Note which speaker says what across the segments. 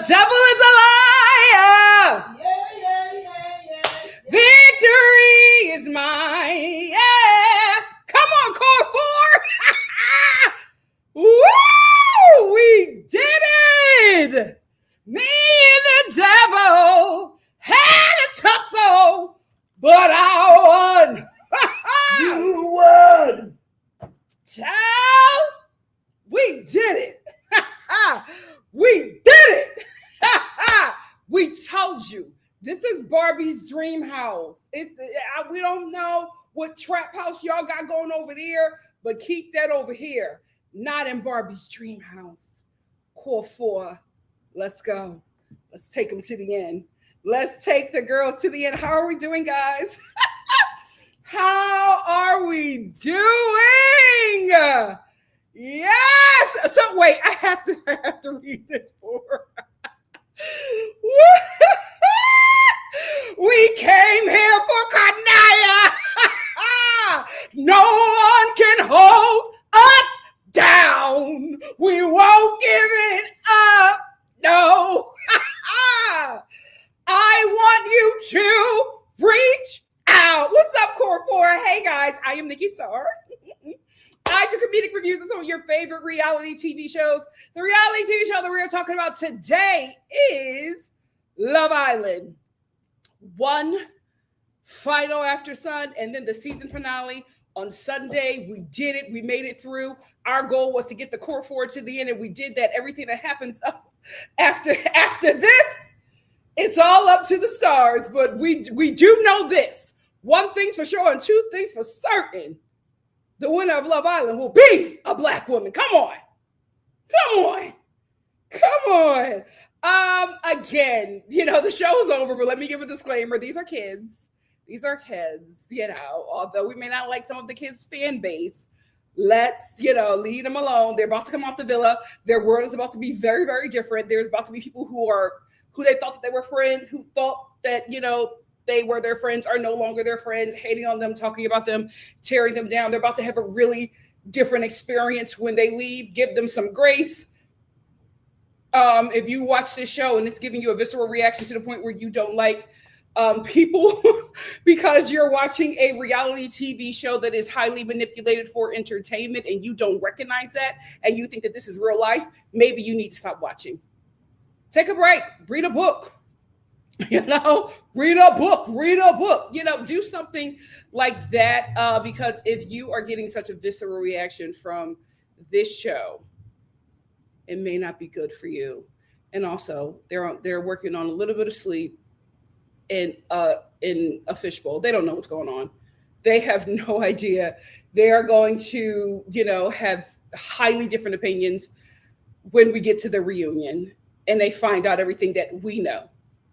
Speaker 1: devil is a liar. Victory is mine. Yeah. Come on, Core 4. Woo! We did it. Me and the devil had a tussle, but I won.
Speaker 2: You won.
Speaker 1: Child, we did it. We did it. We told you. This is Barbie's dream house. We don't know what trap house y'all got going over there, but keep that over here. Not in Barbie's dream house. Core 4. Let's go. Let's take them to the end. Let's take the girls to the end. How are we doing, guys? How are we doing? Yes. So wait, I have to read this for her. We came here for Kanaya. No one can hold us down. We won't give it up. No. I want you to reach out. What's up, Core 4? Hey, guys. I am Nikki.Star. I do comedic reviews of some of your favorite reality TV shows. The reality TV show that we're talking about today is Love Island. One final after Sun, and then the season finale on Sunday. We did it. We made it through. Our goal was to get the Core 4 to the end, and we did that. Everything that happens after this, it's all up to the stars. But we do know this. One thing for sure and two things for certain. The winner of Love Island will be a Black woman. Come on. Again, the show's over, but let me give a disclaimer. These are kids. Although we may not like some of the kids' fan base, let's, leave them alone. They're about to come off the villa. Their world is about to be very, very different. There's about to be people who they thought that they were friends, who thought that, they were their friends, are no longer their friends, hating on them, talking about them, tearing them down. They're about to have a really different experience when they leave. Give them some grace. If you watch this show and it's giving you a visceral reaction to the point where you don't like people because you're watching a reality TV show that is highly manipulated for entertainment and you don't recognize that and you think that this is real life, maybe you need to stop watching. Take a break. Read a book. Read a book, do something like that. Because if you are getting such a visceral reaction from this show, it may not be good for you. And also they're working on a little bit of sleep in a fishbowl. They don't know what's going on. They have no idea. They are going to, have highly different opinions when we get to the reunion and they find out everything that we know.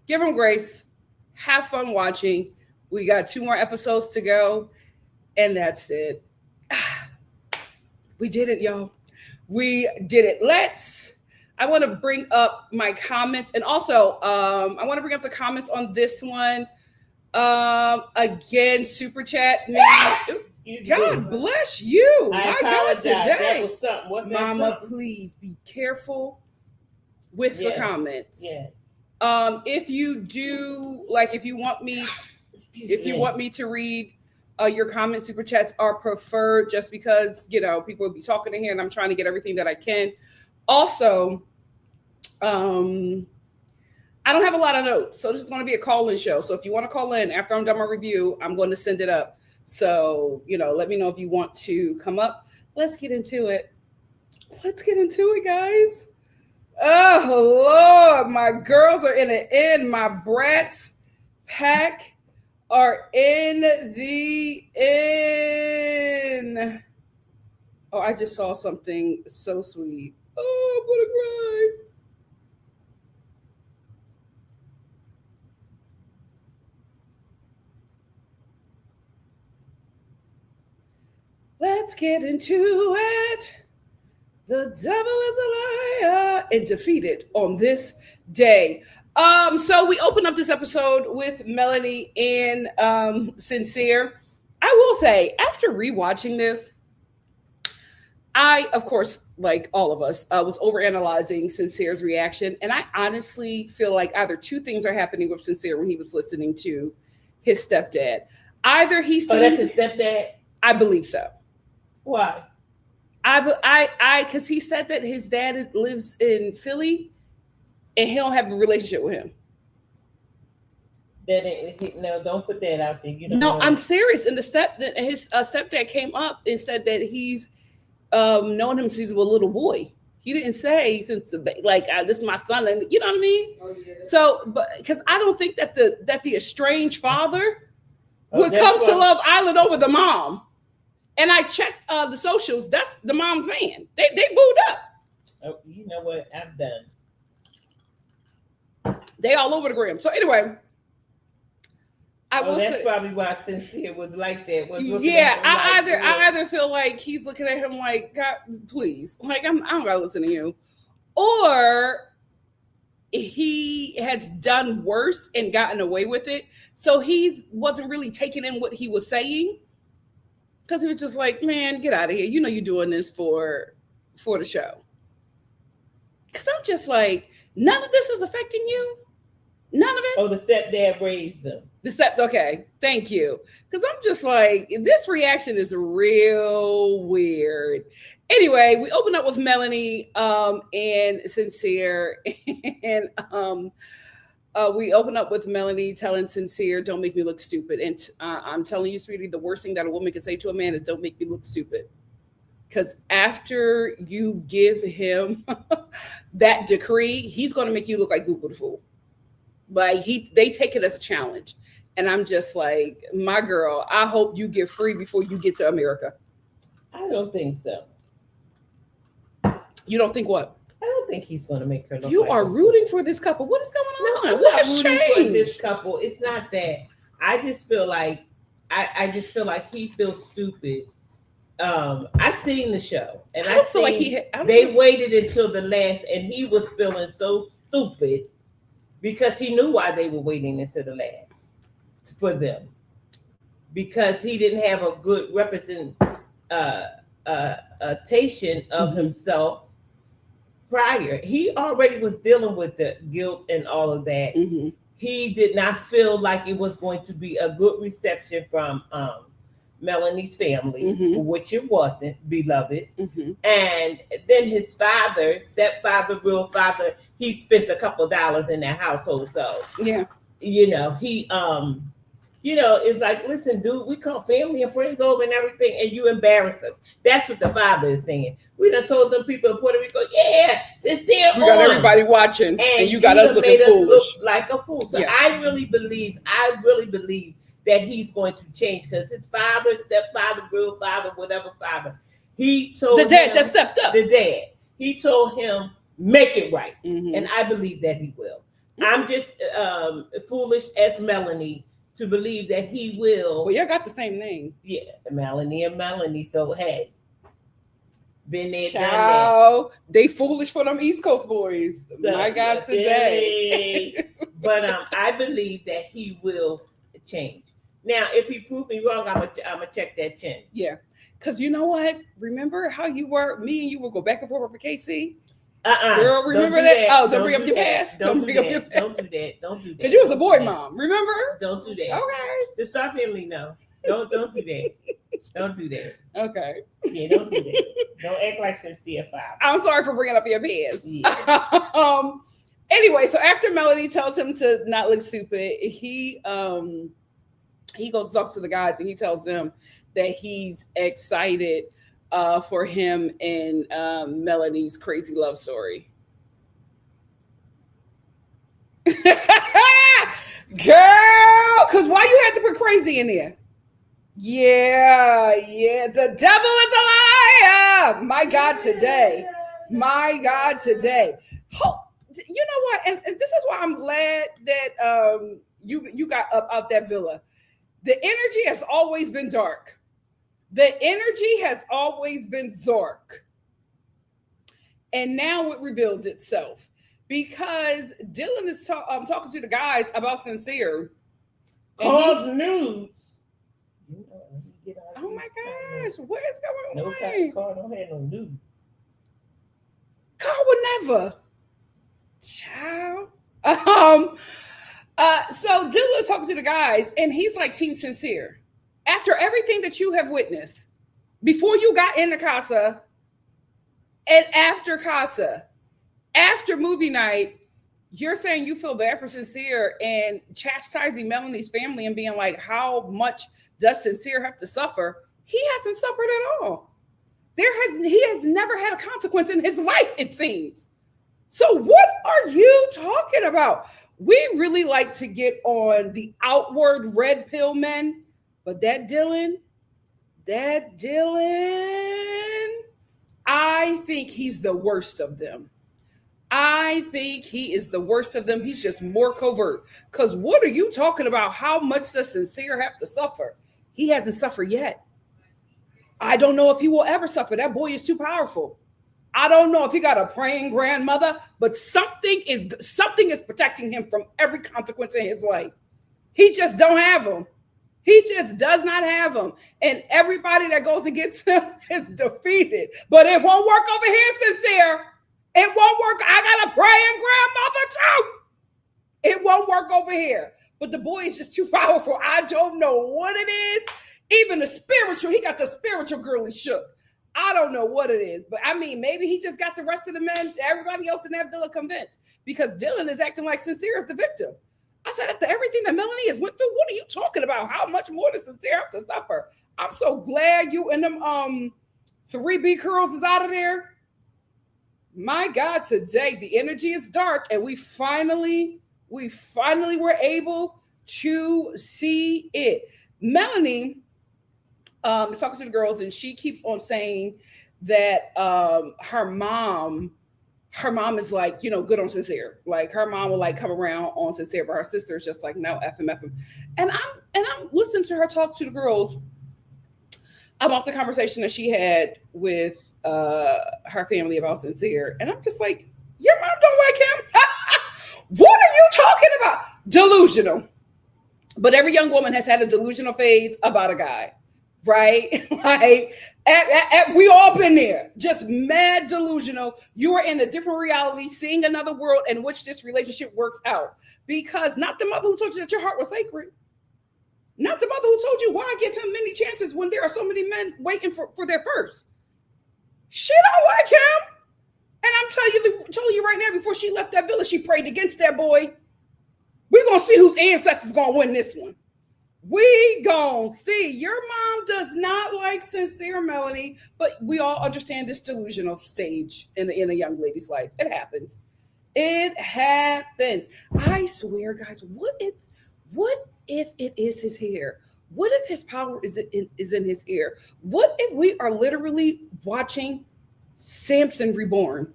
Speaker 1: Give them grace. Have fun watching. We got 2 more episodes to go. And that's it. We did it, y'all. We did it. I want to bring up my comments. And also, I want to bring up the comments on this one. Again, super chat. God bless you. My God, today. Mama, please be careful with the comments.
Speaker 2: Yeah.
Speaker 1: If you do, if you want me to read your comments, super chats are preferred just because, people will be talking in here and I'm trying to get everything that I can. Also, I don't have a lot of notes, so this is going to be a call-in show. So if you want to call in after I'm done my review, I'm going to send it up. So, let me know if you want to come up. Let's get into it. Guys. Oh, Lord, my girls are in the end. My brats pack are in the end. Oh, I just saw something so sweet. Oh, I'm gonna cry. Let's get into it. The devil is a liar and defeated on this day. So we open up this episode with Melanie and Sincere. I will say, after rewatching this, I, of course, like all of us, was overanalyzing Sincere's reaction. And I honestly feel like either two things are happening with Sincere when he was listening to his stepdad. Either he
Speaker 2: Oh, that's
Speaker 1: seemed,
Speaker 2: his stepdad?
Speaker 1: I believe so.
Speaker 2: Why?
Speaker 1: Because he said that his dad lives in Philly and he don't have a relationship with him.
Speaker 2: No, don't put that out there. You don't
Speaker 1: No,
Speaker 2: know
Speaker 1: I'm
Speaker 2: that.
Speaker 1: serious. And his stepdad came up and said that he's known him since he was a little boy. He didn't say since this is my son, and you know what I mean. Oh, yeah. So, but because I don't think that the estranged father would come to Love Island over the mom. And I checked the socials. That's the mom's man. They booed up.
Speaker 2: Oh, you know what? I'm done.
Speaker 1: They all over the gram. So anyway,
Speaker 2: that's probably why Sincere was like that.
Speaker 1: I either feel like he's looking at him like, God, please, like I don't gotta listen to you, or he has done worse and gotten away with it. So wasn't really taking in what he was saying because he was just like, man, get out of here. You know you're doing this for the show. Because I'm just like, none of this is affecting you. None of it.
Speaker 2: Oh, the stepdad raised them.
Speaker 1: Okay, thank you. Because I'm just like, this reaction is real weird. Anyway, we open up with Melanie and Sincere, and we open up with Melanie telling Sincere, "Don't make me look stupid." And I'm telling you, sweetie, the worst thing that a woman can say to a man is, "Don't make me look stupid." Because after you give him that decree, he's going to make you look like Google the Fool. Like they take it as a challenge. And I'm just like, my girl, I hope you get free before you get to America.
Speaker 2: I don't think so.
Speaker 1: You don't think what?
Speaker 2: I don't think he's going to make her look
Speaker 1: You
Speaker 2: like
Speaker 1: are rooting for this couple. What is going on?
Speaker 2: No,
Speaker 1: what has changed?
Speaker 2: For this couple. It's not that. I just feel like he feels stupid. I seen the show, and I feel like they waited until the last, and he was feeling so stupid because he knew why they were waiting until the last for them, because he didn't have a good representation of himself prior. He already was dealing with the guilt and all of that. Mm-hmm. He did not feel like it was going to be a good reception from Melanie's family, which it wasn't, beloved. And then his father, stepfather, real father, he spent a couple dollars in that household. So yeah, he it's like, listen, dude, we call family and friends over and everything, and you embarrass us. That's what the father is saying. We done told them people in Puerto Rico, yeah, Sincere,
Speaker 1: we got everybody watching, and you got us looking foolish,
Speaker 2: like a fool. So yeah. I really believe that he's going to change, because his father, stepfather, real father, whatever father, he told
Speaker 1: the dad that stepped up.
Speaker 2: The dad, he told him, make it right, and I believe that he will. I'm just foolish as Melanie to believe that he will.
Speaker 1: Well, you got the same name.
Speaker 2: Yeah, Melanie and Melanie. So hey, been there, done that.
Speaker 1: They foolish for them East Coast boys. So, my God, today.
Speaker 2: But I believe that he will change. Now, if he proved me wrong, I'm gonna check that chin.
Speaker 1: Yeah, because you know what? Remember how you were? Me and you will go back and forth with KC. Girl, remember that? Oh, don't bring up your past. Don't bring up your past.
Speaker 2: Don't do that. Don't do that.
Speaker 1: Because you was a boy mom, remember?
Speaker 2: Don't do that.
Speaker 1: Okay.
Speaker 2: The Star family, no. Don't do that. Don't do that.
Speaker 1: Okay.
Speaker 2: Yeah, don't do that. Don't act like Sincere father.
Speaker 1: I'm sorry for bringing up your past. Yeah. Anyway, so after Melanie tells him to not look stupid, he goes to talk to the guys and he tells them that he's excited for him and Melanie's crazy love story. Girl, because why you had to put crazy in there? Yeah, the devil is a liar. My God, today. You know what? And this is why I'm glad that you got up out that villa. The energy has always been dark. The energy has always been dark. And now it revealed itself. Because Dylan is talking to the guys about Sincere.
Speaker 2: Cause news.
Speaker 1: Oh my gosh, what is going
Speaker 2: No,
Speaker 1: on?
Speaker 2: Carl don't have no news.
Speaker 1: Carl would never. Child. So Dylan was talking to the guys, and he's like Team Sincere. After everything that you have witnessed, before you got into Casa and after Casa, after movie night, you're saying you feel bad for Sincere and chastising Melanie's family and being like, how much does Sincere have to suffer? He hasn't suffered at all. He has never had a consequence in his life, it seems. So what are you talking about? We really like to get on the outward red pill men, but that Dylan, I think he's the worst of them. I think he is the worst of them. He's just more covert. Because what are you talking about? How much does Sincere have to suffer? He hasn't suffered yet. I don't know if he will ever suffer. That boy is too powerful. I don't know if he got a praying grandmother, but something is protecting him from every consequence in his life. He just don't have them. He just does not have them. And everybody that goes against him is defeated. But it won't work over here, Sincere. It won't work. I got a praying grandmother too. It won't work over here. But the boy is just too powerful. I don't know what it is. Even the spiritual, he got the spiritual girly shook. I don't know what it is. But I mean, maybe he just got the rest of the men, everybody else in that villa convinced. Because Dylan is acting like Sincere is the victim. I said, after everything that Melanie has went through, what are you talking about? How much more does Sincere have to suffer? I'm so glad you and them 3B curls is out of there. My God, today the energy is dark, and we finally were able to see it. Melanie is talking to the girls, and she keeps on saying that her mom is like, good on Sincere. Like her mom will like come around on Sincere, but her sister is just like, no, F him. And I'm listening to her talk to the girls about the conversation that she had with her family about Sincere. And I'm just like, your mom don't like him? What are you talking about? Delusional. But every young woman has had a delusional phase about a guy, right? Like, we all been there. Just mad delusional. You are in a different reality, seeing another world in which this relationship works out. Because not the mother who told you that your heart was sacred. Not the mother who told you why give him many chances when there are so many men waiting for their first. She don't like him. And I'm telling you right now, before she left that villa, she prayed against that boy. We're going to see whose ancestors going to win this one. We going to see. Your mom does not like Sincere, Melanie, but we all understand this delusional stage in a young lady's life. It happens. It happens. I swear, guys, what if it is his hair? What if his power is in his hair? What if we are literally watching Samson reborn?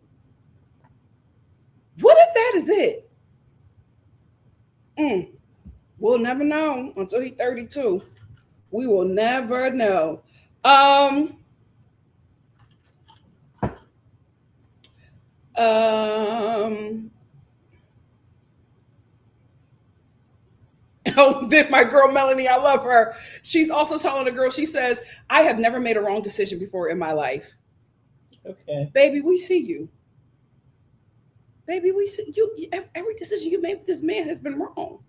Speaker 1: What if that is it? We'll never know until he's 32. We will never know. Oh, then my girl Melanie, I love her. She's also telling the girl, she says, I have never made a wrong decision before in my life.
Speaker 2: Okay.
Speaker 1: Baby, we see you. Baby, we see you. Every decision you made with this man has been wrong.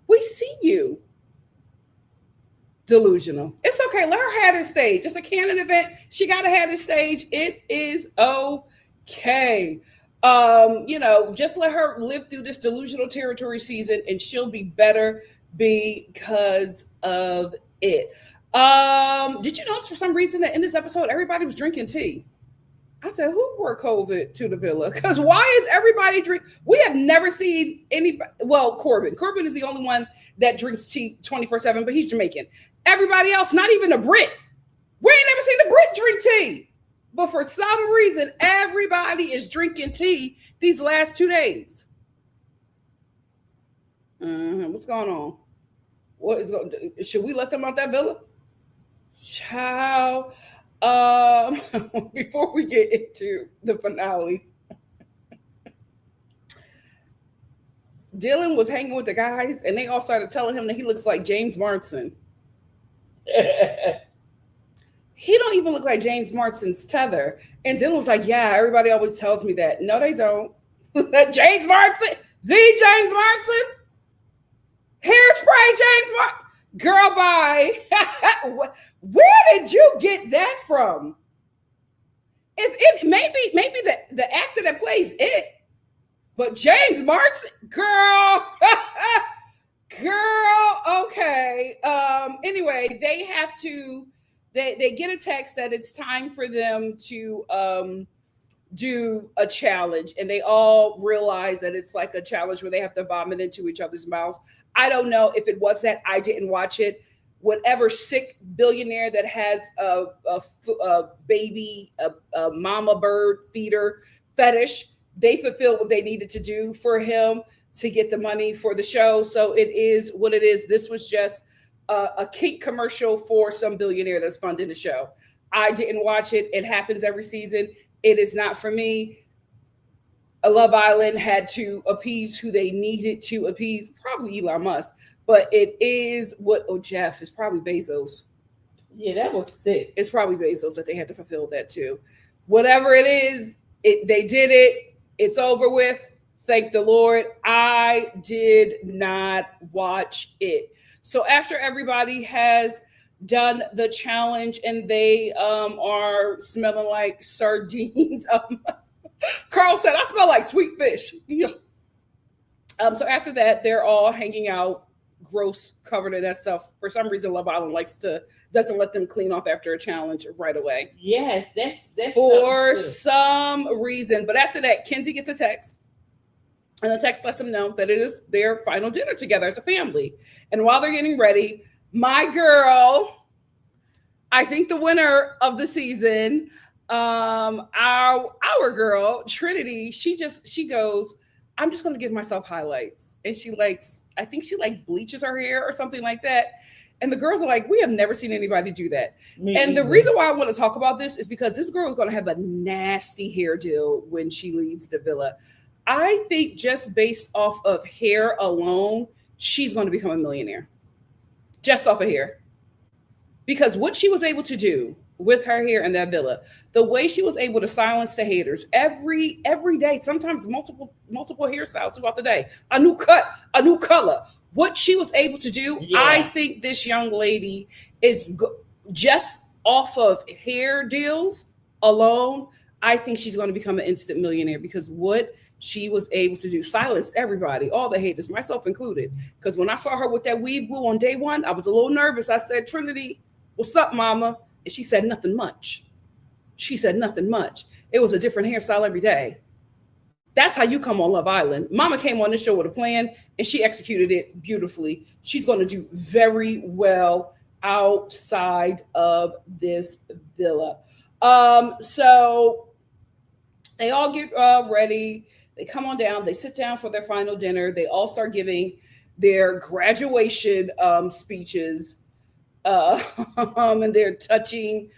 Speaker 1: We see you. Delusional. It's okay. Let her have this stage. It's a canon event. She got to have this stage. It is okay. Just let her live through this delusional territory season and she'll be better because of it. Did you notice for some reason that in this episode, everybody was drinking tea? I said, who brought COVID to the villa? Because why is everybody drink? We have never seen anybody. Well, Corbin is the only one that drinks tea 24/7, but he's Jamaican. Everybody else, not even a Brit. We ain't never seen the Brit drink tea. But for some reason, everybody is drinking tea these last 2 days. What's going on? What is going? Should we let them out that villa? Ciao. Before we get into the finale, Dylan was hanging with the guys, and they all started telling him that he looks like James Marsden. even look like James Marsden's tether. And Dylan was like, yeah, everybody always tells me that. No, they don't. James Marsden, the James Marsden, hairspray James Marsden. Girl, bye. Where did you get that from? Maybe the actor that plays it, but James Marsden, girl, girl. Okay. Anyway, they have to. They get a text that it's time for them to do a challenge, and they all realize that it's like a challenge where they have to vomit into each other's mouths. I don't know if it was that. I didn't watch it. Whatever sick billionaire that has a baby, a mama bird feeder fetish, they fulfilled what they needed to do for him to get the money for the show. So it is what it is. This was just a kink commercial for some billionaire that's funding the show. I didn't watch it. It happens every season. It is not for me. Love Island had to appease who they needed to appease, probably Elon Musk, but it is what, Jeff, is probably Bezos.
Speaker 2: Yeah, that was sick.
Speaker 1: It's probably Bezos that they had to fulfill that too. Whatever it is, they did it. It's over with. Thank the Lord. I did not watch it. So after everybody has done the challenge and they are smelling like sardines, Carl said, I smell like sweet fish. Yeah. So after that, they're all hanging out, gross, covered in that stuff. For some reason, Love Island doesn't let them clean off after a challenge right away.
Speaker 2: Yes, that's
Speaker 1: for some reason. But after that, Kenzie gets a text, and the text lets them know that it is their final dinner together as a family. And while they're getting ready, my girl, I think the winner of the season, our girl Trinity, she goes, I'm just going to give myself highlights. And I think she bleaches her hair or something like that. And the girls are like, we have never seen anybody do that. The reason why I want to talk about this is because this girl is going to have a nasty hair deal when she leaves the villa. I think just based off of hair alone, she's going to become a millionaire. Just off of hair. Because what she was able to do with her hair in that villa, the way she was able to silence the haters every day, sometimes multiple hairstyles throughout the day, a new cut, a new color. What she was able to do, yeah. I think this young lady is just off of hair deals alone. I think she's going to become an instant millionaire because what she was able to do silenced everybody, all the haters, myself included. Because when I saw her with that weave glue on day one, I was a little nervous. I said, Trinity, what's up, mama? And she said nothing much. It was a different hairstyle every day. That's how you come on Love Island. Mama came on this show with a plan and she executed it beautifully. She's going to do very well outside of this villa. So they all get ready. They come on down. They sit down for their final dinner. They all start giving their graduation speeches. And they're touching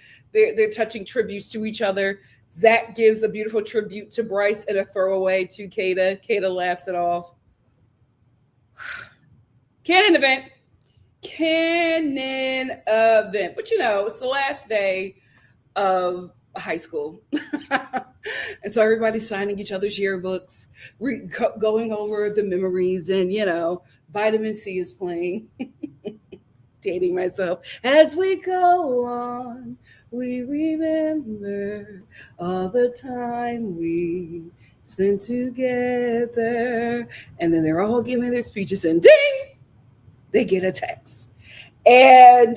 Speaker 1: tributes to each other. Zach gives a beautiful tribute to Bryce and a throwaway to Kata. Kata laughs it off. Canon event. But it's the last day of high school. And so everybody's signing each other's yearbooks, going over the memories, and Vitamin C is playing. Dating myself. As we go on, we remember all the time we spent together. And then they're all giving their speeches, and ding, they get a text. And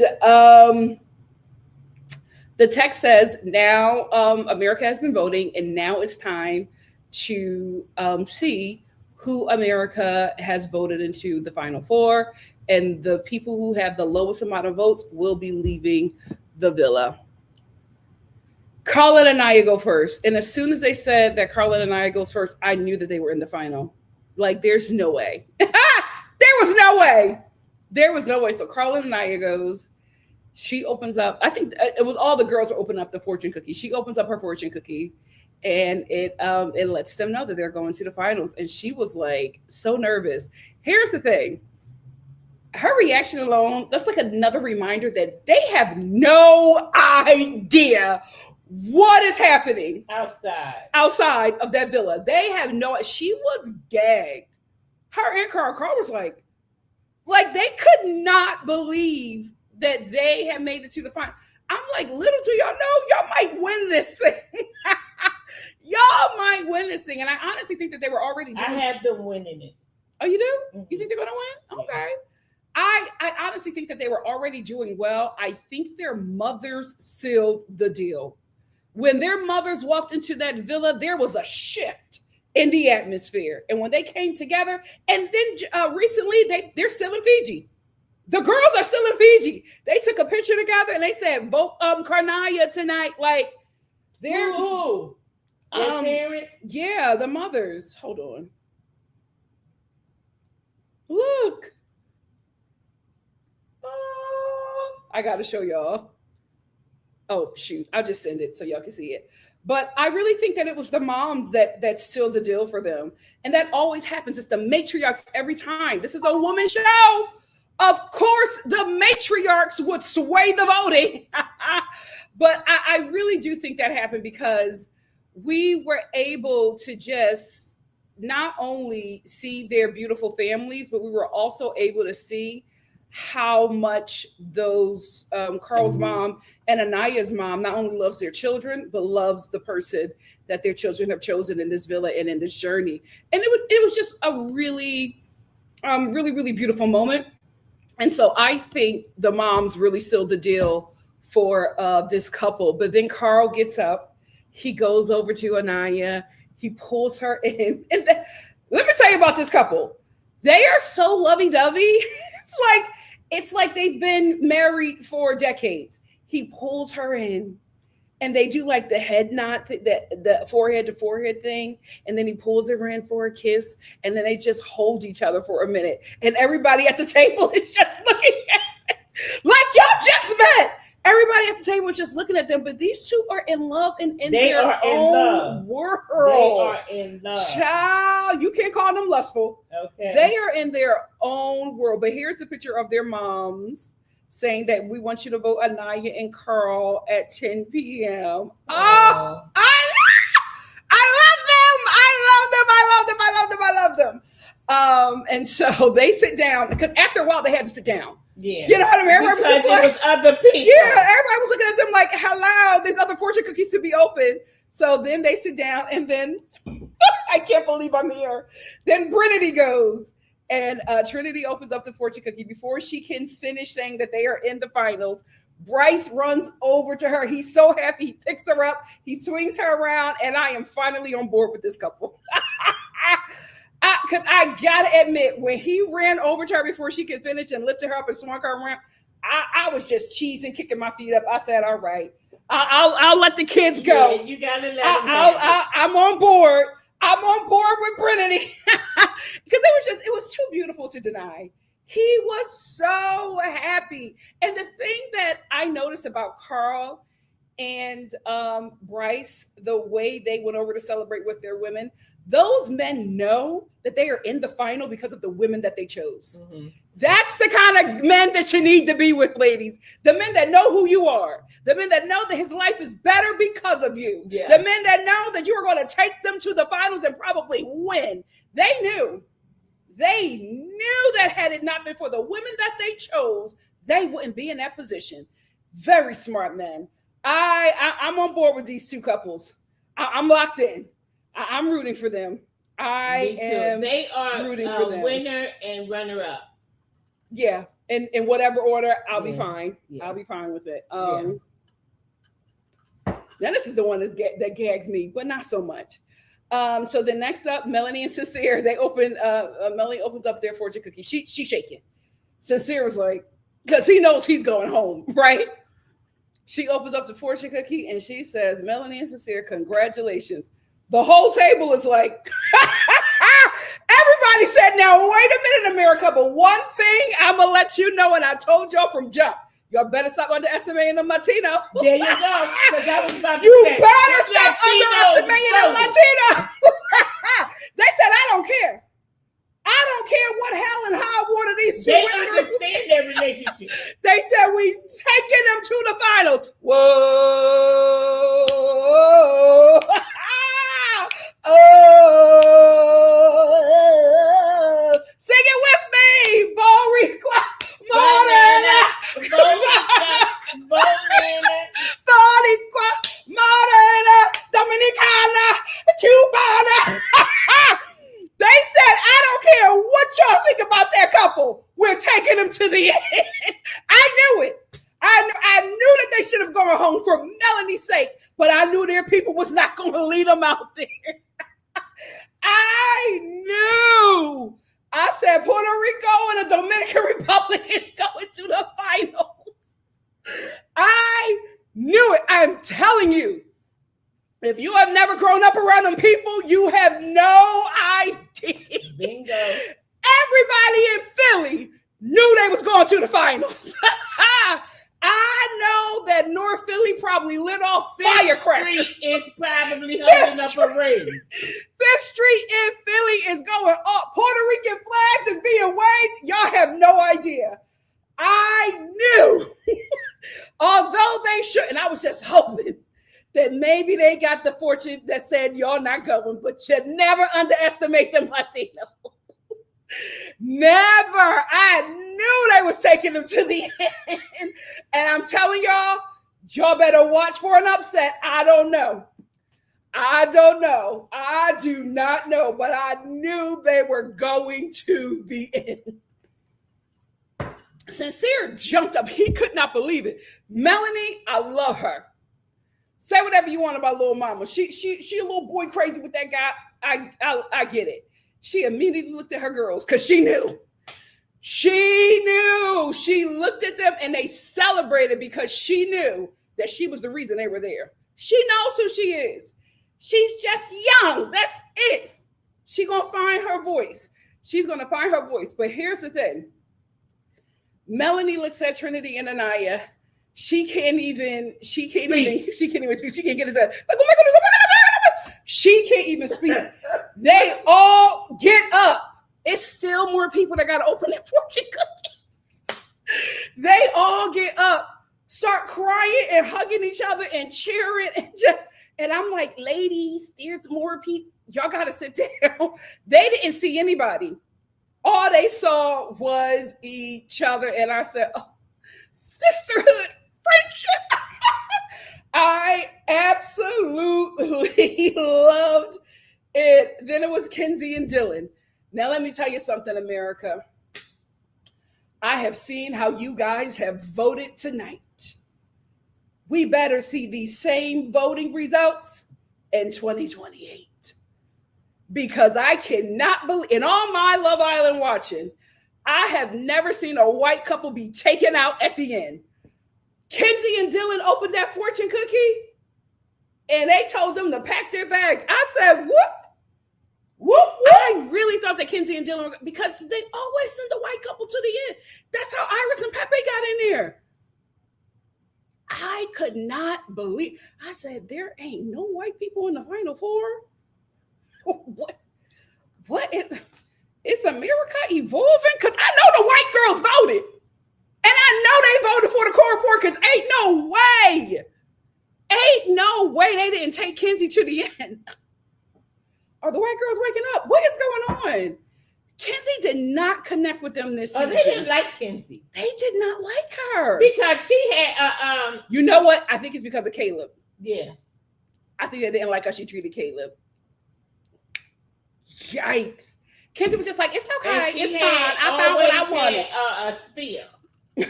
Speaker 1: the text says, now America has been voting, and now it's time to see who America has voted into the Final Four. And the people who have the lowest amount of votes will be leaving the villa. Carla and Anaya go first. And as soon as they said that Carla and Anaya goes first, I knew that they were in the final. Like, there's no way. There was no way. So Carla and Anaya goes. She opens up. I think it was all the girls were opening up the fortune cookie. She opens up her fortune cookie. And it lets them know that they're going to the finals. And she was like so nervous. Here's the thing. her reaction alone, that's like another reminder that they have no idea what is happening outside of that villa. They have no. She was gagged. Her and Carl was like they could not believe that they had made it to the final. I'm like, little do y'all know, y'all might win this thing. Y'all might win this thing. And I honestly think that they were already doing.
Speaker 2: I have them winning it.
Speaker 1: Oh, you do? Mm-hmm. You think they're gonna win? Okay. I honestly think that they were already doing well. I think their mothers sealed the deal. When their mothers walked into that villa, there was a shift in the atmosphere. And when they came together, and then recently they're still in Fiji. The girls are still in Fiji. They took a picture together and they said, vote Karnaya tonight. Like they're
Speaker 2: parents?
Speaker 1: Yeah, the mothers. Hold on. Look. I gotta show y'all. Oh shoot, I'll just send it so y'all can see it. But I really think that it was the moms that sealed the deal for them. And that always happens. It's the matriarchs every time. This is a woman show. Of course, the matriarchs would sway the voting. But I really do think that happened because we were able to just not only see their beautiful families, but we were also able to see how much those Carl's mom and Anaya's mom not only loves their children, but loves the person that their children have chosen in this villa and in this journey. And it was just a really, really beautiful moment. And so I think the moms really sealed the deal for this couple. But then Carl gets up, he goes over to Anaya, he pulls her in. And let me tell you about this couple. They are so lovey-dovey. It's like they've been married for decades. He pulls her in and they do like the head nod, the forehead to forehead thing. And then he pulls her in for a kiss. And then they just hold each other for a minute. And everybody at the table is just looking at it like y'all just met. Everybody at the table is just looking at them. But these two are in love and in their own world.
Speaker 2: They are in love.
Speaker 1: Child, you can't call them lustful.
Speaker 2: Okay.
Speaker 1: They are in their own world. But here's the picture of their moms saying that we want you to vote Anaya and Carl at 10 p.m. Oh, I love them. And so they sit down because after a while they had to sit down.
Speaker 2: Yeah.
Speaker 1: You know what I mean? Everybody was just like,
Speaker 2: was other people.
Speaker 1: Yeah, everybody was looking at them like, hello, there's other fortune cookies to be open. So then they sit down and then I can't believe I'm here. Then Trinity goes and Trinity opens up the fortune cookie. Before she can finish saying that they are in the finals, Bryce runs over to her. He's so happy. He picks her up. He swings her around. And I am finally on board with this couple. Because I got to admit, when he ran over to her before she could finish and lifted her up and swung her around, I was just cheesing, kicking my feet up. I said, all right, I'll let the kids go.
Speaker 2: Yeah, you got to let them go.
Speaker 1: I'm on board. I'm on board with Trinity. Because it was too beautiful to deny. He was so happy. And the thing that I noticed about Carl and Bryce, the way they went over to celebrate with their women, those men know that they are in the final because of the women that they chose. Mm-hmm. That's the kind of men that you need to be with, ladies. The men that know who you are. The men that know that his life is better because of you. Yeah. The men that know that you are going to take them to the finals and probably win. They knew that had it not been for the women that they chose, they wouldn't be in that position. Very smart men. I'm on board with these two couples. I'm locked in. I'm rooting for them.
Speaker 2: They are
Speaker 1: rooting for them.
Speaker 2: Winner and runner up.
Speaker 1: Yeah, in whatever order, I'll be fine. Yeah. I'll be fine with it. Now this is the one that gags me, but not so much. So then next up, Melanie and Sincere, they open. Melanie opens up their fortune cookie. She's shaking. Sincere was like, because he knows he's going home, right? She opens up the fortune cookie and she says, Melanie and Sincere, congratulations. The whole table is like, everybody said, now, wait a minute, America, but one thing I'm going to let you know, and I told y'all from jump, y'all better stop underestimating them Latino.
Speaker 2: There you go. That was about to
Speaker 1: you
Speaker 2: say,
Speaker 1: better stop underestimating them Latino. They said, I don't care. I don't care what what hell and high water these two
Speaker 2: They
Speaker 1: went through.
Speaker 2: understand their relationship.
Speaker 1: They said we taking them to the finals. Whoa. Oh. Sing it with me. Boricua. Morena. Boricua. Morena. Dominicana. Cubana. They said, I don't care what y'all think about that couple. We're taking them to the end. I knew it. I knew that they should have gone home for Melanie's sake, but I knew their people was not going to lead them out there. I knew. I said Puerto Rico and the Dominican Republic is going to the finals. I knew it. I'm telling you. If you have never grown up around them people, you have no idea.
Speaker 2: Bingo.
Speaker 1: Everybody in Philly knew they was going to the finals. I know that North Philly probably lit off firecrackers.
Speaker 2: Fifth Street is probably holding up a ring.
Speaker 1: Fifth Street in Philly is going up. Puerto Rican flags is being waved. Y'all have no idea. I knew. Although they should, and I was just hoping that maybe they got the fortune that said y'all not going, but you never underestimate the Latinos. Never. I knew they was taking them to the end. And I'm telling y'all better watch for an upset. I don't know. I do not know, but I knew they were going to the end. Sincere jumped up. He could not believe it. Melanie, I love her. Say whatever you want about little mama. She a little boy crazy with that guy. I get it. She immediately looked at her girls because she knew. She knew. She looked at them and they celebrated because she knew that she was the reason they were there. She knows who she is. She's just young. That's it. She's gonna find her voice. She's gonna find her voice. But here's the thing. Melanie looks at Trinity and Anaya. She can't even speak. She can't get it out. Like, oh my goodness. She can't even speak. They all get up. It's still more people that got to open their fortune cookies. They all get up, start crying and hugging each other and cheering and I'm like, ladies, there's more people. Y'all got to sit down. They didn't see anybody. All they saw was each other. And I said, oh, sisterhood, friendship. I absolutely loved it. Then it was Kenzie and Dylan. Now, let me tell you something, America. I have seen how you guys have voted tonight. We better see these same voting results in 2028. Because I cannot believe, in all my Love Island watching, I have never seen a white couple be taken out at the end. Kenzie and Dylan opened that fortune cookie and they told them to pack their bags. I said, whoop. I really thought that Kenzie and Dylan were, because they always send the white couple to the end. That's how Iris and Pepe got in there. I could not believe. I said, there ain't no white people in the Final Four. What is America evolving? Because I know the white girls voted. And I know they voted for the core four because ain't no way they didn't take Kenzie to the end. Are the white girls waking up? What is going on? Kenzie did not connect with them this season.
Speaker 2: They didn't like Kenzie.
Speaker 1: They did not like her.
Speaker 2: Because she had
Speaker 1: You know what? I think it's because of Caleb.
Speaker 2: Yeah.
Speaker 1: I think they didn't like how she treated Caleb. Yikes. Kenzie was just like, it's okay. It's fine. I found what I wanted.
Speaker 2: A spear.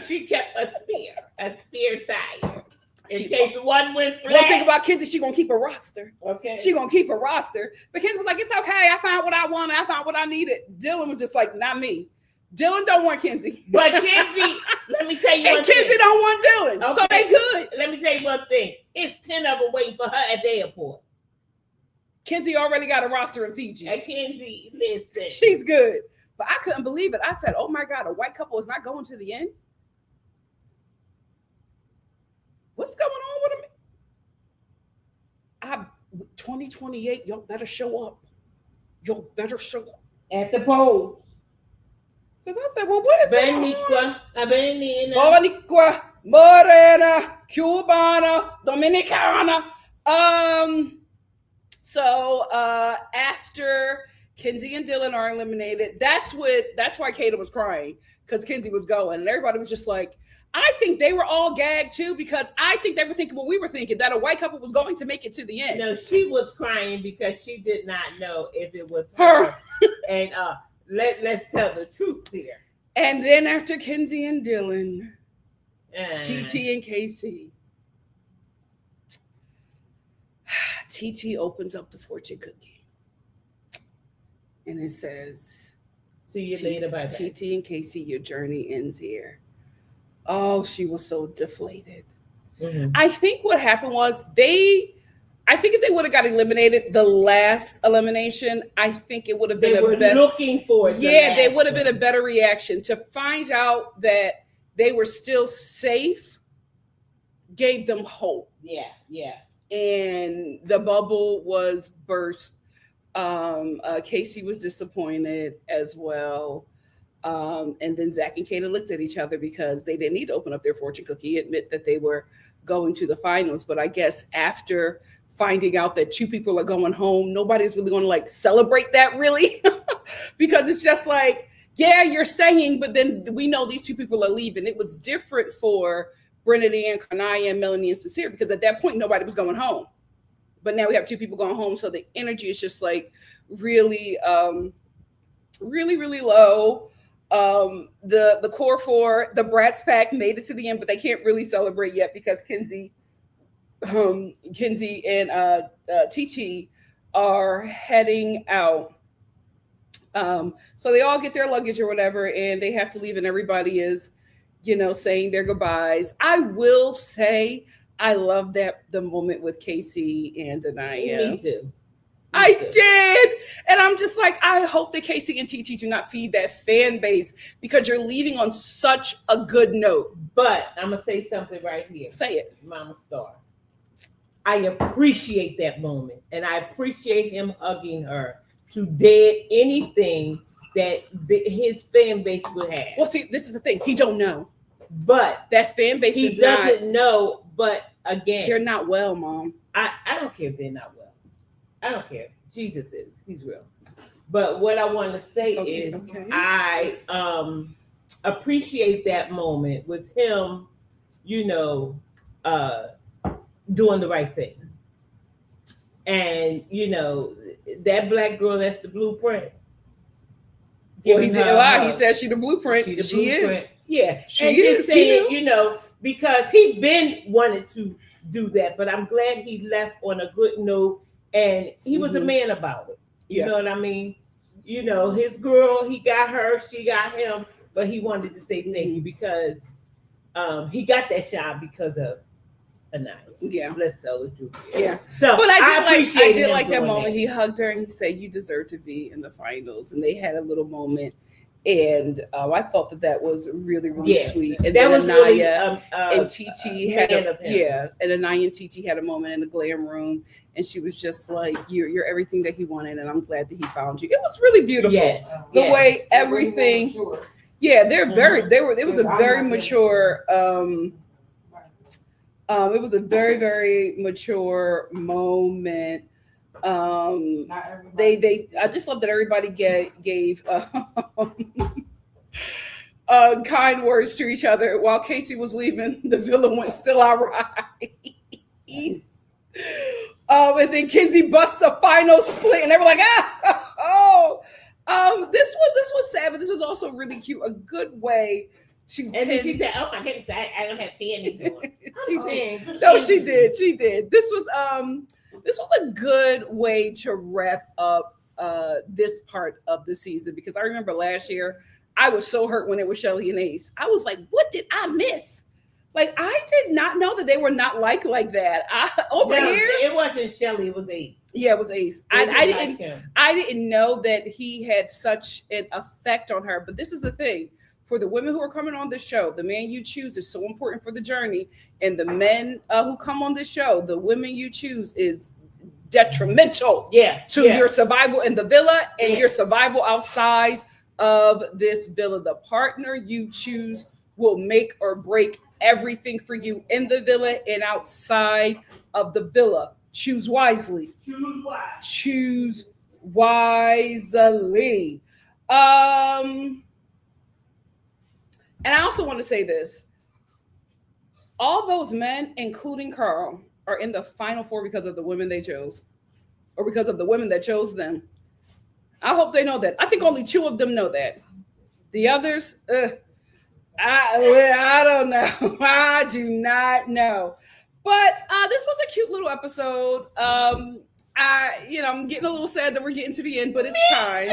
Speaker 2: She kept a spear tire. In case one went flat.
Speaker 1: One thing about Kenzie, she gonna keep a roster.
Speaker 2: Okay.
Speaker 1: She gonna keep a roster. But Kenzie was like, it's okay. I found what I wanted. I found what I needed. Dylan was just like, not me. Dylan don't want Kenzie.
Speaker 2: But Kenzie, let me tell you one thing.
Speaker 1: And Kenzie don't want Dylan. Okay. So they good.
Speaker 2: Let me tell you one thing. It's 10 of them waiting for her at the airport.
Speaker 1: Kenzie already got a roster in Fiji.
Speaker 2: And Kenzie, listen.
Speaker 1: She's good. But I couldn't believe it. I said, oh my God, a white couple is not going to the end? What's going on with them? 2028, y'all better show up. Y'all better show up.
Speaker 2: At the polls.
Speaker 1: Because I said, well, what is
Speaker 2: Boricua,
Speaker 1: Boricua, Morena, Cubana, Dominicana. So after Kenzie and Dylan are eliminated, that's why Kata was crying, because Kenzie was going, and everybody was just like, I think they were all gagged too, because I think they were thinking what we were thinking, that a white couple was going to make it to the end.
Speaker 2: No, she was crying because she did not know if it was her. And let's tell the truth here.
Speaker 1: And then after Kenzie and Dylan, TT and Casey, TT opens up the fortune cookie, and it says,
Speaker 2: "See you later, bye."
Speaker 1: TT and Casey, your journey ends here. Oh, she was so deflated. Mm-hmm. I think what happened was I think if they would have got eliminated, the last elimination, I think it would have been
Speaker 2: looking for it.
Speaker 1: Yeah, they would have been a better reaction. To find out that they were still safe gave them hope.
Speaker 2: Yeah.
Speaker 1: And the bubble was burst. Casey was disappointed as well. And then Zach and Kata looked at each other because they didn't need to open up their fortune cookie, admit that they were going to the finals. But I guess after finding out that two people are going home, nobody's really going to like celebrate that really because it's just like, yeah, you're staying, but then we know these two people are leaving. It was different for Brennan and Kanaya and Melanie and Sincere, because at that point, nobody was going home. But now we have two people going home. So the energy is just like really, really, really low. The core four, the Bratz pack made it to the end, but they can't really celebrate yet because Kenzie and TT are heading out. So they all get their luggage or whatever, and they have to leave, and everybody is, saying their goodbyes. I will say I love the moment with Casey and Denaya.
Speaker 2: Me too.
Speaker 1: I did. And I'm just like, I hope that Casey and TT do not feed that fan base, because you're leaving on such a good note.
Speaker 2: But I'm going to say something right here.
Speaker 1: Say it.
Speaker 2: Mama Star. I appreciate that moment. And I appreciate him hugging her to dead anything that his fan base would have.
Speaker 1: Well, see, this is the thing. He don't know.
Speaker 2: But
Speaker 1: that fan base
Speaker 2: he doesn't know. But again,
Speaker 1: they're not well, Mom.
Speaker 2: I don't care if they're not well. I don't care. Jesus is. He's real. But what I want to say is I appreciate that moment with him, doing the right thing. And, that black girl, that's the blueprint.
Speaker 1: Well, he did a lie. He said she the blueprint. She is.
Speaker 2: Yeah.
Speaker 1: She
Speaker 2: and
Speaker 1: is.
Speaker 2: Just saying, because he been wanted to do that, but I'm glad he left on a good note, and he was a man about it. You know what I mean? His girl, he got her, she got him, but he wanted to say thank you because he got that shot because of Anaya.
Speaker 1: Yeah.
Speaker 2: Let's tell the truth.
Speaker 1: Yeah.
Speaker 2: So
Speaker 1: but I did like that moment. He hugged her and he said, "You deserve to be in the finals." And they had a little moment. And I thought that was really, really sweet. And
Speaker 2: that
Speaker 1: then
Speaker 2: was
Speaker 1: Anaya
Speaker 2: really,
Speaker 1: and TT had and Anaya and TT had a moment in the glam room, and she was just like, "You're everything that he wanted, and I'm glad that he found you." It was really beautiful. The way everything. Yeah, they're very. They were. It was a very mature. It was a very, very mature moment. I just love that everybody gave kind words to each other while Casey was leaving. The villa went still all right. And then Kenzie busts a final split, and they were like, this was sad, but this was also really cute. A good way to.
Speaker 2: And then she said, "Oh my goodness, I don't have panties on."
Speaker 1: No, she did. She did. This was a good way to wrap up this part of the season, because I remember last year I was so hurt when it was Shelly and Ace. I was like, what did I miss? Like, I did not know that they were not like that. Here,
Speaker 2: it wasn't Shelly, it was Ace.
Speaker 1: Yeah, it was Ace. I didn't know that he had such an effect on her. But this is the thing. For the women who are coming on this show, the man you choose is so important for the journey. And the men who come on this show, the women you choose is detrimental to your survival in the villa and your survival outside of this villa. The partner you choose will make or break everything for you in the villa and outside of the villa. Choose wisely. Choose wisely. And I also want to say this. All those men, including Carl, are in the final four because of the women they chose, or because of the women that chose them. I hope they know that. I think only 2 of them know that. The others, I don't know. I do not know. But this was a cute little episode. I'm getting a little sad that we're getting to the end, but it's time.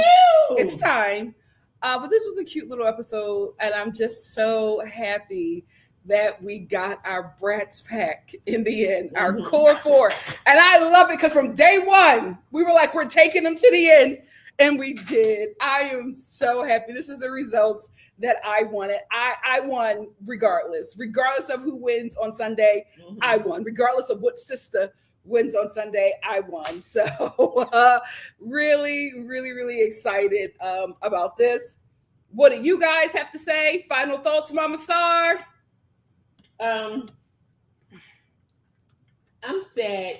Speaker 1: It's time. But this was a cute little episode, and I'm just so happy that we got our brats pack in the end, our core 4. And I love it because from day one, we were like, we're taking them to the end. And we did. I am so happy. This is the results that I wanted. I won regardless of who wins on Sunday. I won. Regardless of what sister wins on Sunday, I won. So really, really, really excited about this. What do you guys have to say? Final thoughts, Mama Star?
Speaker 2: I'm sad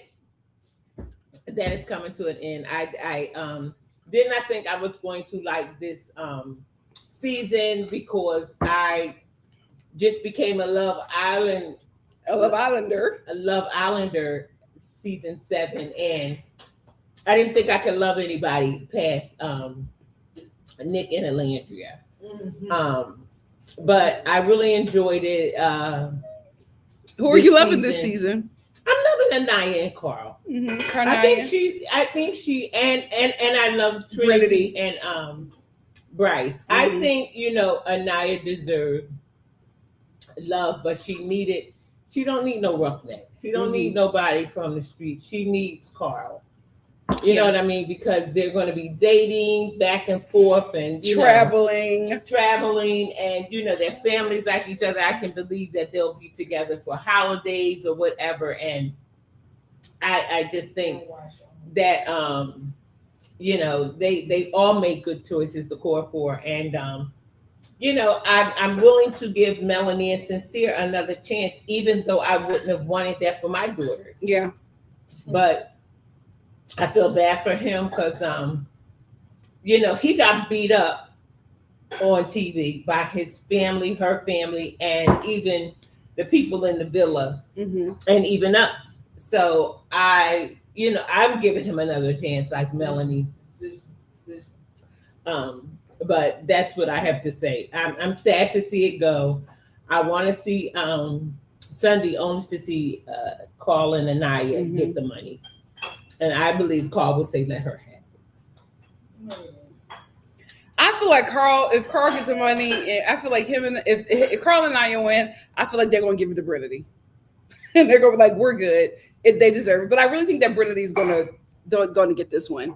Speaker 2: that it's coming to an end. I did not think I was going to like this season because I just became a Love Islander season 7, and I didn't think I could love anybody past Nick and Alandria. But I really enjoyed it.
Speaker 1: Who are you loving this season?
Speaker 2: I'm loving Anaya and Carl. I think she and I love Trinity and Bryce. I think Anaya deserved love, but she don't need no roughneck. She don't need nobody from the street. She needs Carl. You know what I mean? Because they're going to be dating back and forth and traveling, and their families like each other. I can believe that they'll be together for holidays or whatever. And I just think that they all make good choices, the core 4, and I'm willing to give Melanie and Sincere another chance, even though I wouldn't have wanted that for my daughters.
Speaker 1: Yeah,
Speaker 2: but I feel bad for him because, he got beat up on TV by his family, her family, and even the people in the villa, and even us. So I'm giving him another chance, like Melanie. But that's what I have to say. I'm sad to see it go. I want to see Sunday only to see Carl and Anaya get the money. And I believe Carl would say, let her have it.
Speaker 1: I feel like if Carl gets the money, I feel like if Carl and Anaya win, I feel like they're going to give it to Brittany. And they're going to be like, we're good. They deserve it. But I really think that Brittany is going to get this win.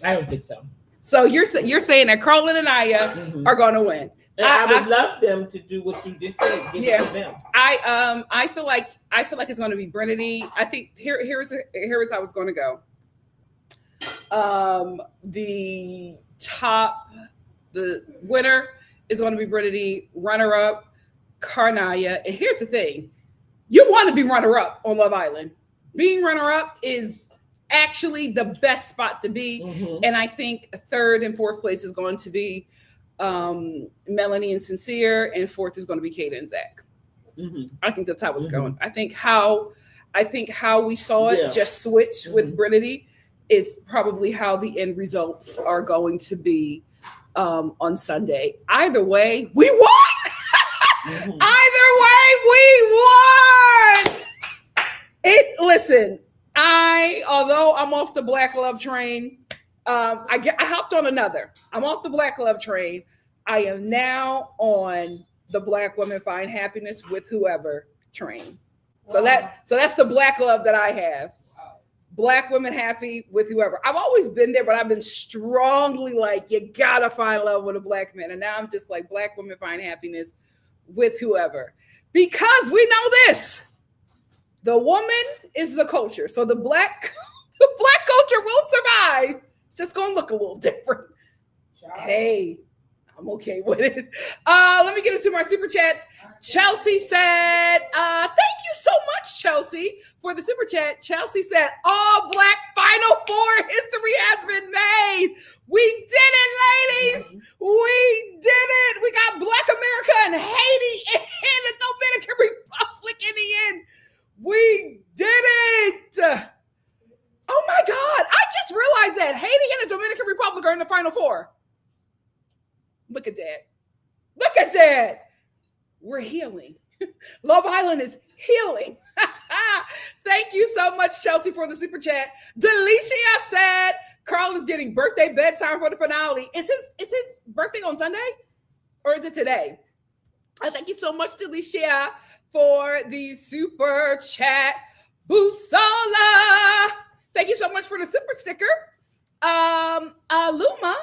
Speaker 2: I don't think so.
Speaker 1: So you're saying that Carl and Anaya are going to win.
Speaker 2: And I would love them to do what you just said. Give it to them.
Speaker 1: I feel like it's going to be Brittany. I think here's how it's going to go. The winner is going to be Brittany. Runner up, Carnaya. And here's the thing: you want to be runner up on Love Island. Being runner up is actually the best spot to be, and I think 3rd and 4th place is going to be Melanie and Sincere, and 4th is going to be Kata and Zach. I think that's how it's going. I think how we saw it just switch with Brittany is probably how the end results are going to be on Sunday. Either way, we won. Either way, we won. Listen, although I'm off the Black Love train, I hopped on another. I'm off the Black Love train. I am now on the Black Women Find Happiness with Whoever train. Wow. So that's the Black Love that I have. Wow. Black women happy with whoever. I've always been there, but I've been strongly like, you gotta find love with a Black man. And now I'm just like, Black women find happiness with whoever. Because we know this. The woman is the culture. So the black culture will survive. It's just going to look a little different. Hey, I'm okay with it. Let me get into my super chats. Chelsea said, thank you so much, Chelsea, for the super chat. Chelsea said, all Black Final Four history has been made. We did it, ladies. We did it. We got Black America and Haiti and the Dominican Republic in the end. We did it. Oh my God. I just realized that Haiti and the Dominican Republic are in the Final Four. Look at that. Look at that. We're healing. Love Island is healing. Thank you so much, Chelsea, for the super chat. Delicia said, Carl is getting birthday bedtime for the finale. Is his birthday on Sunday? Or is it today? Thank you so much, Delicia, for the super chat. Busola. Thank you so much for the super sticker. Aluma.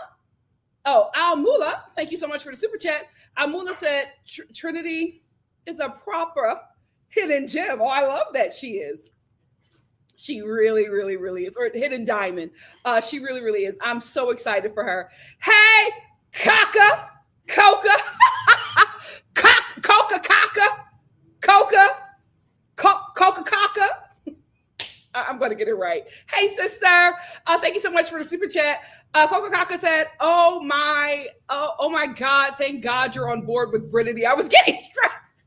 Speaker 1: Oh, Almula, thank you so much for the super chat. Almula said Trinity is a proper hidden gem. Oh, I love that she is. She really, really, really is. Or hidden diamond. She really, really is. I'm so excited for her. Hey, Coca. I'm going to get it right. Hey, sister. Thank you so much for the super chat. Coca said, oh my God. Thank God you're on board with Brittany. I was getting stressed.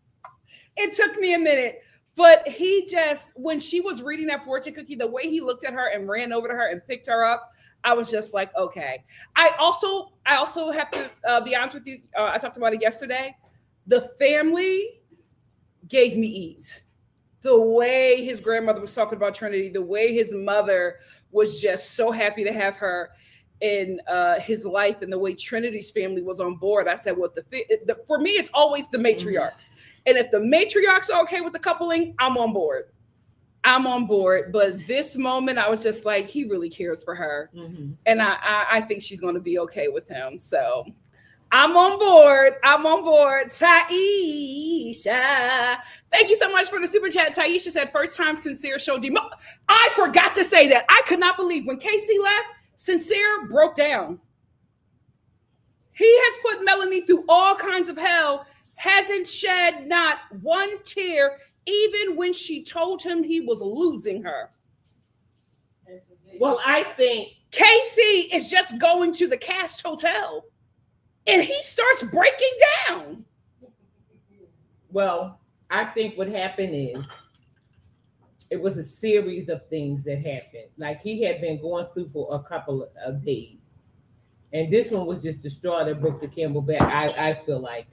Speaker 1: It took me a minute. But he just, when she was reading that fortune cookie, the way he looked at her and ran over to her and picked her up, I was just like, okay. I also have to be honest with you. I talked about it yesterday. The family gave me ease. The way his grandmother was talking about Trinity, the way his mother was just so happy to have her in his life, and the way Trinity's family was on board. I said, well, for me, it's always the matriarchs. And if the matriarchs are okay with the coupling, I'm on board. But this moment, I was just like, he really cares for her. Mm-hmm. And I think she's going to be okay with him. So I'm on board. Taisha. Thank you so much for the super chat. Taisha said, first time Sincere show demo. I forgot to say that. I could not believe when Casey left, Sincere broke down. He has put Melanie through all kinds of hell, hasn't shed not one tear, even when she told him he was losing her.
Speaker 2: Well, I think
Speaker 1: Casey is just going to the Cast Hotel and he starts breaking down.
Speaker 2: Well, I think what happened is it was a series of things that happened. Like he had been going through for a couple of days. And this one was just the straw that broke the camel back. I feel like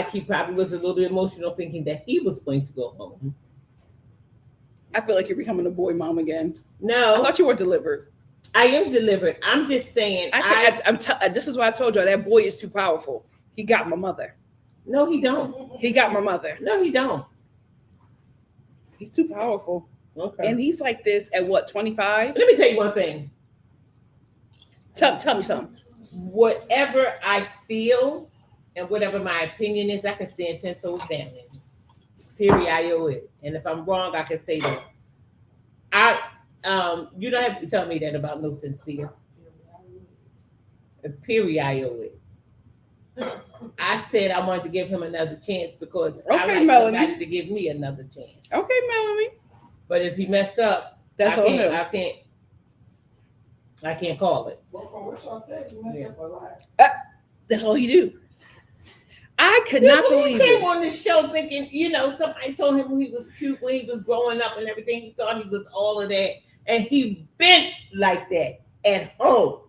Speaker 2: he probably was a little bit emotional thinking that he was going to go home.
Speaker 1: I feel like you're becoming a boy mom again.
Speaker 2: No.
Speaker 1: I thought you were delivered.
Speaker 2: I am delivered. I'm just saying.
Speaker 1: This is why I told you that boy is too powerful. He got my mother.
Speaker 2: No, he don't.
Speaker 1: He got my mother.
Speaker 2: No, he don't.
Speaker 1: He's too powerful.
Speaker 2: Okay.
Speaker 1: And he's like this at what, 25?
Speaker 2: Let me tell you one thing.
Speaker 1: Tell me something.
Speaker 2: Whatever I feel and whatever my opinion is, I can stand 10 toes down in. Period. I owe it. And if I'm wrong, I can say that. You don't have to tell me that about no Sincere. Period. I owe it. I said I wanted to give him another chance because I like
Speaker 1: Melanie.
Speaker 2: somebody to give me another chance.
Speaker 1: Okay, Melanie.
Speaker 2: But if he messed up,
Speaker 1: that's on him.
Speaker 2: I can't call it.
Speaker 3: Well, from what y'all said, he messed up a lot.
Speaker 1: That's all he do. I could not believe
Speaker 2: he came on the show thinking, somebody told him he was cute when he was growing up and everything. He thought he was all of that. And he bent like that at home.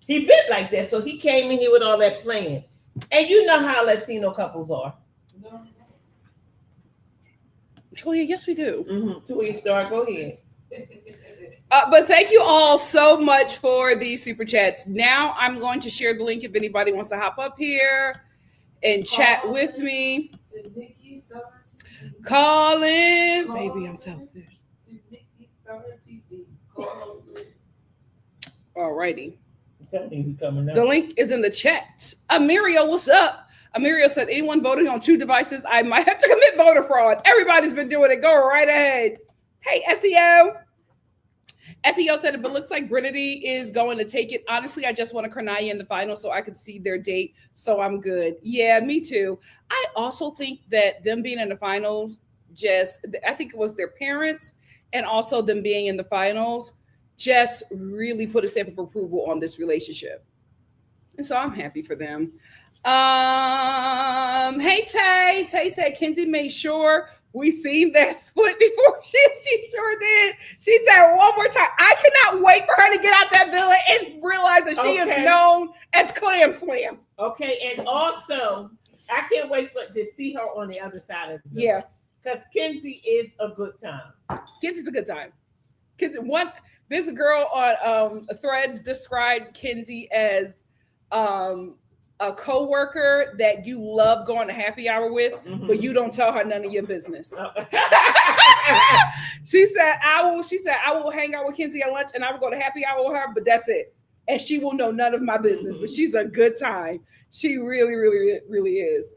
Speaker 2: He bent like that. So he came in here with all that playing. And you know how Latino couples are.
Speaker 3: No.
Speaker 1: Oh, yeah, yes, we do.
Speaker 2: Mm-hmm. NikkiStar, go ahead.
Speaker 1: But thank you all so much for the super chats. Now I'm going to share the link if anybody wants to hop up here and chat with me. Call in. Baby, I'm selfish. Alrighty. The link is in the chat. Amirio, what's up? Amirio said, anyone voting on 2 devices, I might have to commit voter fraud. Everybody's been doing it. Go right ahead. Hey, SEO. SEO said, but looks like Brinity is going to take it. Honestly, I just want Karnaya in the final so I could see their date. So I'm good. Yeah, me too. I also think that them being in the finals, I think it was their parents and also them being in the finals just really put a stamp of approval on this relationship. And so I'm happy for them. Hey Tay. Tay said Kenzie made sure we seen that split before. She sure did. She said one more time. I cannot wait for her to get out that villa and realize that she is known as Clam Slam.
Speaker 2: Okay, and also I can't wait to see her on the other side of the villa.
Speaker 1: Yeah.
Speaker 2: Because Kenzie is a good time.
Speaker 1: Kenzie's a good time. This girl on Threads described Kenzie as a coworker that you love going to happy hour with, but you don't tell her none of your business. She said, I will hang out with Kenzie at lunch and I will go to happy hour with her, but that's it. And she will know none of my business, but she's a good time. She really, really, really is.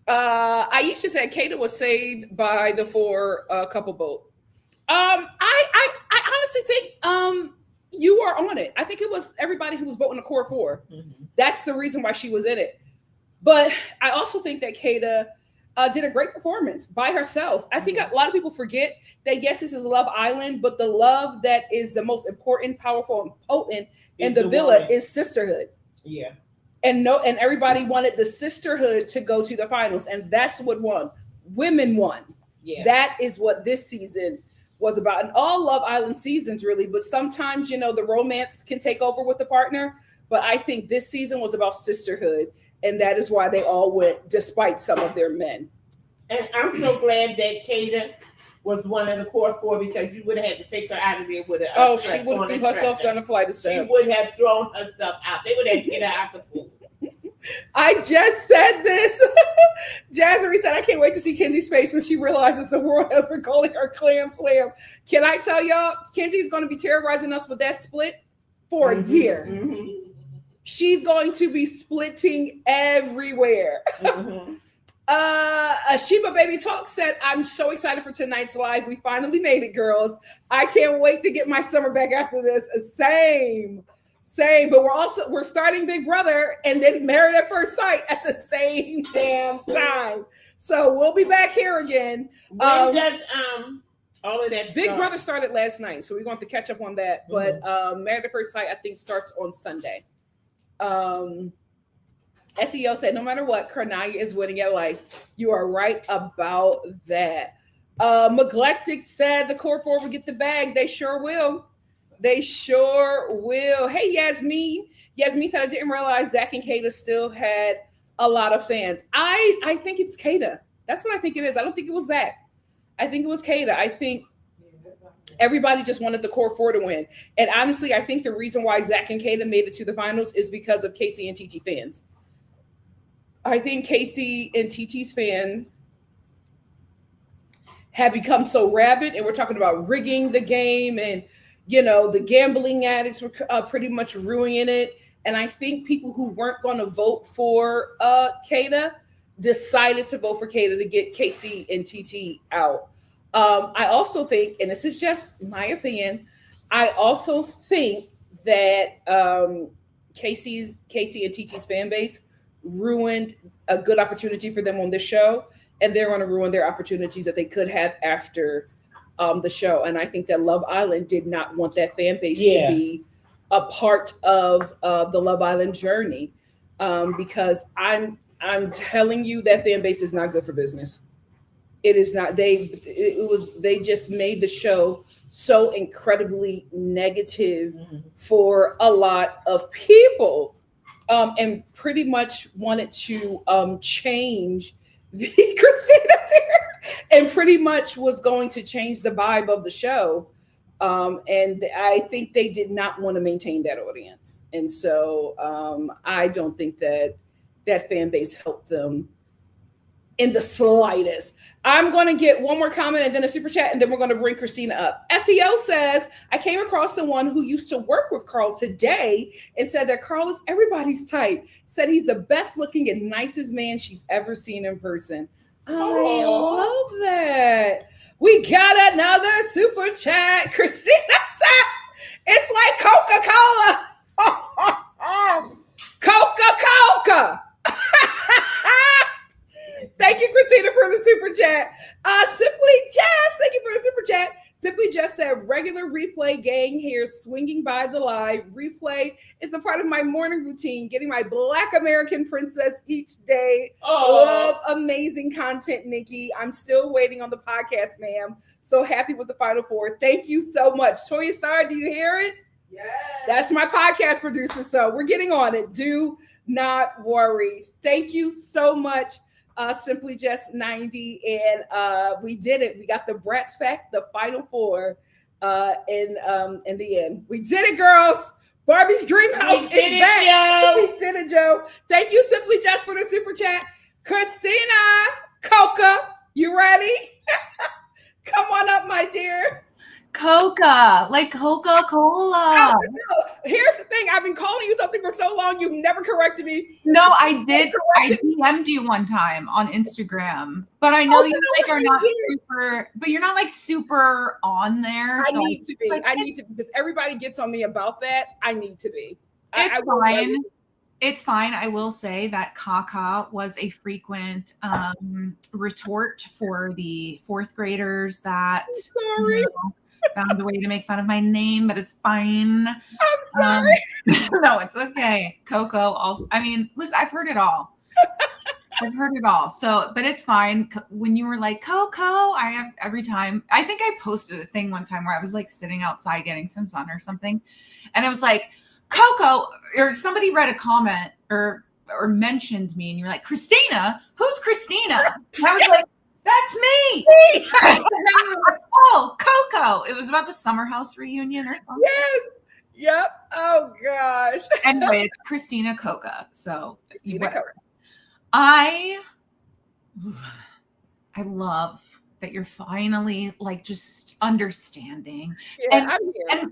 Speaker 1: Aisha said Kata was saved by the 4 couple vote. I honestly think you are on it. I think it was everybody who was voting the core 4. That's the reason why she was in it. But I also think that Kata did a great performance by herself. I think a lot of people forget that yes, this is Love Island, but the love that is the most important, powerful, and potent in the villa is sisterhood.
Speaker 2: Yeah.
Speaker 1: And everybody wanted the sisterhood to go to the finals, and that's what won. Women won. Yeah. That is what this season was about. And all Love Island seasons really, but sometimes, the romance can take over with the partner. But I think this season was about sisterhood, and that is why they all went, despite some of their men.
Speaker 2: And I'm so glad that Kata was one of the core 4 because you would have had to take her out of there with her.
Speaker 1: She would have threw herself down a flight of steps.
Speaker 2: She would have thrown herself out. They would have get her out the pool.
Speaker 1: I just said this. Jasmine said, I can't wait to see Kenzie's face when she realizes the world has been calling her Clam Slam. Can I tell y'all, Kenzie's going to be terrorizing us with that split for a year. She's going to be splitting everywhere. Sheba Baby Talk said, I'm so excited for tonight's live. We finally made it, girls. I can't wait to get my summer back after this. Same. But we're starting Big Brother and then Married at First Sight at the same damn time. So we'll be back here again.
Speaker 2: When does all of that
Speaker 1: Big Brother started last night, so we're going to have to catch up on that. But Married at First Sight, I think, starts on Sunday. SEO said, no matter what, Karnaya is winning at life. You are right about that. Neglectic said the core 4 will get the bag. They sure will. They sure will. Hey, Yasmin. Yasmin said, I didn't realize Zach and Kata still had a lot of fans. I think it's Kata. That's what I think it is. I don't think it was Zach. I think it was Kata. I think everybody just wanted the core 4 to win. And honestly, I think the reason why Zach and Kata made it to the finals is because of Casey and TT fans. I think Casey and TT's fans have become so rabid, and we're talking about rigging the game, and the gambling addicts were pretty much ruining it. And I think people who weren't going to vote for Kata decided to vote for Kata to get Casey and TT out. I also think, and this is just my opinion, I also think that Casey and TT's fan base ruined a good opportunity for them on this show, and they're going to ruin their opportunities that they could have after the show. And I think that Love Island did not want that fan base to be a part of the Love Island journey, because I'm telling you that fan base is not good for business. It is not. They just made the show so incredibly negative for a lot of people. And pretty much wanted to change Christina's here, and pretty much was going to change the vibe of the show. And I think they did not want to maintain that audience. And so I don't think that fan base helped them in the slightest. I'm going to get one more comment and then a super chat, and then we're going to bring Christina up. SEO says, I came across someone who used to work with Carl today and said that Carl is everybody's type. Said he's the best looking and nicest man she's ever seen in person. I love that. We got another super chat. Christina said, it's like Coca-Cola. Coca-Cola. Thank you, Christina, for the super chat. Simply Jess, thank you for the super chat. Simply Jess said, regular replay gang here, swinging by the live. Replay is a part of my morning routine, getting my Black American princess each day. Love amazing content, Nikki. I'm still waiting on the podcast, ma'am. So happy with the Final Four. Thank you so much. Nikki.Star, do you hear it?
Speaker 3: Yes.
Speaker 1: That's my podcast producer. So we're getting on it. Do not worry. Thank you so much. Simply Just 90, and we did it. We got the Bratz fact, the Final Four in the end. We did it, girls. Barbie's Dream House is back.
Speaker 2: Joe.
Speaker 1: We did it, Joe. Thank you, Simply Just, for the super chat. Christina Coca, you ready? Come on up, my dear.
Speaker 4: Coca, like Coca-Cola.
Speaker 1: Oh, no. Here's the thing. I've been calling you something for so long. You've never corrected me.
Speaker 4: No, I did. I DM'd you one time on Instagram, but I know you like are not super, but you're not like super on there.
Speaker 1: I need to be. I need to, because everybody gets on me about that. I need to be.
Speaker 4: It's fine. It's fine. I will say that Kaka was a frequent retort for the fourth graders that
Speaker 1: sorry.
Speaker 4: Found a way to make fun of my name, but it's fine.
Speaker 1: I'm sorry.
Speaker 4: No, it's okay. Coco. Also, I mean, listen, I've heard it all. I've heard it all. So, but it's fine. When you were like Coco, I have every time. I think I posted a thing one time where I was like sitting outside getting some sun or something, and it was like Coco, or somebody read a comment or mentioned me, and you're like, Christina, who's Christina? And I was like, that's me. And then you were like, oh, Coco. It was about the Summer House reunion or something.
Speaker 1: Yes. Yep. Oh gosh.
Speaker 4: Anyway, it's Christina Coca. So
Speaker 1: Christina Coca.
Speaker 4: I love that you're finally like just understanding.
Speaker 1: Yeah, I'm here.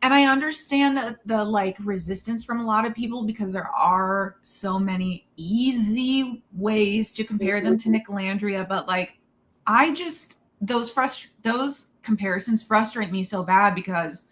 Speaker 4: And I understand that the like resistance from a lot of people, because there are so many easy ways to compare them to Nicolandria, but like I just those comparisons frustrate me so bad, because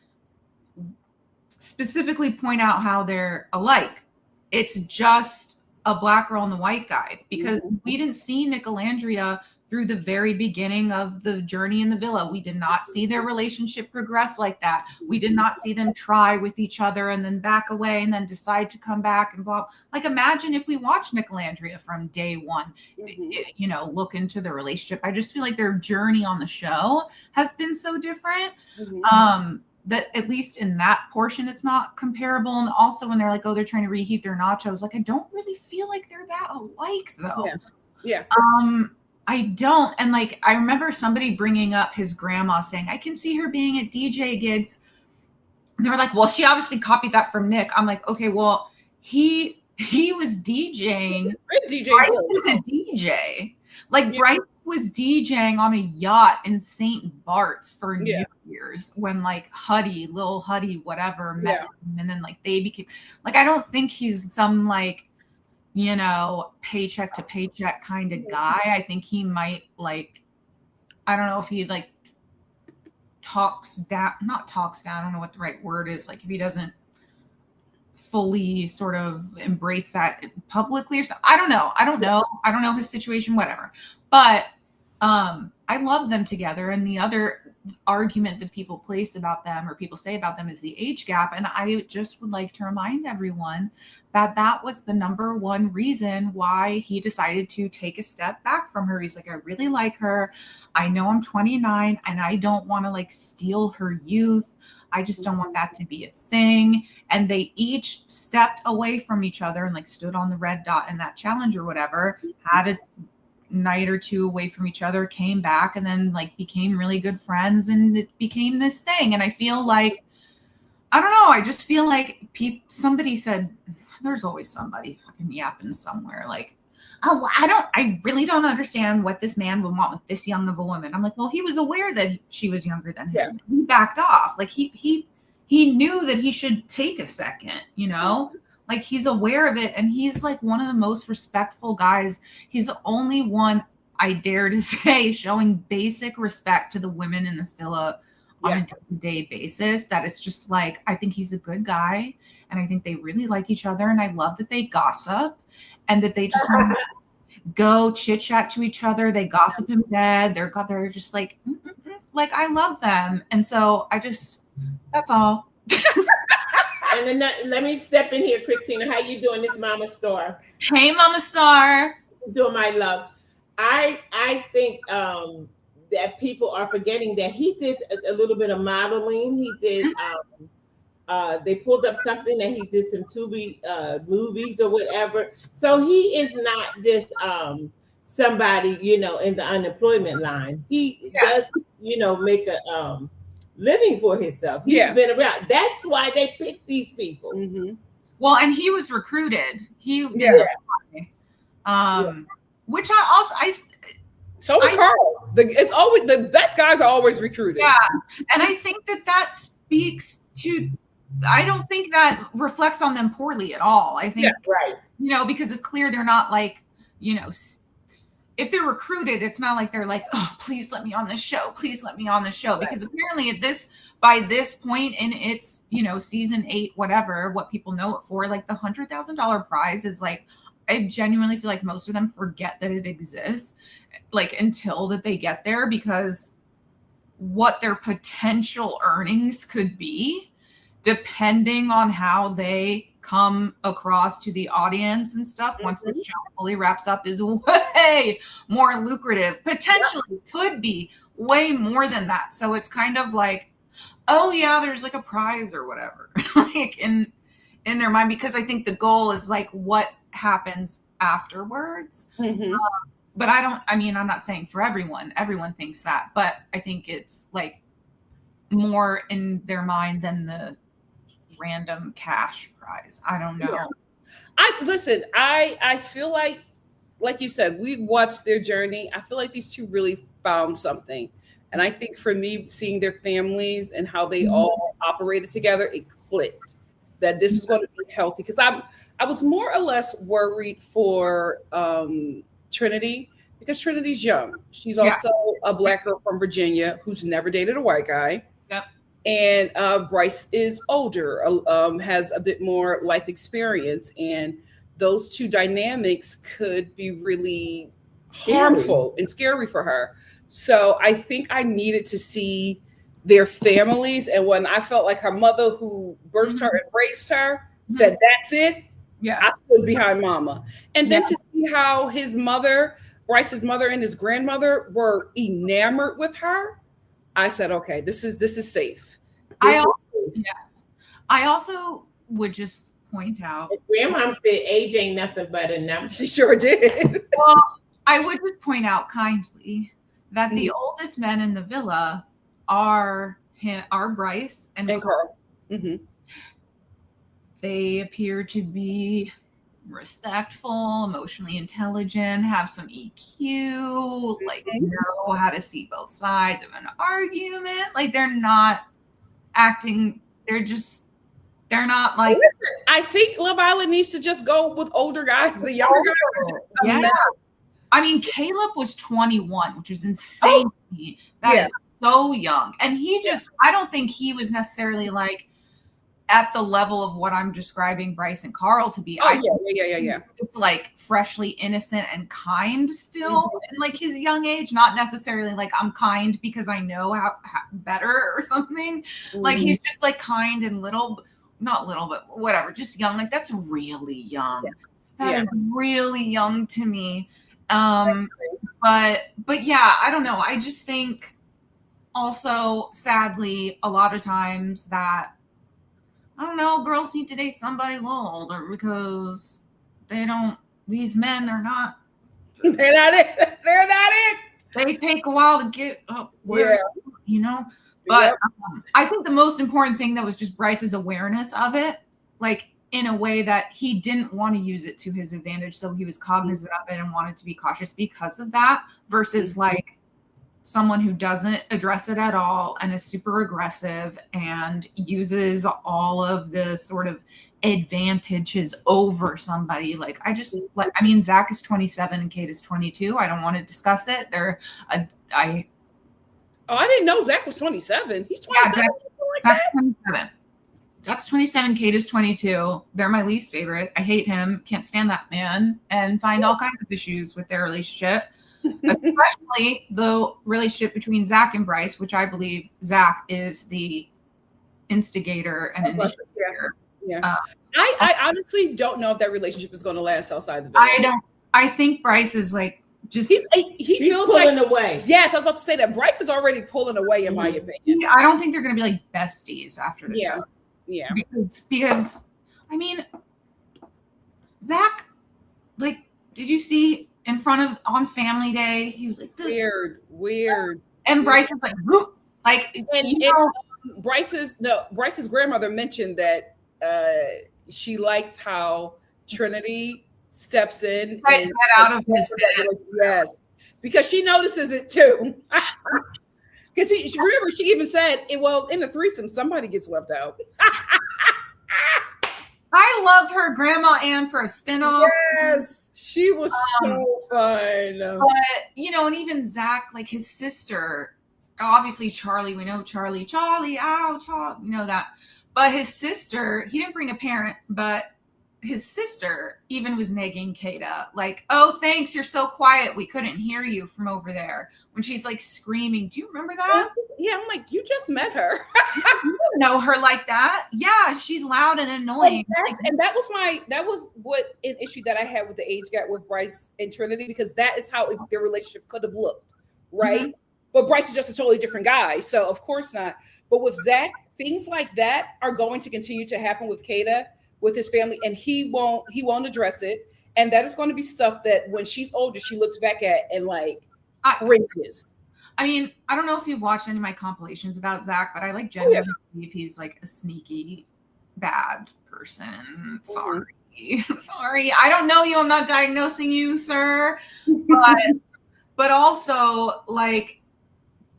Speaker 4: specifically point out how they're alike. It's just a black girl and the white guy, because we didn't see Nicolandria through the very beginning of the journey in the villa. We did not see their relationship progress like that. We did not see them try with each other and then back away and then decide to come back and blah. Like, imagine if we watched Nicolandria from day one, look into the relationship. I just feel like their journey on the show has been so different. That at least in that portion, it's not comparable. And also when they're like, oh, they're trying to reheat their nachos. Like, I don't really feel like they're that alike though.
Speaker 1: Yeah.
Speaker 4: I don't. And like, I remember somebody bringing up his grandma saying, I can see her being at DJ gigs. And they were like, well, she obviously copied that from Nick. I'm like, okay, well, he was DJing. Bryce was a DJ. Like, Bryce was DJing on a yacht in St. Bart's for New Year's when like Lil Huddy, whatever, met him. And then like they became like, I don't think he's some like, paycheck to paycheck kind of guy. I think he might like, I don't know if he like not talks down. I don't know what the right word is. Like if he doesn't fully sort of embrace that publicly or something. I don't know. I don't know his situation, whatever. But I love them together. And the other argument that people place about them or people say about them is the age gap. And I just would like to remind everyone that was the number one reason why he decided to take a step back from her. He's like, I really like her. I know I'm 29 and I don't want to like steal her youth. I just don't want that to be a thing. And they each stepped away from each other and like stood on the red dot in that challenge or whatever, had a night or two away from each other, came back, and then like became really good friends, and it became this thing. And I feel like, I don't know, I just feel like somebody said, there's always somebody fucking yapping somewhere like, oh, I really don't understand what this man would want with this young of a woman. I'm like, well, he was aware that she was younger than him. He backed off. Like he knew that he should take a second, like he's aware of it. And he's like one of the most respectful guys. He's the only one I dare to say, showing basic respect to the women in this villa on a day-to-day basis. That it's just like, I think he's a good guy, and I think they really like each other, and I love that they gossip, and that they just want to go chit-chat to each other. They gossip in bed. They're just like, like, I love them. And so that's all.
Speaker 2: And then let me step in here, Christina. How you doing? This Mama Star.
Speaker 4: Hey, Mama Star.
Speaker 2: Doing my love. I think that people are forgetting that he did a little bit of modeling. He did. They pulled up something that he did some Tubi movies or whatever. So he is not just somebody, you know, in the unemployment line. He does, you know, make a living for himself. He's been around. That's why they picked these people.
Speaker 1: Mm-hmm.
Speaker 4: Well, and he was recruited. Which
Speaker 1: so is Carl. It's always the best guys are always recruited.
Speaker 4: Yeah, and I think that speaks to. I don't think that reflects on them poorly at all. I think, you know, because it's clear they're not like, you know, if they're recruited, it's not like they're like, oh, please let me on this show. Please let me on this show. Because apparently by this point in its, you know, season 8, whatever, what people know it for, like the $100,000 prize is like, I genuinely feel like most of them forget that it exists, like until that they get there, because what their potential earnings could be, depending on how they come across to the audience and stuff, once the show fully wraps up, is way more lucrative. Potentially could be way more than that. So it's kind of like, oh yeah, there's like a prize or whatever, like in their mind, because I think the goal is like what happens afterwards. But I'm not saying for everyone thinks that, but I think it's like more in their mind than the random cash prize. I don't know.
Speaker 1: I feel like you said, we watched their journey. I feel like these two really found something. And I think for me, seeing their families and how they all operated together, it clicked that this was going to be healthy. Because I was more or less worried for Trinity, because Trinity's young. She's also a Black girl from Virginia who's never dated a white guy.
Speaker 4: Yep.
Speaker 1: And Bryce is older, has a bit more life experience. And those two dynamics could be really harmful and scary for her. So I think I needed to see their families. And when I felt like her mother, who birthed her and raised her, said, that's it.
Speaker 4: Yeah.
Speaker 1: I stood behind Mama. And then to see how his mother, Bryce's mother, and his grandmother were enamored with her, I said, okay, this is safe. I
Speaker 4: also would just point out.
Speaker 2: Grandma said age ain't nothing but a number.
Speaker 1: She sure did.
Speaker 4: Well, I would just point out kindly that the oldest men in the villa are Bryce and Carl. They appear to be respectful, emotionally intelligent, have some EQ, like know how to see both sides of an argument. Like they're not acting, they're not like.
Speaker 1: Listen, I think Love Island needs to just go with older guys. The younger guys.
Speaker 4: I mean, Caleb was 21, which is insane to me. That is so young. And I don't think he was necessarily like at the level of what I'm describing Bryce and Carl to be. It's like freshly innocent and kind still in like his young age, not necessarily like I'm kind because I know how better or something. Like he's just like kind and not little, but whatever, just young. Like that's really young. That is really young to me. But yeah, I don't know. I just think also, sadly, a lot of times that, I don't know, girls need to date somebody a little older because these men are not.
Speaker 1: They're not it. They're not it.
Speaker 4: They take a while to get up where, you know. But I think the most important thing that was just Bryce's awareness of it, like in a way that he didn't want to use it to his advantage. So he was cognizant of it and wanted to be cautious because of that versus like someone who doesn't address it at all and is super aggressive and uses all of the sort of advantages over somebody. Like, I mean, Zach is 27 and Kate is 22. I don't want to discuss it.
Speaker 1: I didn't know Zach was 27. He's 27.
Speaker 4: Yeah, Zach's 27. Zach's 27. Kate is 22. They're my least favorite. I hate him. Can't stand that man, and find all kinds of issues with their relationship, especially the relationship between Zach and Bryce, which I believe Zach is the instigator and initiator.
Speaker 1: Yeah. I honestly don't know if that relationship is going to last outside the villa.
Speaker 4: I think Bryce is like just
Speaker 1: he feels
Speaker 2: pulling
Speaker 1: like
Speaker 2: away.
Speaker 1: Yes, I was about to say that Bryce is already pulling away, in my opinion.
Speaker 4: I don't think they're going to be like besties after the show.
Speaker 1: Yeah.
Speaker 4: Because I mean, Zach, like, did you see in front of on Family Day? He was like
Speaker 1: weird.
Speaker 4: And Bryce was like, whoop. Like,
Speaker 1: Bryce's grandmother mentioned that she likes how Trinity steps in
Speaker 4: and get out of his bed.
Speaker 1: Yes, because she notices it too. Because remember, she even said, well, in the threesome, somebody gets left out.
Speaker 4: I love her Grandma Ann for a spinoff.
Speaker 1: Yes, she was so fun.
Speaker 4: But, and even Zach, like his sister, obviously Charlie, we know Charlie, ow, Charlie, we know that. But his sister, he didn't bring a parent, but his sister even was nagging Kata, like, oh, thanks, you're so quiet, we couldn't hear you from over there, when she's like screaming. Do you remember that?
Speaker 1: Yeah, I'm like, you just met her.
Speaker 4: You don't know her like that. Yeah, she's loud and annoying.
Speaker 1: And that was what an issue that I had with the age gap with Bryce and Trinity, because that is how their relationship could have looked, right? Mm-hmm. But Bryce is just a totally different guy, so of course not. But with Zach, things like that are going to continue to happen with Kata, with his family, and he won't address it. And that is going to be stuff that when she's older, she looks back at and like cringes.
Speaker 4: I mean, I don't know if you've watched any of my compilations about Zach, but I like genuinely believe he's like a sneaky bad person. Sorry. Sorry. I don't know you. I'm not diagnosing you, sir. But also, like,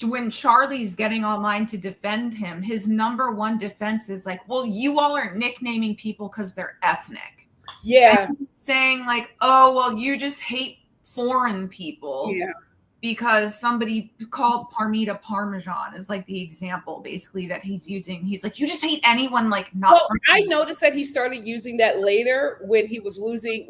Speaker 4: when Charlie's getting online to defend him, his number one defense is like, well, you all are nicknaming people because they're ethnic.
Speaker 1: Yeah.
Speaker 4: Saying like, oh, well, you just hate foreign people.
Speaker 1: Yeah.
Speaker 4: Because somebody called Parmita Parmesan is like the example basically that he's using. He's like, you just hate anyone like not.
Speaker 1: Well, I noticed that he started using that later when he was losing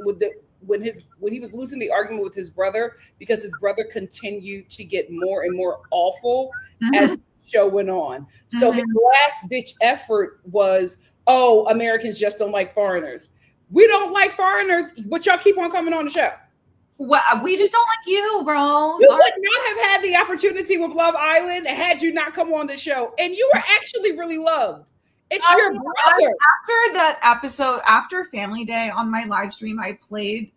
Speaker 1: when he was losing the argument with his brother, because his brother continued to get more and more awful as the show went on. So his last ditch effort was, oh, Americans just don't like foreigners. We don't like foreigners, but y'all keep on coming on the show.
Speaker 4: Well, we just don't like you, bro.
Speaker 1: You would not have had the opportunity with Love Island had you not come on the show. And you were actually really loved. It's your brother.
Speaker 4: After that episode, after Family Day on my live stream, I played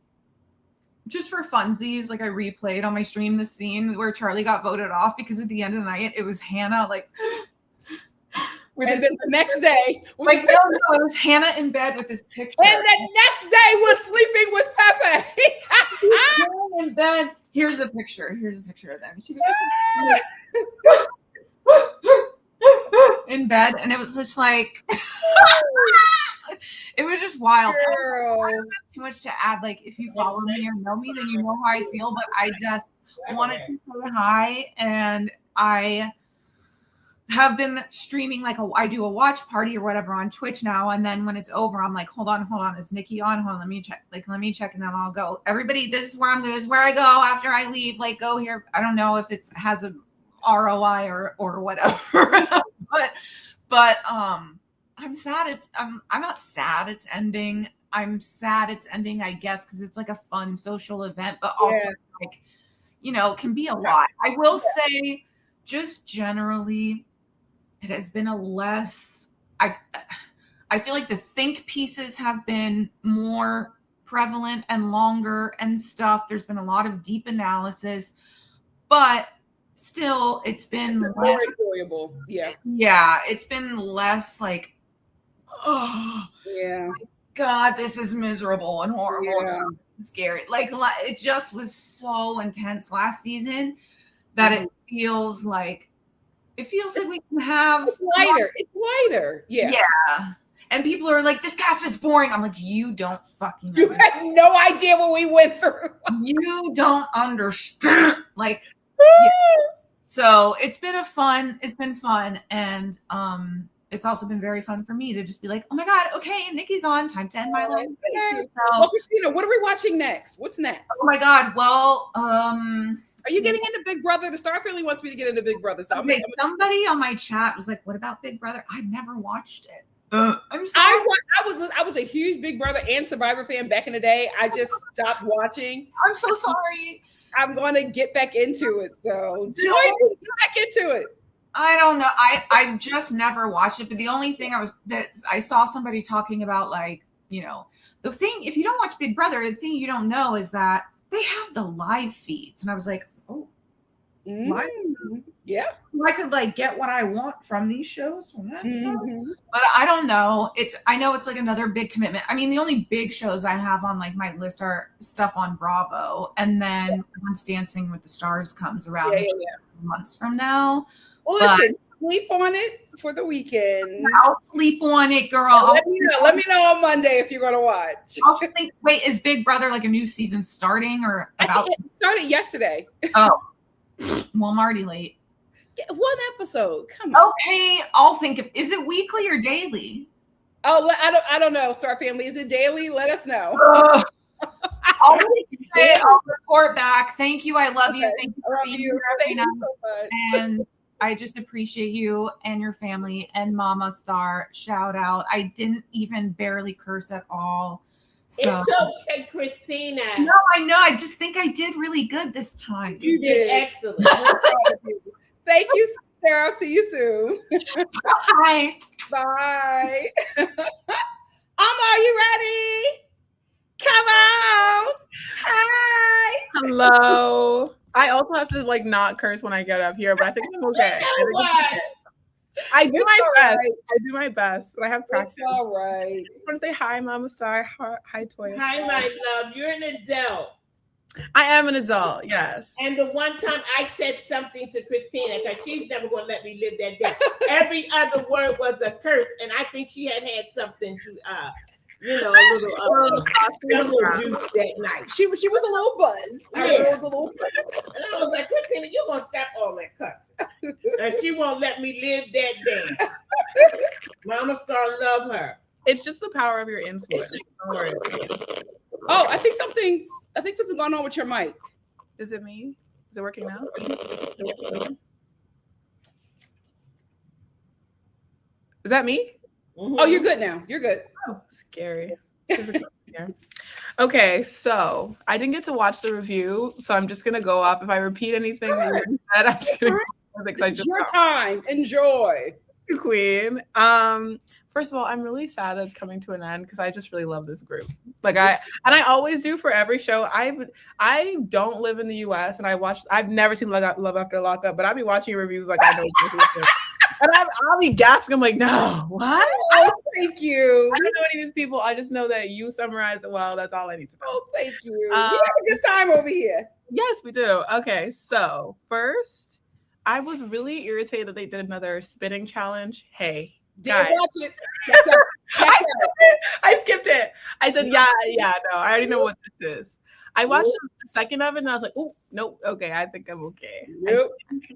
Speaker 4: just for funsies. Like I replayed on my stream the scene where Charlie got voted off because at the end of the night, it was Hannah like.
Speaker 1: And then the next day,
Speaker 4: like no, it was Hannah in bed with this picture,
Speaker 1: and the next day was sleeping with Pepe.
Speaker 4: And then here's a picture. Here's a picture of them. She was just in bed, and it was just like it was just wild. I don't have too much to add. Like if you follow me or know me, then you know how I feel. But I just wanted to say hi, and I have been streaming like I do a watch party or whatever on Twitch now, and then when it's over, I'm like, hold on, is Nikki on? Hold on, let me check, and then I'll go. Everybody, this is where I'm going. This is where I go after I leave. Like, go here. I don't know if it has a ROI or whatever, but I'm sad. I'm not sad. It's ending. I'm sad it's ending, I guess, because it's like a fun social event, but also like, can be a lot. I will say, just generally, it has been a less, I feel like the think pieces have been more prevalent and longer and stuff. There's been a lot of deep analysis, but still it's been less enjoyable. Yeah, it's been less like, oh yeah, my God, this is miserable and horrible and scary. Like it just was so intense last season that it feels like we can have
Speaker 1: it's lighter. Yeah.
Speaker 4: And people are like, this cast is boring. I'm like, you don't fucking
Speaker 1: You
Speaker 4: understand.
Speaker 1: had no idea what we went through.
Speaker 4: You don't understand. Like, yeah. So it's been fun. And it's also been very fun for me to just be like, oh my God, okay, Nikki's on. Time to end my life.
Speaker 1: Well, Christina, what are we watching next? What's next?
Speaker 4: Oh my God. Well,
Speaker 1: are you getting into Big Brother? The Star family wants me to get into Big Brother. So
Speaker 4: okay, somebody on my chat was like, what about Big Brother? I've never watched it. I'm sorry.
Speaker 1: I was a huge Big Brother and Survivor fan back in the day. I just stopped watching.
Speaker 4: I'm so sorry.
Speaker 1: I'm going to get back into it. So join me, get back into it.
Speaker 4: I don't know. I just never watched it. But the only thing I saw somebody talking about, like, you know, the thing, if you don't watch Big Brother, the thing you don't know is that they have the live feeds. And I was like, oh, live?
Speaker 1: Yeah.
Speaker 4: I could like get what I want from these shows from that show. But I don't know. I know it's like another big commitment. I mean, the only big shows I have on like my list are stuff on Bravo, and then once Dancing with the Stars comes around months from now.
Speaker 1: Well, listen, sleep on it for the weekend.
Speaker 4: I'll sleep on it, girl.
Speaker 1: Let me know on Monday if you're going to watch.
Speaker 4: I'll think. Wait, is Big Brother like a new season starting or about?
Speaker 1: It started yesterday.
Speaker 4: Oh, well, I'm already late.
Speaker 1: One episode. Come on.
Speaker 4: Okay, I'll think of. Is it weekly or daily?
Speaker 1: Oh, I don't know. Star family, is it daily? Let us know.
Speaker 4: I'll report back. Thank you. I love you. Thank you for being here.
Speaker 1: Thank you so much.
Speaker 4: And I just appreciate you and your family and Mama Star. Shout out. I didn't even barely curse at all. So.
Speaker 2: It's okay, Christina.
Speaker 4: No, I know. I just think I did really good this time.
Speaker 2: You did excellent.
Speaker 1: Thank you, Sarah. See you soon.
Speaker 4: Bye.
Speaker 1: Bye. Are you ready? Come on. Hi.
Speaker 5: Hello. I also have to like not curse when I get up here, but I think I'm okay. I do my best. I do my best, but I have practice.
Speaker 1: It's all right.
Speaker 5: I want to say hi, Mama Star. Hi, Toya.
Speaker 2: Hi, my love. You're an adult.
Speaker 5: I am an adult, yes.
Speaker 2: And the one time I said something to Christina, because she's never going to let me live that day. Every other word was a curse, and I think she had something to, a little juice that night.
Speaker 1: She was a little buzz.
Speaker 2: Yeah. And I was like, Christina, you're going to stop all that cussing. And she won't let me live that day. Mama Star, love her.
Speaker 5: It's just the power of your influence. Don't worry.
Speaker 1: Oh, I think something's going on with your mic.
Speaker 5: Is it me? Is it working now? Is that me?
Speaker 2: Mm-hmm.
Speaker 1: Oh, you're good now. You're good.
Speaker 5: Oh, scary. Okay, so I didn't get to watch the review, so I'm just gonna go off. If I repeat anything that you said, I'm just gonna go because
Speaker 1: it's your time. Enjoy.
Speaker 5: Queen. First of all, I'm really sad that it's coming to an end because I just really love this group. Like I always do for every show. I don't live in the US and I've never seen Love After Lockup, but I'll be watching reviews like I know and I'll be gasping. I'm like, no, what?
Speaker 1: Oh, thank you.
Speaker 5: I don't know any of these people. I just know that you summarize it well. That's all I need to know.
Speaker 1: Oh, thank you. We have a good time over here.
Speaker 5: Yes, we do. Okay, so first, I was really irritated that they did another spitting challenge. Hey,
Speaker 1: didn't watch it.
Speaker 5: I skipped it. I said, no, I already know what this is. I watched the second of it and I was like, oh, nope, okay, I think I'm okay.
Speaker 1: Nope.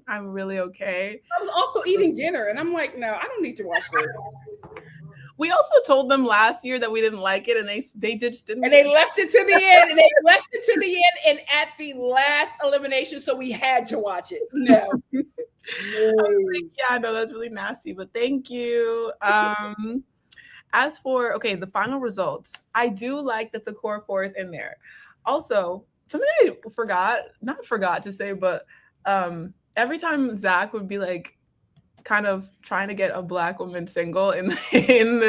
Speaker 5: I'm really okay.
Speaker 1: I was also eating dinner and I'm like, no, I don't need to watch this.
Speaker 5: We also told them last year that we didn't like it and they just didn't.
Speaker 1: And they left it to the end and at the last elimination, so we had to watch it. No.
Speaker 5: Like, no, that's really nasty, but thank you. As for, the final results, I do like that the core four is in there. Also, something I not forgot to say, but every time Zach would be like kind of trying to get a Black woman single in the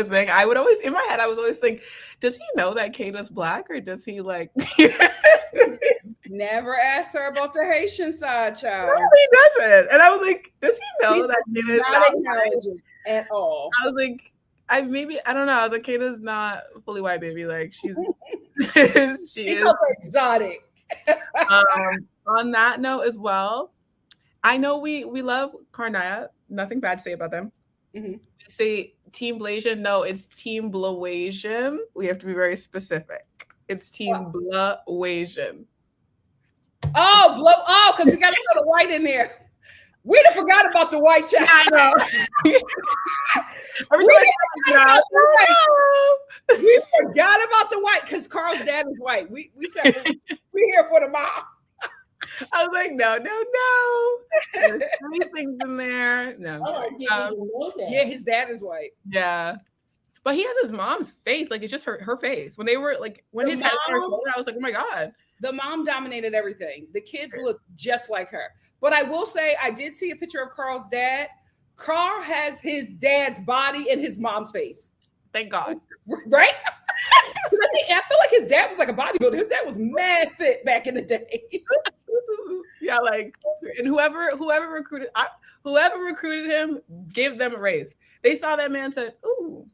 Speaker 5: thing, I would always, in my head, I was always think, does he know that Kata's Black or does he like...
Speaker 1: Never asked her about the Haitian side, child.
Speaker 5: No, he doesn't. And I was like, does he know that Kata is not
Speaker 1: acknowledging at all?
Speaker 5: I was like, I don't know. I was like, Kata's not fully white, baby. Like she's she is
Speaker 1: exotic.
Speaker 5: On that note as well, I know we love Karnaya. Nothing bad to say about them.
Speaker 1: Mm-hmm.
Speaker 5: See, Team Blasian. No, it's Team Blasian. We have to be very specific. It's Team Blasian.
Speaker 1: Oh, because we got to put the white in there. We done forgot about the white child.
Speaker 5: I know.
Speaker 1: We forgot about the white because Carl's dad is white. We said we here for the mom.
Speaker 5: I was like, no. There's 3 things in there. No.
Speaker 2: Oh, I didn't even know that.
Speaker 1: Yeah, his dad is white.
Speaker 5: Yeah. But he has his mom's face. Like, it's just her face. When they were like, when his head was on her shoulder, I was like, oh my God.
Speaker 1: The mom dominated everything. The kids look just like her. But I will say, I did see a picture of Carl's dad. Carl has his dad's body and his mom's face.
Speaker 5: Thank God.
Speaker 1: Right? I feel like his dad was like a bodybuilder. His dad was mad fit back in the day.
Speaker 5: Yeah, like, and whoever recruited him, give them a raise. They saw that man, said, "Ooh,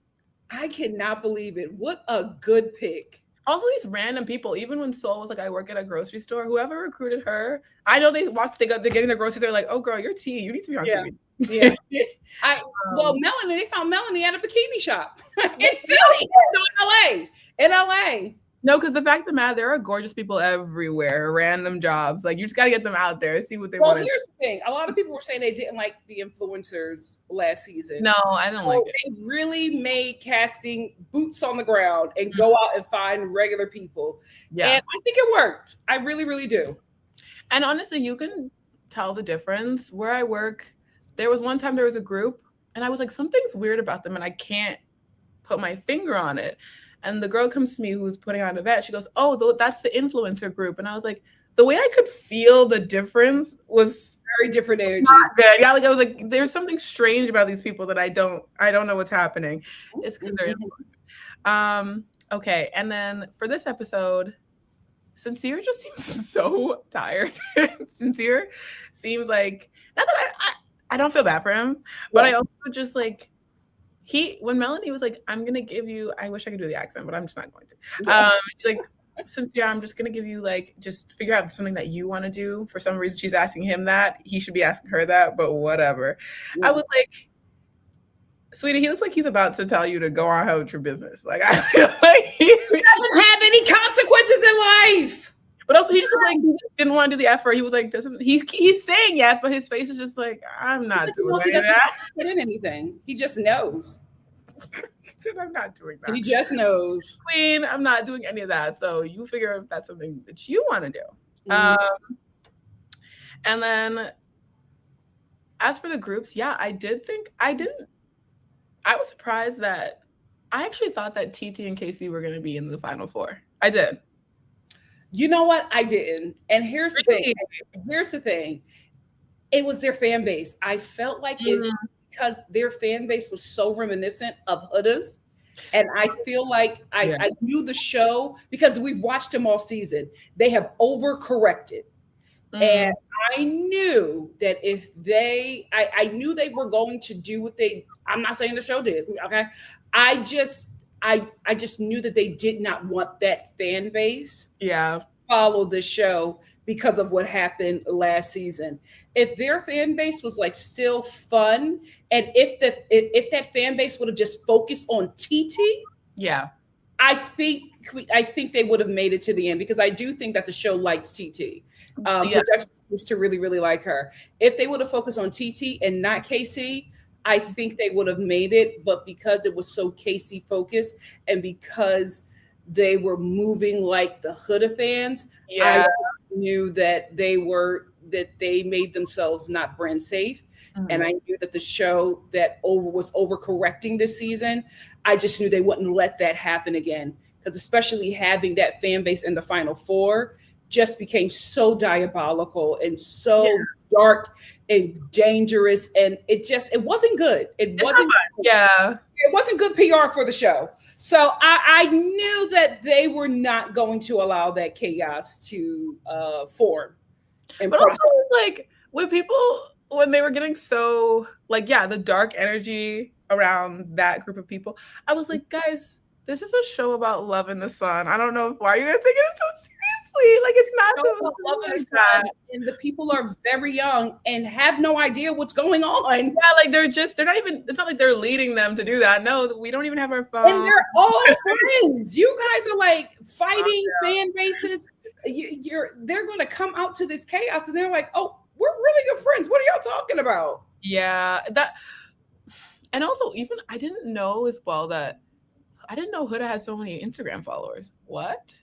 Speaker 1: I cannot believe it. What a good pick."
Speaker 5: Also, these random people, even when Soul was like, I work at a grocery store, whoever recruited her, I know they're getting their groceries. They're like, oh, girl, you're T. You need to be on TV.
Speaker 1: Yeah. Melanie, they found Melanie at a bikini shop in Philly, in LA.
Speaker 5: No, because the fact of the matter, there are gorgeous people everywhere, random jobs. Like, you just got to get them out there, see what they want.
Speaker 1: Well, here's the thing. A lot of people were saying they didn't like the influencers last season.
Speaker 5: No, I don't like it.
Speaker 1: They really made casting boots on the ground and go out and find regular people. Yeah. And I think it worked. I really, really do.
Speaker 5: And honestly, you can tell the difference. Where I work, there was one time there was a group, and I was like, something's weird about them, and I can't put my finger on it. And the girl comes to me who was putting on an event. She goes, oh, that's the influencer group. And I was like, the way I could feel the difference was
Speaker 1: very different energy.
Speaker 5: Not good. Yeah, like I was like, there's something strange about these people that I don't know what's happening. It's because they're influencers. Okay, and then for this episode, Sincere just seems so tired. Sincere seems like, not that I don't feel bad for him, but I also just like, when Melanie was like, I'm gonna give you, I wish I could do the accent, but I'm just not going to. She's like, Cynthia, I'm just gonna give you like, just figure out something that you want to do. For some reason, she's asking him that. He should be asking her that, but whatever. Yeah. I was like, sweetie, he looks like he's about to tell you to go on with your business. Like, I feel like he
Speaker 1: doesn't have any consequences in life.
Speaker 5: But also, he just like he didn't want to do the effort. He was like, he's saying yes, but his face is just like, I'm not doing that.
Speaker 1: Put in anything. He just knows.
Speaker 5: I'm not doing that.
Speaker 1: He just knows.
Speaker 5: Queen, I'm not doing any of that. So you figure if that's something that you want to do. And then as for the groups, yeah, I was surprised that I actually thought that TT and Casey were going to be in the final 4. I did.
Speaker 1: You know what? I didn't. And here's the thing. It was their fan base. I felt like because their fan base was so reminiscent of Huda's. And I feel like I knew the show because we've watched them all season. They have overcorrected. And I knew that I knew they were going to do what I'm not saying the show did. Okay. I just knew that they did not want that fan base follow the show because of what happened last season. If their fan base was like still fun, and if that fan base would have just focused on TT, I think they would have made it to the end because I do think that the show likes TT. Production seems to really, really like her. If they would have focused on TT and not Casey, I think they would have made it, but because it was so Casey focused and because they were moving like the Huda fans, I just knew that they made themselves not brand safe. And I knew that the show was overcorrecting this season. I just knew they wouldn't let that happen again. Because especially having that fan base in the final 4 just became so diabolical and so dark and dangerous, and it wasn't good. It wasn't good PR for the show. So I knew that they were not going to allow that chaos to form.
Speaker 5: But also, like, when they were getting so like the dark energy around that group of people, I was like, guys, this is a show about love in the sun. I don't know why you guys taking it so serious. Like it's not
Speaker 1: So love
Speaker 5: like
Speaker 1: and
Speaker 5: that.
Speaker 1: and the people are very young and have no idea what's going on.
Speaker 5: Yeah, like they're not even. It's not like they're leading them to do that. No, we don't even have our phone.
Speaker 1: And they're all friends. You guys are like fighting fan bases. They're going to come out to this chaos, and they're like, "Oh, we're really good friends. What are y'all talking about?"
Speaker 5: Yeah, that. And also, even I didn't know as well that I didn't know Huda had so many Instagram followers. What?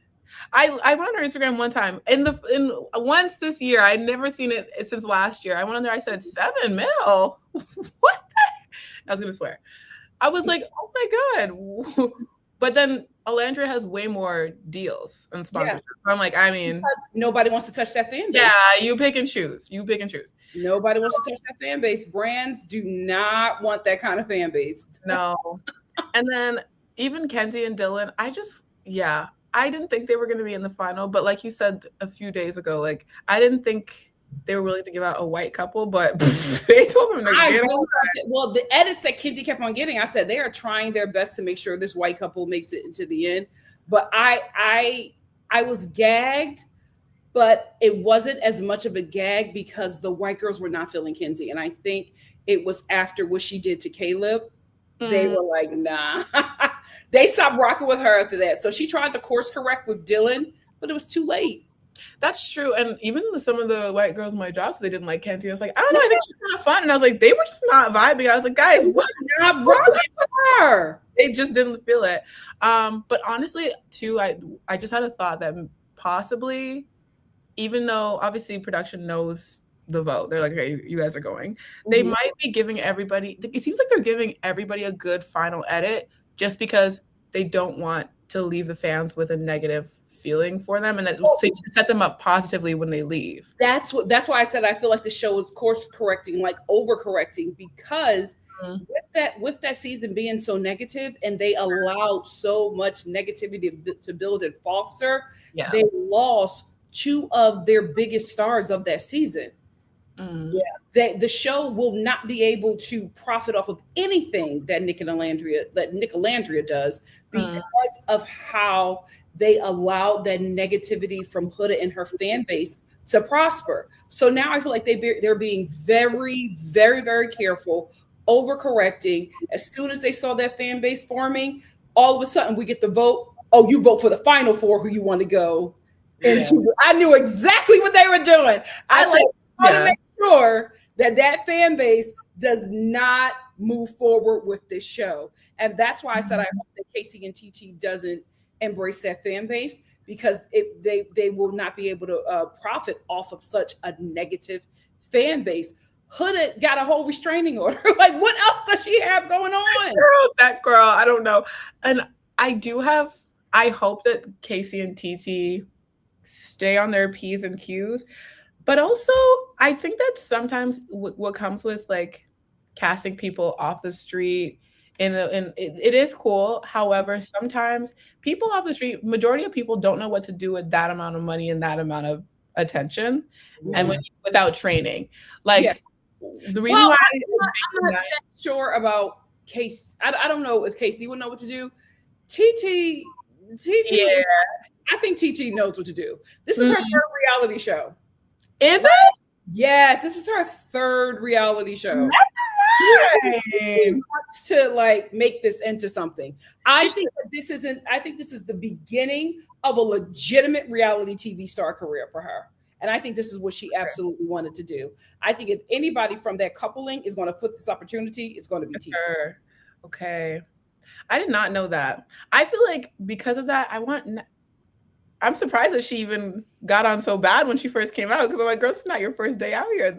Speaker 5: I went on her Instagram one time in once this year. I'd never seen it since last year. I went on there. I said 7 mil. What? I was gonna swear. I was like, oh my god. But then Alandria has way more deals and sponsorships. I'm like, I mean,
Speaker 1: because nobody wants to touch that fan base.
Speaker 5: Yeah, you pick and choose.
Speaker 1: Nobody wants to touch that fan base. Brands do not want that kind of fan base.
Speaker 5: No. And then even Kenzie and Dylan, I didn't think they were going to be in the final, but like you said a few days ago, like I didn't think they were willing to give out a white couple, but they told them to get it.
Speaker 1: Well, the edits that Kenzie kept on getting, I said they are trying their best to make sure this white couple makes it into the end. But I was gagged, but it wasn't as much of a gag because the white girls were not feeling Kenzie, and I think it was after what she did to Caleb. They were like, nah. They stopped rocking with her after that. So she tried to course correct with Dylan, but it was too late.
Speaker 5: That's true. And even some of the white girls in my jobs, they didn't like Kenzie. I was like, I don't know, I think she's kind of fun. And I was like, they were just not vibing. I was like, guys, what?
Speaker 1: Not rocking with her.
Speaker 5: They just didn't feel it. But honestly, too, I just had a thought that possibly, even though obviously production knows the vote, they're like, okay, you guys are going. They might be giving everybody, it seems like they're giving everybody a good final edit just because they don't want to leave the fans with a negative feeling for them, and that set them up positively when they leave.
Speaker 1: That's why I said I feel like the show is course correcting, like overcorrecting, because with that season being so negative and they allowed so much negativity to build and foster, they lost 2 of their biggest stars of that season. The show will not be able to profit off of anything that NikkiNicoleStar does because of how they allowed that negativity from Huda and her fan base to prosper. So now I feel like they're being very, very, very careful, overcorrecting. As soon as they saw that fan base forming, all of a sudden we get the vote. Oh, you vote for the final 4 who you want to go into. I knew exactly what they were doing. I want to make sure that fan base does not move forward with this show. And that's why I said I hope that Casey and TT doesn't embrace that fan base, because they will not be able to profit off of such a negative fan base. Huda got a whole restraining order. Like, what else does she have going on?
Speaker 5: That girl, I don't know. And I hope that Casey and TT stay on their P's and Q's. But also, I think that sometimes what comes with like casting people off the street, and it is cool. However, sometimes people off the street, majority of people don't know what to do with that amount of money and that amount of attention, and without training. Like the reason why
Speaker 1: I'm not sure about Casey. I don't know if Casey would know what to do. TT, I think TT knows what to do. This is her 3rd reality show.
Speaker 5: Is it?
Speaker 1: Yes, this is her 3rd reality show. She wants to like make this into something. I think this is the beginning of a legitimate reality TV star career for her. And I think this is what she absolutely wanted to do. I think if anybody from that coupling is going to flip this opportunity, it's going to be TT.
Speaker 5: Okay. I did not know that. I feel like because of that, I'm surprised that she even got on so bad when she first came out, because I'm like, girl, it's not your first day out here.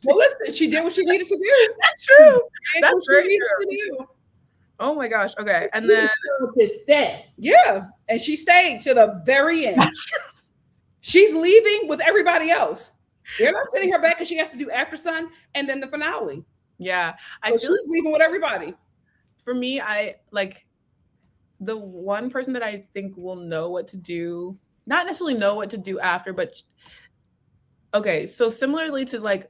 Speaker 1: Well, listen, she did what she needed to do.
Speaker 5: That's true.
Speaker 1: That's what she needed to do.
Speaker 5: Oh my gosh. Okay. And then
Speaker 1: and she stayed to the very end. She's leaving with everybody else. They're not sending her back because she has to do After Sun and then the finale.
Speaker 5: Yeah.
Speaker 1: She's leaving with everybody.
Speaker 5: For me, I like the one person that I think will know what to do, not necessarily know what to do after, but okay. So similarly to like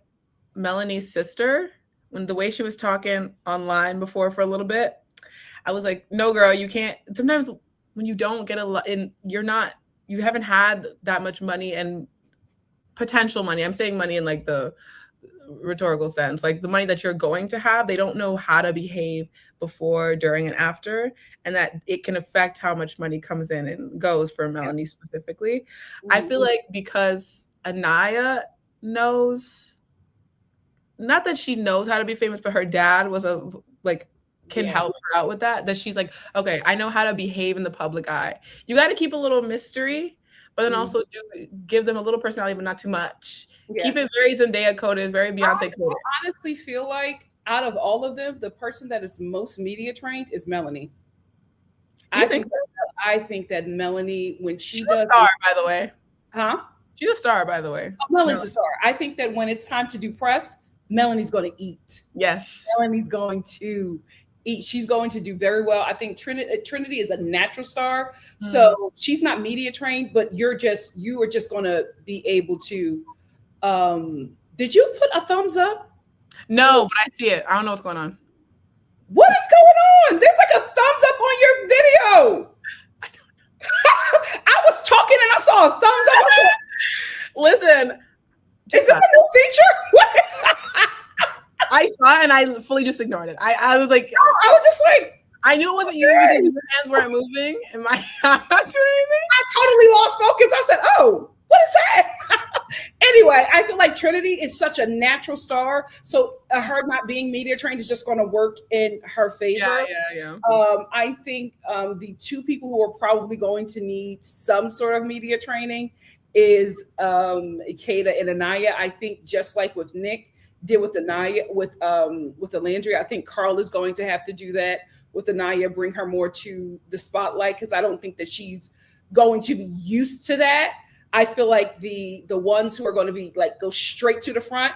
Speaker 5: Melanie's sister, when the way she was talking online before for a little bit, I was like, no, girl, you can't. Sometimes when you don't get a lot and you're not you haven't had that much money and potential money. I'm saying money in like the rhetorical sense, like the money that you're going to have, they don't know how to behave before, during, and after, and that it can affect how much money comes in and goes for Melanie specifically. I feel like because Anaya knows, not that she knows how to be famous, but her dad was can help her out with that she's like, okay, I know how to behave in the public eye. You got to keep a little mystery, but then also give them a little personality, but not too much. Keep it very Zendaya coded, very Beyonce coded.
Speaker 1: I honestly feel like out of all of them, the person that is most media trained is Melanie.
Speaker 5: Do you think so?
Speaker 1: I think that Melanie, when
Speaker 5: she's a star, by the way.
Speaker 1: Huh?
Speaker 5: She's a star, by the way.
Speaker 1: Oh, Melanie's a star. I think that when it's time to do press, Melanie's going to eat.
Speaker 5: Yes.
Speaker 1: Melanie's going to eat. She's going to do very well. I think Trinity is a natural star. So she's not media trained, but you are just going to be able to. Did you put a thumbs up?
Speaker 5: No, but I see it. I don't know what's going on.
Speaker 1: What is going on? There's like a thumbs up on your video. I don't know. I was talking and I saw a thumbs up. I said,
Speaker 5: listen,
Speaker 1: is this a new feature? What?
Speaker 5: I saw it and I fully just ignored it. I was like,
Speaker 1: I was just like,
Speaker 5: I knew it wasn't you because your hands weren't moving. I'm not doing anything.
Speaker 1: I totally lost focus. I said, oh, what is that? Anyway, I feel like Trinity is such a natural star. So her not being media trained is just going to work in her favor.
Speaker 5: Yeah.
Speaker 1: I think the two people who are probably going to need some sort of media training is Kata and Anaya. I think just like with Nick did with Anaya, with Alandria, I think Carl is going to have to do that with Anaya, bring her more to the spotlight, because I don't think that she's going to be used to that. I feel like the ones who are going to be like go straight to the front,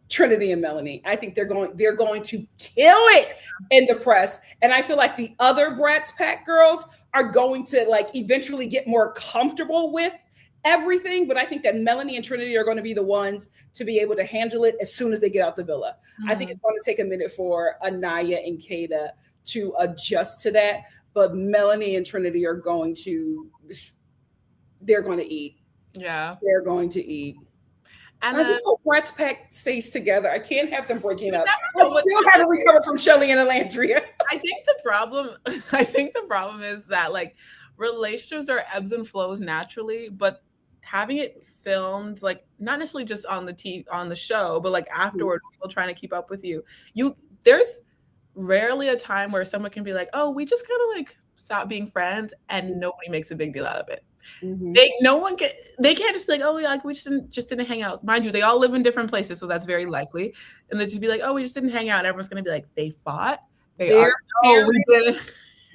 Speaker 1: Trinity and Melanie. I think they're going to kill it in the press. And I feel like the other Bratz Pack girls are going to like eventually get more comfortable with everything. But I think that Melanie and Trinity are going to be the ones to be able to handle it as soon as they get out the villa. I think it's going to take a minute for Anaya and Kata to adjust to that. But Melanie and Trinity are going to eat.
Speaker 5: Yeah.
Speaker 1: They're going to eat. And I just hope Bratz Pack stays together. I can't have them breaking up. I still haven't recovered from Shelly and Alandria.
Speaker 5: I think the problem is that like relationships are ebbs and flows naturally, but having it filmed, like not necessarily just on the show, but like afterward, people trying to keep up with you. There's rarely a time where someone can be like, oh, we just kind of like stop being friends, and nobody makes a big deal out of it. They can't just be like, oh, like we just didn't hang out. Mind you, they all live in different places, so that's very likely. And then to be like, oh, we just didn't hang out, and everyone's gonna be like, they fought. We didn't.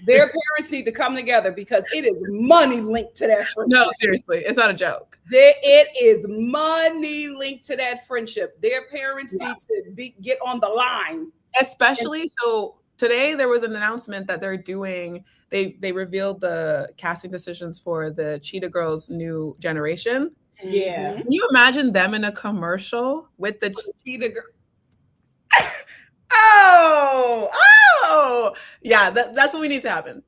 Speaker 1: Their parents need to come together because it is money linked to that friendship.
Speaker 5: No, seriously, it's not a joke.
Speaker 1: It is money linked to that friendship. Their parents need to get on the line.
Speaker 5: Especially so today there was an announcement that they're doing. They revealed the casting decisions for the Cheetah Girls' new generation.
Speaker 1: Yeah.
Speaker 5: Can you imagine them in a commercial with the
Speaker 1: Cheetah Girl?
Speaker 5: Oh, yeah. That's what we need to happen.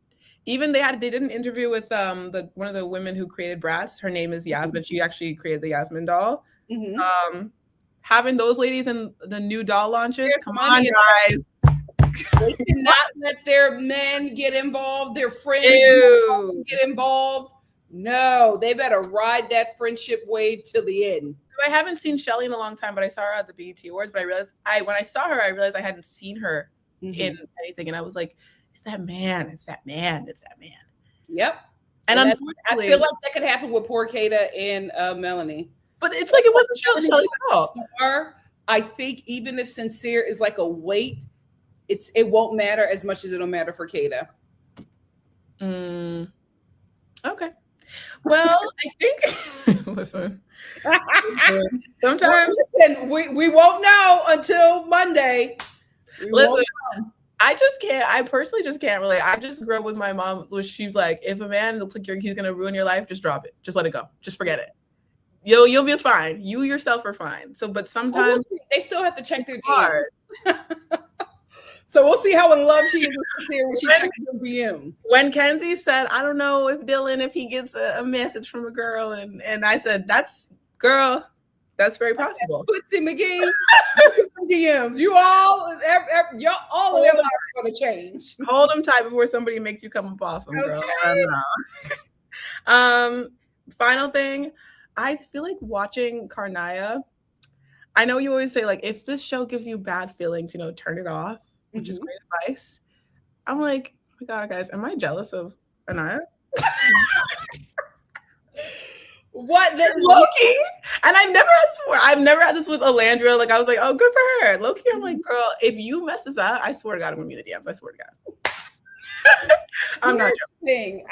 Speaker 5: Even they did an interview with one of the women who created Bratz. Her name is Yasmin. She actually created the Yasmin doll. Having those ladies in the new doll launches. Come on, guys.
Speaker 1: They cannot let their men get involved, their friends get involved. No, they better ride that friendship wave till the end.
Speaker 5: I haven't seen Shelly in a long time, but I saw her at the BET Awards. But I realized when I saw her, I realized I hadn't seen her in anything, and I was like, "It's that man! It's that man! It's that man!"
Speaker 1: Yep.
Speaker 5: And unfortunately,
Speaker 1: I feel like that could happen with poor Kata and Melanie.
Speaker 5: But it's like it wasn't Shelly's fault.
Speaker 1: I think even if Sincere is like a weight, it won't matter as much as it'll matter for Kata.
Speaker 5: Okay. Well, I think listen. Sometimes
Speaker 1: we won't know until Monday.
Speaker 5: Listen, I personally just can't relate. I just grew up with my mom, where she's like, if a man looks like he's gonna ruin your life, just drop it. Just let it go. Just forget it. You'll be fine. You yourself are fine. So, but sometimes
Speaker 1: they still have to check their DNA. So we'll see how in love she is with Sincere when she checks her DMs.
Speaker 5: When Kenzie said, I don't know if Dylan, if he gets a message from a girl, and I said, that's very possible.
Speaker 1: Tootsie McGee, DMs. You all, y'all, all of their lives are going to change.
Speaker 5: Hold them tight before somebody makes you come up off them, girl.
Speaker 1: Okay.
Speaker 5: Final thing, I feel like watching Karnaya. I know you always say, like, if this show gives you bad feelings, turn it off, which is great advice. I'm like, oh my God, guys, am I jealous of Anaya?
Speaker 1: What?
Speaker 5: Loki? And I've never had this with Alandra. Like, I was like, oh, good for her. Loki, I'm like, girl, if you mess this up, I swear to God, I'm gonna be in the DMs. I swear to God. I'm not
Speaker 1: joking.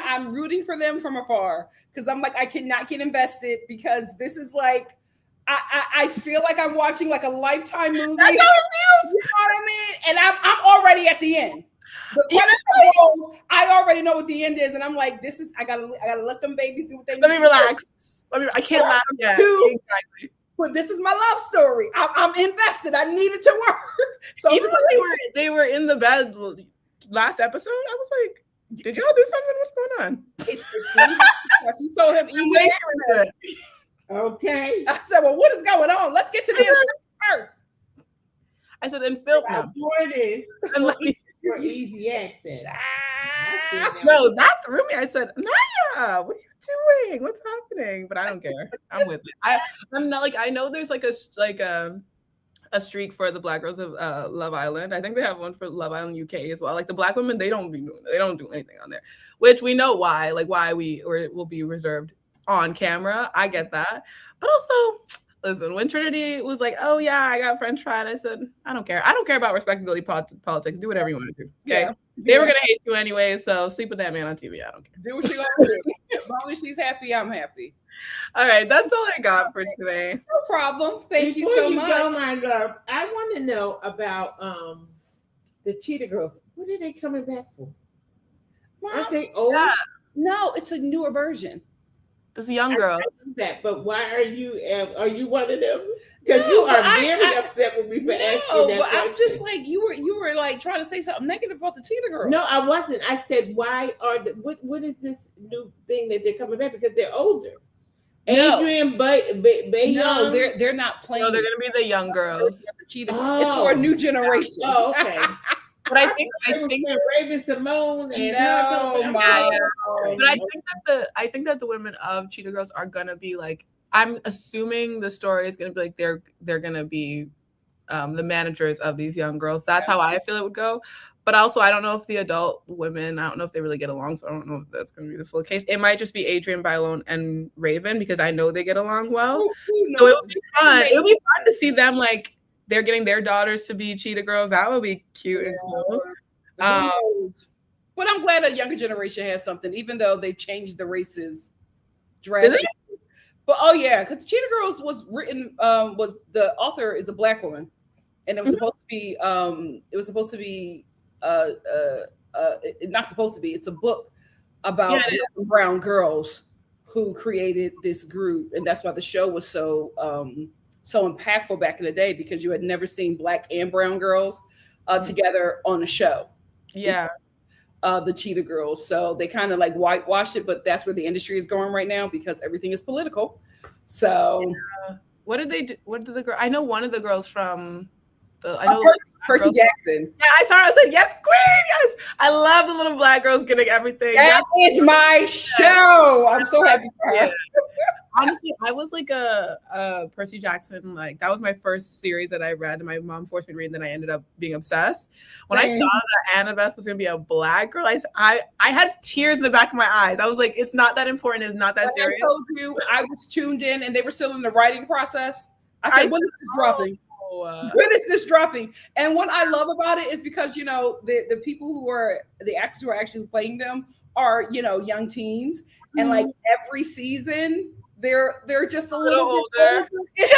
Speaker 1: I'm rooting for them from afar because I'm like, I cannot get invested because this is like, I feel like I'm watching like a Lifetime movie.
Speaker 5: That's how it feels.
Speaker 1: You know what I mean? And I'm already at the end. I already know what the end is, and I'm like, this is I gotta let them babies do what they.
Speaker 5: Let me relax. I can't laugh yet.
Speaker 1: Exactly. But this is my love story. I'm invested. I need it to work. So
Speaker 5: even when they were in the bed last episode, I was like, did y'all do something? What's going on?
Speaker 1: She told him easy.
Speaker 2: Okay.
Speaker 1: I said, well, what is going on? Let's get to the first.
Speaker 5: I said, and film them.
Speaker 2: For easy access.
Speaker 5: No, that threw me. I said, Naya, what are you doing? What's happening? But I don't care. I'm with it. I'm not like, I know there's like a streak for the Black girls of Love Island. I think they have one for Love Island UK as well. Like the Black women, they don't do anything on there, which we know why. Like why it will be reserved on camera. I get that, but also. Listen, when Trinity was like, oh, yeah, I got French fried, I said, I don't care. I don't care about respectability politics. Do whatever you want to do. Okay. Yeah. They were going to hate you anyway, so sleep with that man on TV. I don't care.
Speaker 1: Do what you're going to do. As long as she's happy, I'm happy.
Speaker 5: All right. That's all I got for today.
Speaker 1: No problem. Thank you so much.
Speaker 2: Go, my girl, I want to know about the Cheetah Girls. What are they coming back for? Aren't they old?
Speaker 1: Yeah. No, it's a newer version.
Speaker 5: This young girl.
Speaker 2: But why are you one of them? Because you are very upset with me for asking that.
Speaker 1: But I'm just like you were like trying to say something negative about the Cheetah Girls.
Speaker 2: No, I wasn't. I said, why are what is this new thing that they're coming back? Because they're older.
Speaker 1: No.
Speaker 2: Adrian,
Speaker 1: no, they're not playing.
Speaker 5: No, they're gonna be the young girls.
Speaker 1: It's for a new generation.
Speaker 2: Oh, okay.
Speaker 5: But I think
Speaker 2: Raven Simone and
Speaker 5: but I think that the women of Cheetah Girls are gonna be like, I'm assuming the story is gonna be like they're gonna be the managers of these young girls. That's how I feel it would go. But also, I don't know if the adult women, I don't know if they really get along, so I don't know if that's going to be the full case. It might just be Adrian, Bailon, and Raven because I know they get along well. So it would be fun. It would be fun to see them like they're getting their daughters to be Cheetah Girls. That would be cute and cool.
Speaker 1: But I'm glad a younger generation has something, even though they changed the races drastically. But because Cheetah Girls was written, was the author is a Black woman, and it was supposed to be, not supposed to be. It's a book about brown girls who created this group, and that's why the show was so impactful back in the day because you had never seen Black and brown girls together on a show.
Speaker 5: Yeah.
Speaker 2: the Cheetah Girls. So they kind of like whitewashed it, but that's where the industry is going right now because everything is political. So
Speaker 5: what did they do? What did the girl? I know one of the girls from the
Speaker 2: Percy Jackson.
Speaker 5: Yeah, I saw her. I said, yes, queen, yes. I love the little black girls getting everything.
Speaker 2: That is my show. I'm so happy for her.
Speaker 5: Yeah. Honestly, I was like a Percy Jackson, like that was my first series that I read and my mom forced me to read and then I ended up being obsessed. When I saw that Annabeth was gonna be a black girl, I had tears in the back of my eyes. I was like, it's not that important, it's not that serious.
Speaker 2: I told you I was tuned in and they were still in the writing process. I said, when is this dropping? When is this dropping? And what I love about it is because, you know, the people who are the actors who are actually playing them are, you know, young teens. And like every season, they're just a little bit older. It's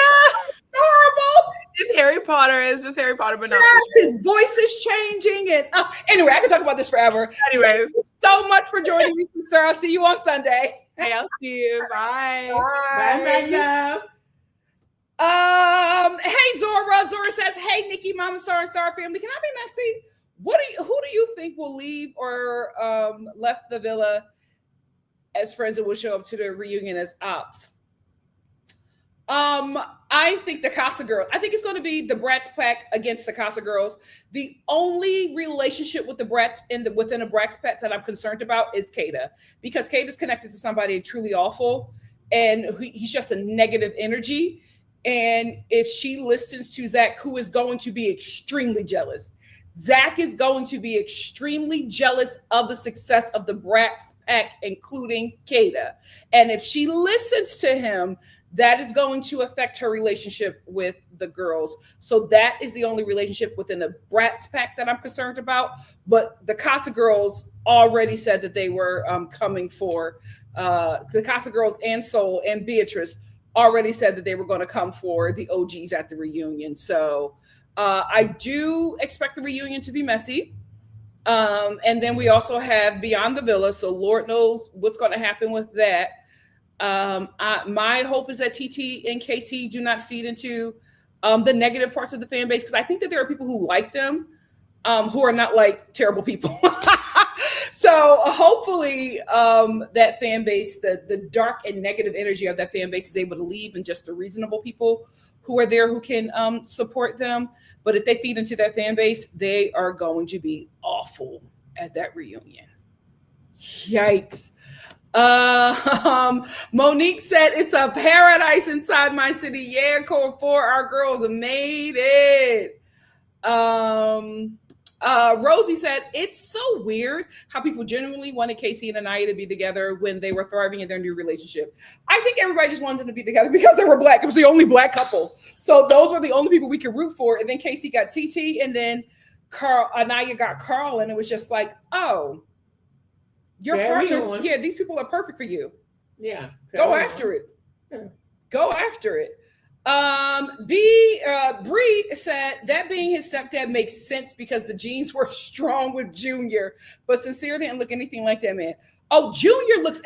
Speaker 2: adorable.
Speaker 5: It's Harry Potter. It's just Harry Potter, but not.
Speaker 2: Yes, his voice is changing. And anyway, I can talk about this forever.
Speaker 5: Anyways,
Speaker 2: thank you so much for joining me, sister. I'll see you on Sunday.
Speaker 5: Hey, I'll see you. Bye.
Speaker 2: Bye, my love. Hey, Zora.
Speaker 1: Zora says, "Hey, Nikki, Mama Star and Star family, can I be messy? Who do you think will leave or left the villa as friends and will show up to the reunion as ops?" I think the Casa Girls. I think it's going to be the Bratz Pack against the Casa Girls. The only relationship with the Bratz within the Bratz Pack that I'm concerned about is Kata, because Kata's connected to somebody truly awful, and he's just a negative energy. And if she listens to Zach, who is going to be extremely jealous, Zach is going to be extremely jealous of the success of the Bratz Pack, including Kata. And if she listens to him, that is going to affect her relationship with the girls. So that is the only relationship within the Bratz Pack that I'm concerned about. But the Casa Girls already said that they were coming for the Casa Girls, and Soul and Beatrice already said that they were going to come for the OGs at the reunion. So I do expect the reunion to be messy. And then we also have Beyond the Villa. So Lord knows what's going to happen with that. My hope is that TT and KC do not feed into the negative parts of the fan base, because I think that there are people who like them who are not like terrible people. So hopefully that fan base, the dark and negative energy of that fan base is able to leave, and just the reasonable people who are there who can support them. But if they feed into that fan base, they are going to be awful at that reunion. Yikes. Monique said, "It's a paradise inside my city." Yeah, Core 4, our girls made it. Rosie said, "It's so weird how people genuinely wanted Casey and Anaya to be together when they were thriving in their new relationship. I think everybody just wanted them to be together because they were Black. It was the only Black couple. So those were the only people we could root for. And then Casey got TT, and then Anaya got Carl, and it was just like, oh, your partners, yeah, these people are perfect for you.
Speaker 2: Yeah.
Speaker 1: Go after it.
Speaker 2: Yeah.
Speaker 1: Go after it." Bree said that being his stepdad makes sense because the genes were strong with Junior, but Sincere didn't look anything like that man. Oh, Junior looks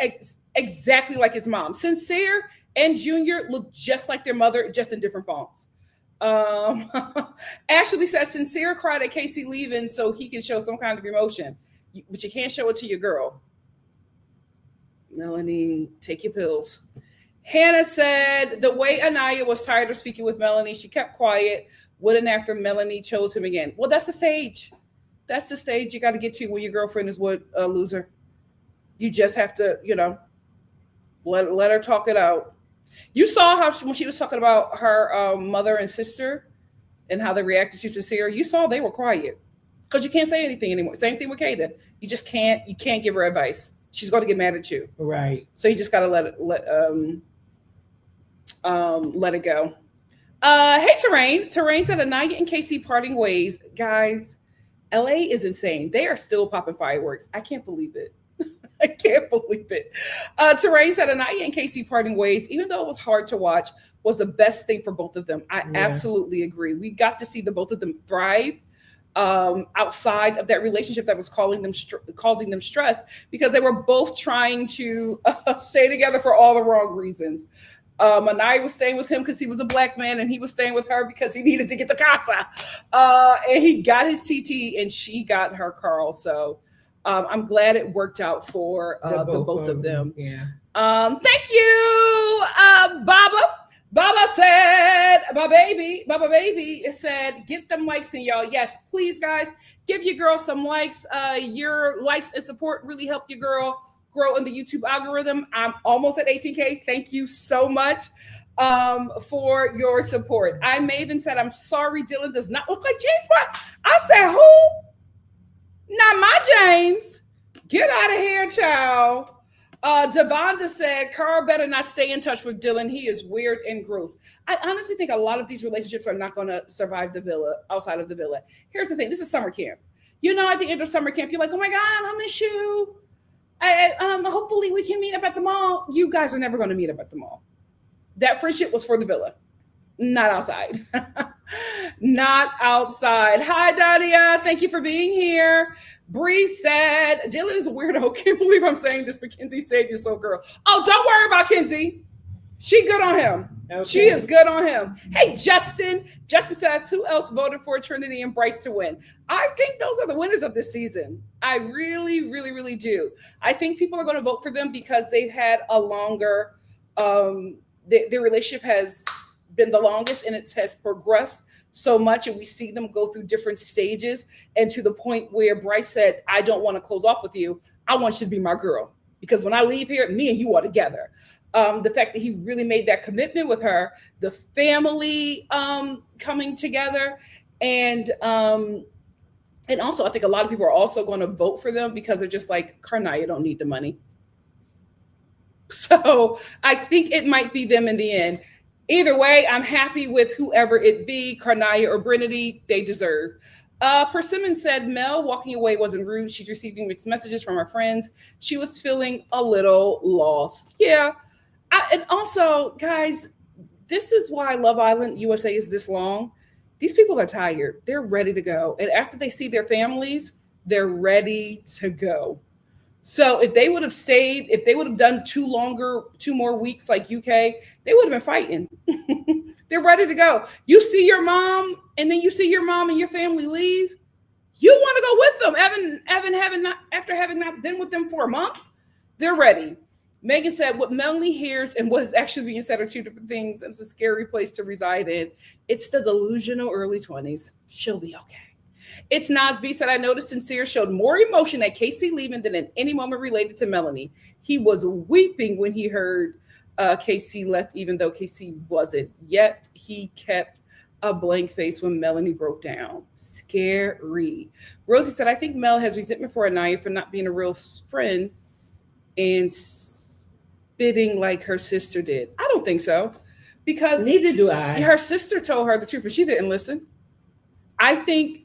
Speaker 1: exactly like his mom. Sincere and Junior look just like their mother, just in different fonts. Ashley says Sincere cried at Casey leaving so he can show some kind of emotion, but you can't show it to your girl. Melanie, take your pills. Hannah said the way Anaya was tired of speaking with Melanie, she kept quiet. Wouldn't after Melanie chose him again. Well, that's the stage. That's the stage you got to get to when your girlfriend is with a loser. You just have to, let her talk it out. You saw how when she was talking about her mother and sister and how they reacted to Sincere. You saw they were quiet because you can't say anything anymore. Same thing with Kata. You just can't. You can't give her advice. She's going to get mad at you.
Speaker 2: Right.
Speaker 1: So you just got to let it go. Hey, Terrain said Anaya and Casey parting ways. Guys, LA is insane. They are still popping fireworks. I can't believe it. I can't believe it. Terrain said Anaya and Casey parting ways, even though it was hard to watch, was the best thing for both of them. I absolutely agree. We got to see the both of them thrive outside of that relationship that was causing them stress, because they were both trying to stay together for all the wrong reasons. Anaya was staying with him because he was a Black man, and he was staying with her because he needed to get the casa. And he got his TT, and she got her Carl. So I'm glad it worked out for the both of them.
Speaker 2: Yeah.
Speaker 1: Thank you, Baba. Baba said, Baba baby said, get them likes in, y'all. Yes, please, guys, give your girl some likes. Your likes and support really help your girl grow in the YouTube algorithm. I'm almost at 18K. Thank you so much for your support. Maven said, I'm sorry, Dylan does not look like James Bond. I said, who? Not my James. Get out of here, child. Devonda said, Carl better not stay in touch with Dylan. He is weird and gross. I honestly think a lot of these relationships are not going to survive the villa, outside of the villa. Here's the thing. This is summer camp. At the end of summer camp, you're like, oh my God, I miss you. Hopefully we can meet up at the mall. You guys are never going to meet up at the mall. That friendship was for the villa, not outside. Not outside. Hi, Dadia. Thank you for being here. Bree said, Dylan is a weirdo. Can't believe I'm saying this, but Kenzie saved your soul, girl. Oh, don't worry about Kenzie. She good on him.
Speaker 2: Okay.
Speaker 1: She is good on him. Hey, Justin. Justin says, who else voted for Trinity and Bryce to win? I think those are the winners of this season. I really, really, really do. I think people are going to vote for them because they've had a longer, their relationship has been the longest and it has progressed so much. And we see them go through different stages. And to the point where Bryce said, I don't want to close off with you. I want you to be my girl. Because when I leave here, me and you are together. The fact that he really made that commitment with her, the family coming together, and also I think a lot of people are also going to vote for them because they're just like, Karnaya don't need the money. So I think it might be them in the end. Either way, I'm happy with whoever it be, Karnaya or Brinity, they deserve. Persimmon said Mel walking away wasn't rude. She's receiving mixed messages from her friends. She was feeling a little lost. Yeah. And also, guys, this is why Love Island USA is this long. These people are tired. They're ready to go. And after they see their families, they're ready to go. So if they would have stayed, if they would have done 2 more weeks like UK, they would have been fighting. They're ready to go. You see your mom, and then you see your mom and your family leave. You want to go with them. After having not been with them for a month, they're ready. Megan said, what Melanie hears and what is actually being said are 2 different things. And it's a scary place to reside in. It's the delusional early 20s. She'll be okay. It's Nasby said, I noticed Sincere showed more emotion at Casey leaving than in any moment related to Melanie. He was weeping when he heard Casey left, even though Casey wasn't. Yet he kept a blank face when Melanie broke down. Scary. Rosie said, I think Mel has resentment for Anaya for not being a real friend and spitting like her sister did. I don't think so. Because
Speaker 2: neither do I.
Speaker 1: Her sister told her the truth, but she didn't listen. I don't think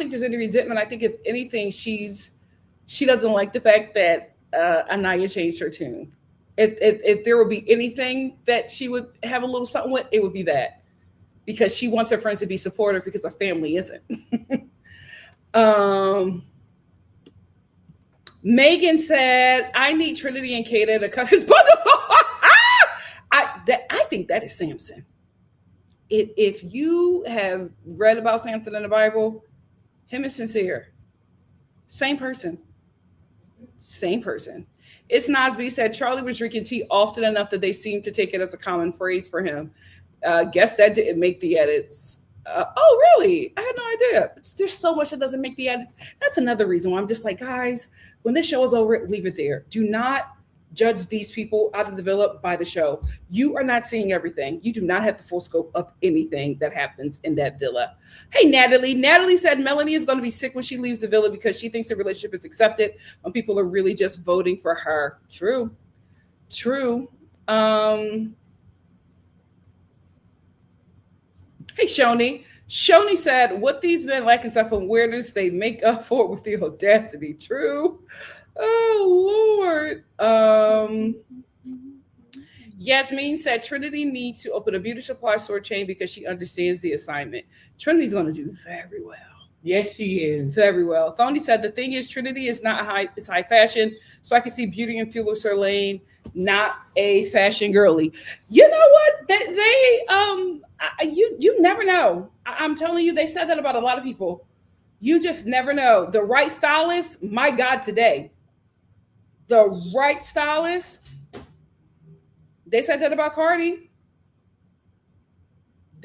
Speaker 1: there's any resentment. I think if anything, she doesn't like the fact that Anaya changed her tune. If there would be anything that she would have a little something with, it would be that. Because she wants her friends to be supportive because her family isn't. Megan said, I need Trinity and Kata to cut his bundles off. I think that is Samson. If you have read about Samson in the Bible, him and Sincere, same person. It's Nasby said Charlie was drinking tea often enough that they seemed to take it as a common phrase for him. Guess that didn't make the edits. Oh, really? I had no idea. There's so much that doesn't make the edits. That's another reason why I'm just like, guys, when this show is over, leave it there. Do not judge these people out of the villa by the show. You are not seeing everything. You do not have the full scope of anything that happens in that villa. Hey, Natalie. Natalie said Melanie is going to be sick when she leaves the villa because she thinks the relationship is accepted when people are really just voting for her. True. Hey, Shoni. Shoni said, what these men lack in self-awareness, they make up for it with the audacity. True. Oh, Lord. Yasmin said Trinity needs to open a beauty supply store chain because she understands the assignment. Trinity's going to do very well.
Speaker 2: Yes, she is.
Speaker 1: Very well. Thony said the thing is Trinity is not it's high fashion, so I can see beauty and fuels her lane, not a fashion girly. You know what? You never know. I'm telling you, they said that about a lot of people. You just never know. The right stylist, my God, today. The right stylist. They said that about Cardi.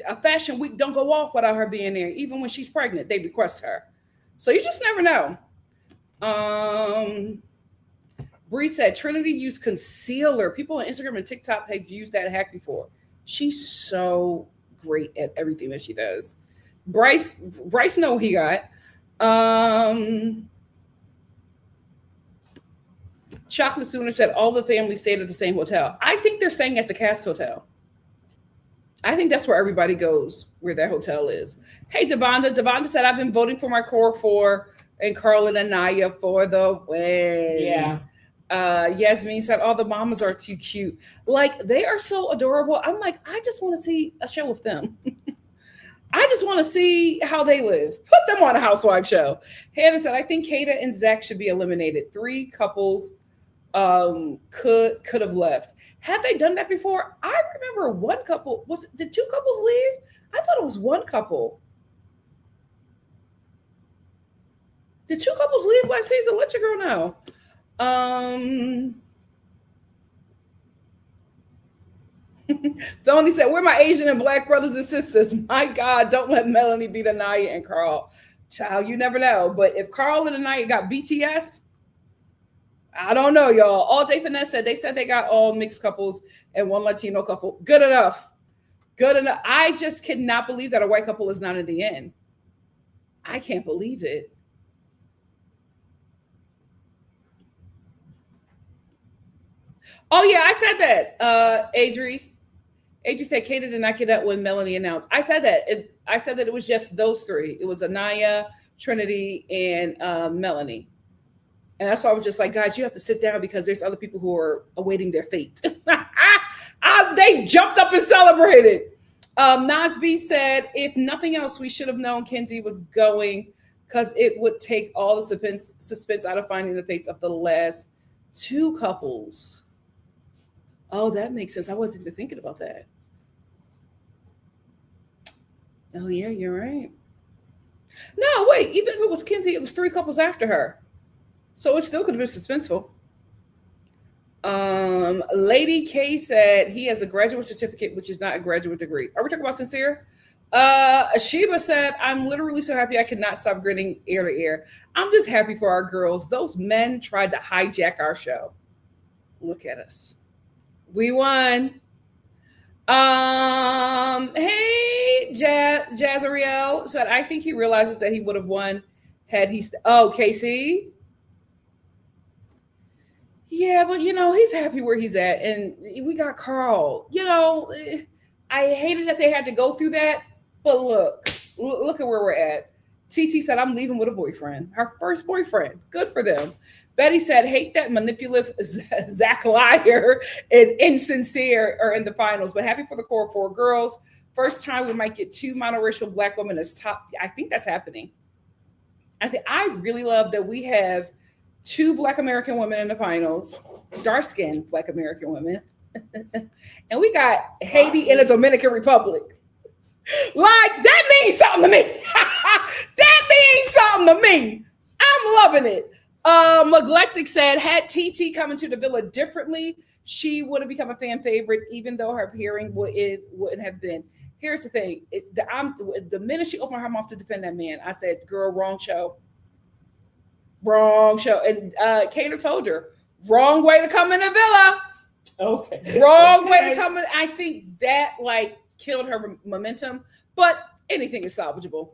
Speaker 1: A fashion week don't go off without her being there. Even when she's pregnant, they request her. So you just never know. Bree said Trinity used concealer. People on Instagram and TikTok have used that hack before. She's so great at everything that she does. Bryce know what he got. Chocolate Sooner said all the family stayed at the same hotel. I think they're staying at the Cast Hotel. I think that's where everybody goes, where that hotel is. Hey, Devonda. Devonda said, I've been voting for my core 4 and Carl and Anaya for the win.
Speaker 2: Yeah.
Speaker 1: Yasmin said, all the mamas are too cute. Like, they are so adorable. I'm like, I just want to see a show with them. I just want to see how they live. Put them on a housewife show. Hannah said, I think Kata and Zach should be eliminated. 3 couples could have left. Had they done that before? I remember one couple. Did two couples leave? I thought it was one couple. Did two couples leave last season? Let your girl know. Tony said, "We're my Asian and Black brothers and sisters. My God, don't let Melanie beat Anaya and Carl. Child, you never know. But if Carl and Anaya got BTS, I don't know, y'all." All Day Finesse said they got all mixed couples and one Latino couple. Good enough. Good enough. I just cannot believe that a white couple is not in the end. I can't believe it. Oh yeah, I said that. Adri said Kata did not get up when Melanie announced. I said that. I said that it was just those three. It was Anaya, Trinity, and Melanie. And that's why I was just like, guys, you have to sit down because there's other people who are awaiting their fate. They jumped up and celebrated. Nas B said, if nothing else, we should have known Kenzie was going because it would take all the suspense out of finding the fates of the last two couples. Oh, that makes sense. I wasn't even thinking about that. Oh, yeah, you're right. No, wait. Even if it was Kenzie, it was three couples after her. So it still could have been suspenseful. Lady K said he has a graduate certificate, which is not a graduate degree. Are we talking about sincere? Ashiba said, I'm literally so happy I could not stop grinning ear to ear. I'm just happy for our girls. Those men tried to hijack our show. Look at us. We won. Hey, Jazariel said, I think he realizes that he would have won had he. KC. Yeah, but he's happy where he's at, and we got Carl. I hated that they had to go through that, but look at where we're at. TT said, I'm leaving with a boyfriend. Her first boyfriend. Good for them. Betty said, hate that manipulative Zach Liar and Insincere are in the finals, but happy for the core four girls. First time we might get two monoracial Black women as top. I think that's happening. I really love that we have two Black American women in the finals, dark-skinned Black American women. And we got Haiti and the Dominican Republic. Like, that means something to me. That means something to me. I'm loving it. Neglectic said, had TT come into the villa differently, she would have become a fan favorite, even though her appearing wouldn't have been. Here's the thing. The minute she opened her mouth to defend that man, I said, girl, wrong show. Wrong show. And Kater told her, wrong way to come in the villa.
Speaker 2: Okay.
Speaker 1: Wrong way to come in. I think that killed her momentum, but anything is salvageable,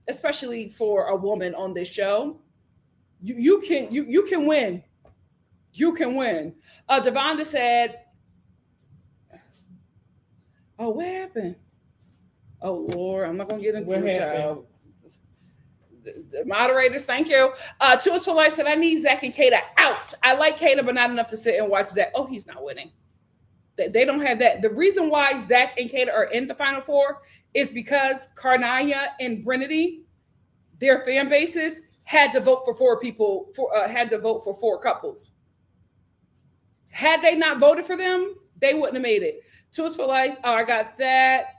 Speaker 1: especially for a woman on this show. You can win. You can win. Devonda said, oh, what happened? Oh, Lord, I'm not going to get into it, child. The moderators, thank you. Two Us for Life said, I need Zach and Kata out. I like Kata, but not enough to sit and watch Zach. Oh, he's not winning. They don't have that. The reason why Zach and Kata are in the Final Four is because Karnaya and Brinity, their fan bases, had to vote for four people, had to vote for four couples. Had they not voted for them, they wouldn't have made it. Two Us for Life, I got that.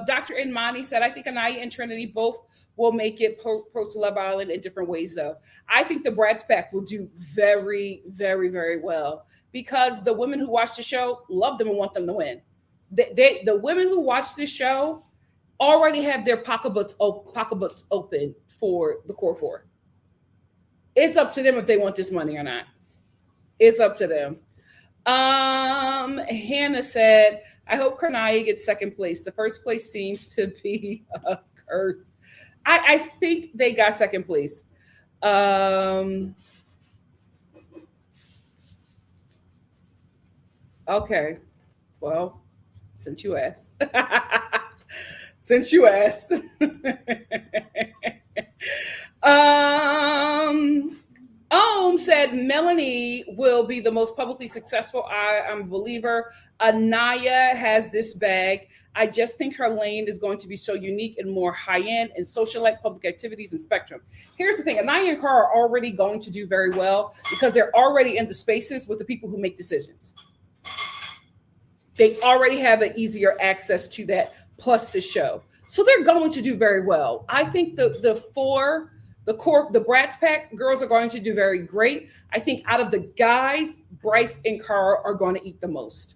Speaker 1: Dr. Inmani said, I think Anaya and Trinity both will make it pro to Love Island in different ways, though. I think the Bratz Pack will do very, very, very well because the women who watch the show love them and want them to win. The women who watch this show already have their pocketbooks open for the core four. It's up to them if they want this money or not. It's up to them. Hannah said, I hope Karnaya gets second place. The first place seems to be a curse. I think they got second place. Okay. Well, since you asked. Since you asked. Oh, Rome said Melanie will be the most publicly successful. I'm a believer. Anaya has this bag. I just think her lane is going to be so unique and more high-end and socialite public activities and spectrum. Here's the thing. Anaya and Cara are already going to do very well because they're already in the spaces with the people who make decisions. They already have an easier access to that, plus the show. So they're going to do very well. I think the Bratz Pack girls are going to do very great. I think out of the guys, Bryce and Cara are going to eat the most.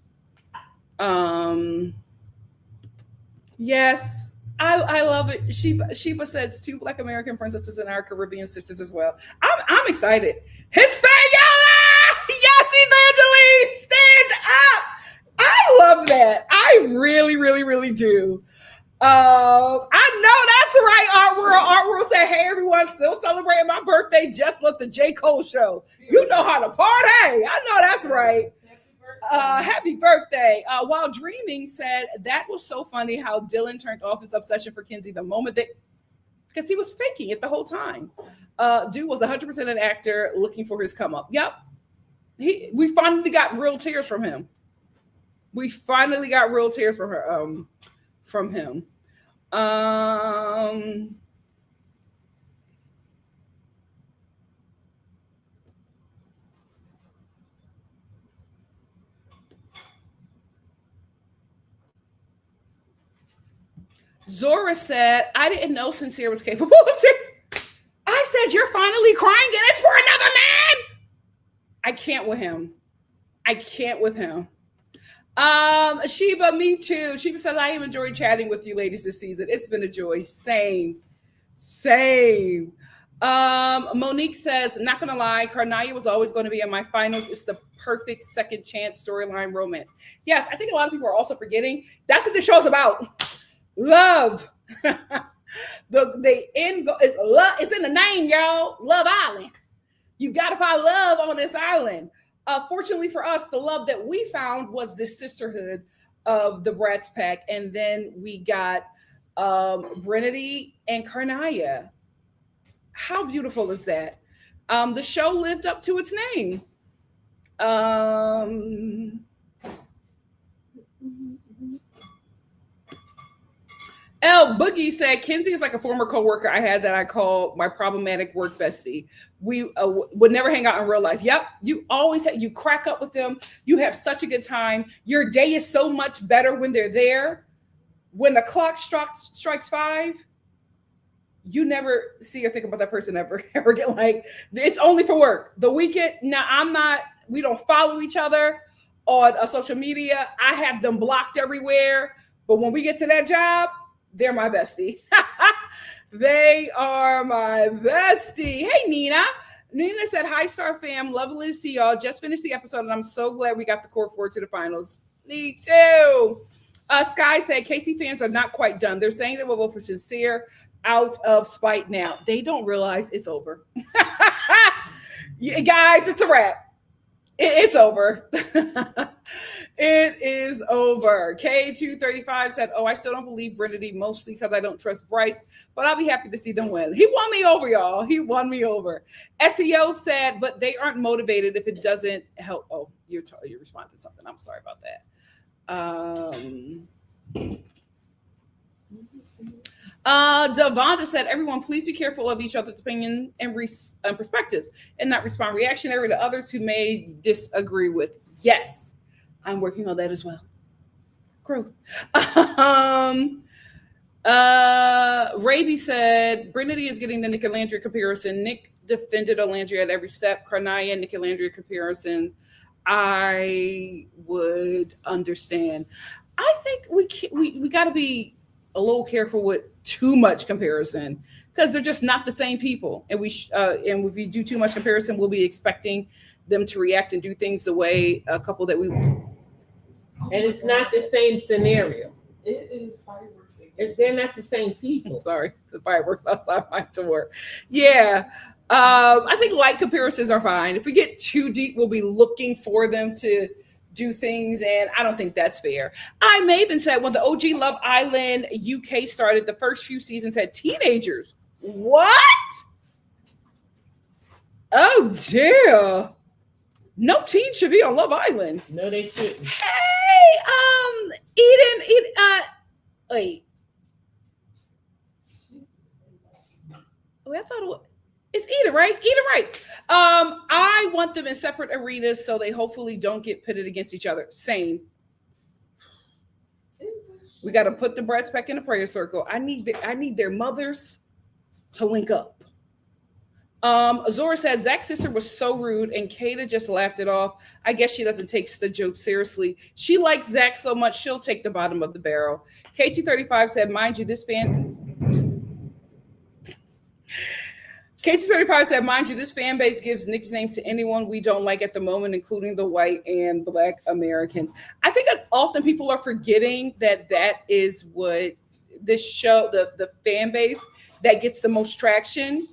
Speaker 1: Yes, I love it. Sheba says 2 Black American princesses and our Caribbean sisters as well. I'm excited. Hispaniola! Yes, Evangeline, stand up. I love that. I really, really, really do. I know that's right, Art World. Art World said, hey, everyone, still celebrating my birthday. Just left the J. Cole show. You know how to party. I know that's right. Happy birthday. While Dreaming said, that was so funny how Dylan turned off his obsession for Kenzie the moment that, because he was faking it the whole time. Dude was 100% an actor looking for his come up. Yep. We finally got real tears from him. From him. Zora said, I didn't know Sincere was capable of tears. I said, you're finally crying and it's for another man. I can't with him. Sheba, me too. Sheba says, I have enjoyed chatting with you ladies this season. It's been a joy. Same. Monique says, not gonna lie, Carnaya was always going to be in my finals. It's the perfect second chance storyline romance. Yes, I think a lot of people are also forgetting that's what this show is about. Love. The end goal is love. It's in the name, y'all. Love Island. You gotta find love on this island. Fortunately for us, the love that we found was the sisterhood of the Bratz Pack, and then we got Brinity and Carnaya. How beautiful is that? The show lived up to its name. L Boogie said, Kenzie is like a former coworker I had that I call my problematic work bestie. We would never hang out in real life. Yep. You always you crack up with them. You have such a good time. Your day is so much better when they're there. When the clock strikes 5, you never see or think about that person ever again. Like, it's only for work. The weekend, now we don't follow each other on social media. I have them blocked everywhere. But when we get to that job, they're my bestie. They are my bestie. Hey, Nina. Nina said, hi, Star fam. Lovely to see y'all. Just finished the episode, and I'm so glad we got the core forward to the finals. Me too. Sky said, Casey fans are not quite done. They're saying they will vote for Sincere out of spite now. They don't realize it's over. Guys, it's a wrap. It's over. It is over. K235 said, I still don't believe Brinity, mostly because I don't trust Bryce, but I'll be happy to see them win. He won me over, y'all. He won me over. SEO said, but they aren't motivated if it doesn't help. Oh, you're responding to something. I'm sorry about that. Davonda said, everyone, please be careful of each other's opinion and perspectives and not respond reactionary to others who may disagree with. Yes. I'm working on that as well. Growth. Raby said, Brinity is getting the Nick and Landry comparison. Nick defended Olandria at every step. Carnaya, Nick and Landry comparison. I would understand. I think we got to be a little careful with too much comparison because they're just not the same people. And and if we do too much comparison, we'll be expecting them to react and do things the way a couple that we.
Speaker 2: And it's not the same scenario.
Speaker 3: It is fireworks.
Speaker 2: They're not the same people.
Speaker 1: Sorry, the fireworks outside my door. Yeah. I think light comparisons are fine. If we get too deep, we'll be looking for them to do things, and I don't think that's fair. I Maven said, when the OG Love Island UK started, the first few seasons had teenagers. What? Oh dear. No teen should be on Love Island.
Speaker 2: No, they shouldn't.
Speaker 1: Hey, wait. Oh, I thought it's Eden, right? Eden writes. I want them in separate arenas so they hopefully don't get pitted against each other. Same. We got to put the breasts back in the prayer circle. I need their mothers to link up. Azora says Zach's sister was so rude and Kata just laughed it off. I guess she doesn't take the joke seriously. She likes Zach so much she'll take the bottom of the barrel. K235 said, mind you, this fan base gives nicknames to anyone we don't like at the moment, including the white and black Americans. I think that often people are forgetting that is what this show, the fan base that gets the most traction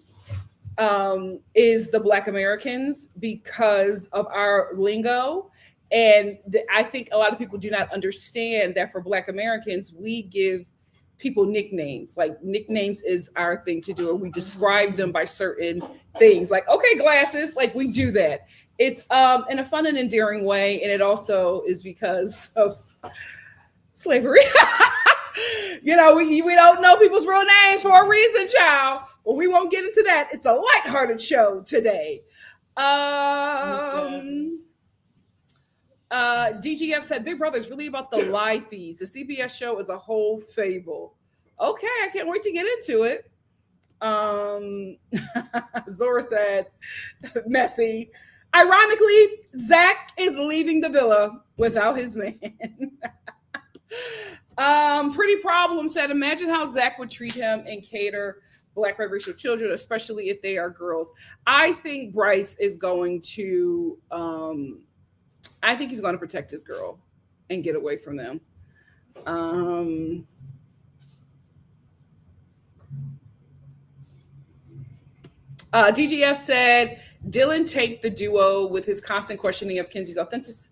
Speaker 1: is the Black Americans because of our lingo. And I think a lot of people do not understand that for Black Americans, we give people nicknames. Like nicknames is our thing to do, or we describe them by certain things. Like, okay, glasses, like we do that. It's in a fun and endearing way. And it also is because of slavery. We don't know people's real names for a reason, child. Well, we won't get into that. It's a lighthearted show today. DGF said Big Brother is really about the live feeds. The CBS show is a whole fable. Okay, I can't wait to get into it. Zora said, messy. Ironically, Zach is leaving the villa without his man. Pretty Problem said, imagine how Zach would treat him and cater Black biracial children, especially if they are girls. I think Bryce is going to I think he's going to protect his girl and get away from them. DGF said, Dylan take the duo with his constant questioning of Kenzie's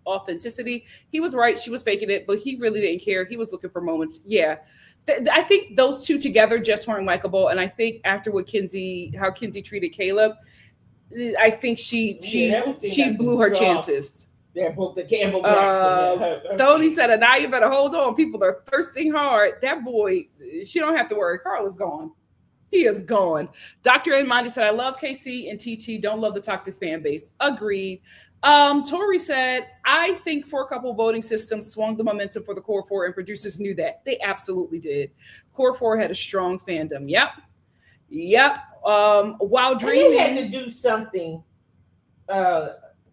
Speaker 1: authenticity. He was right. She was faking it, but he really didn't care. He was looking for moments. Yeah. I think those two together just weren't likable. And I think after how Kenzie treated Caleb, I think she blew her chances.
Speaker 2: Yeah, broke the Campbell back.
Speaker 1: Tony said, and now you better hold on. People are thirsting hard. That boy, she don't have to worry. Carl is gone. He is gone. Dr. Edmondi said, I love KC and TT. Don't love the toxic fan base. Agreed. Tori said, I think 4-couple voting systems swung the momentum for the Core 4 and producers knew that. They absolutely did. Core 4 had a strong fandom. Yep. While Dreaming.
Speaker 2: They had to do something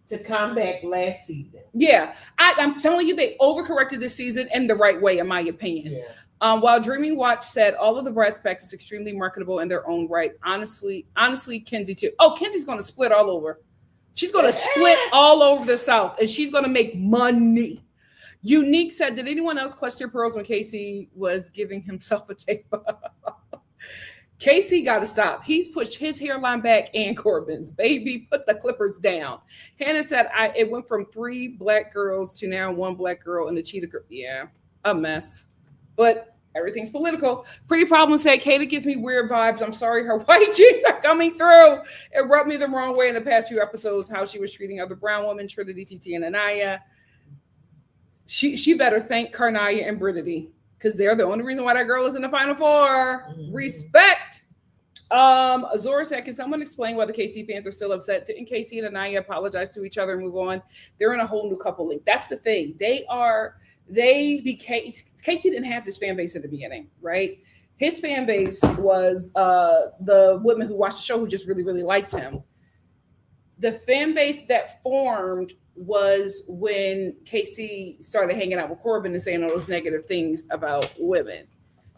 Speaker 2: to combat last season.
Speaker 1: Yeah. I'm telling you, they overcorrected this season in the right way, in my opinion.
Speaker 2: Yeah.
Speaker 1: While Dreaming Watch said all of the Bratz packs is extremely marketable in their own right. Honestly, Kenzie too. Oh, Kenzie's going to split all over. She's going to split all over the South, and she's going to make money. Unique said, did anyone else clutch their pearls when Casey was giving himself a tape? Casey got to stop. He's pushed his hairline back and Corbin's. Baby, put the clippers down. Hannah said, it went from 3 black girls to now 1 black girl and the cheetah girl. Yeah, a mess. But everything's political. Pretty Problem said, Kata gives me weird vibes. I'm sorry, her white cheeks are coming through. It rubbed me the wrong way in the past few episodes, how she was treating other brown women, Trinity, TT, and Anaya. She better thank Carnaya and Brittany, because they're the only reason why that girl is in the Final Four. Respect. Azora said, can someone explain why the KC fans are still upset? Didn't KC and Anaya apologize to each other and move on? They're in a whole new couple link. That's the thing. Casey didn't have this fan base at the beginning, right? His fan base was the women who watched the show who just really, really liked him. The fan base that formed was when Casey started hanging out with Corbin and saying all those negative things about women.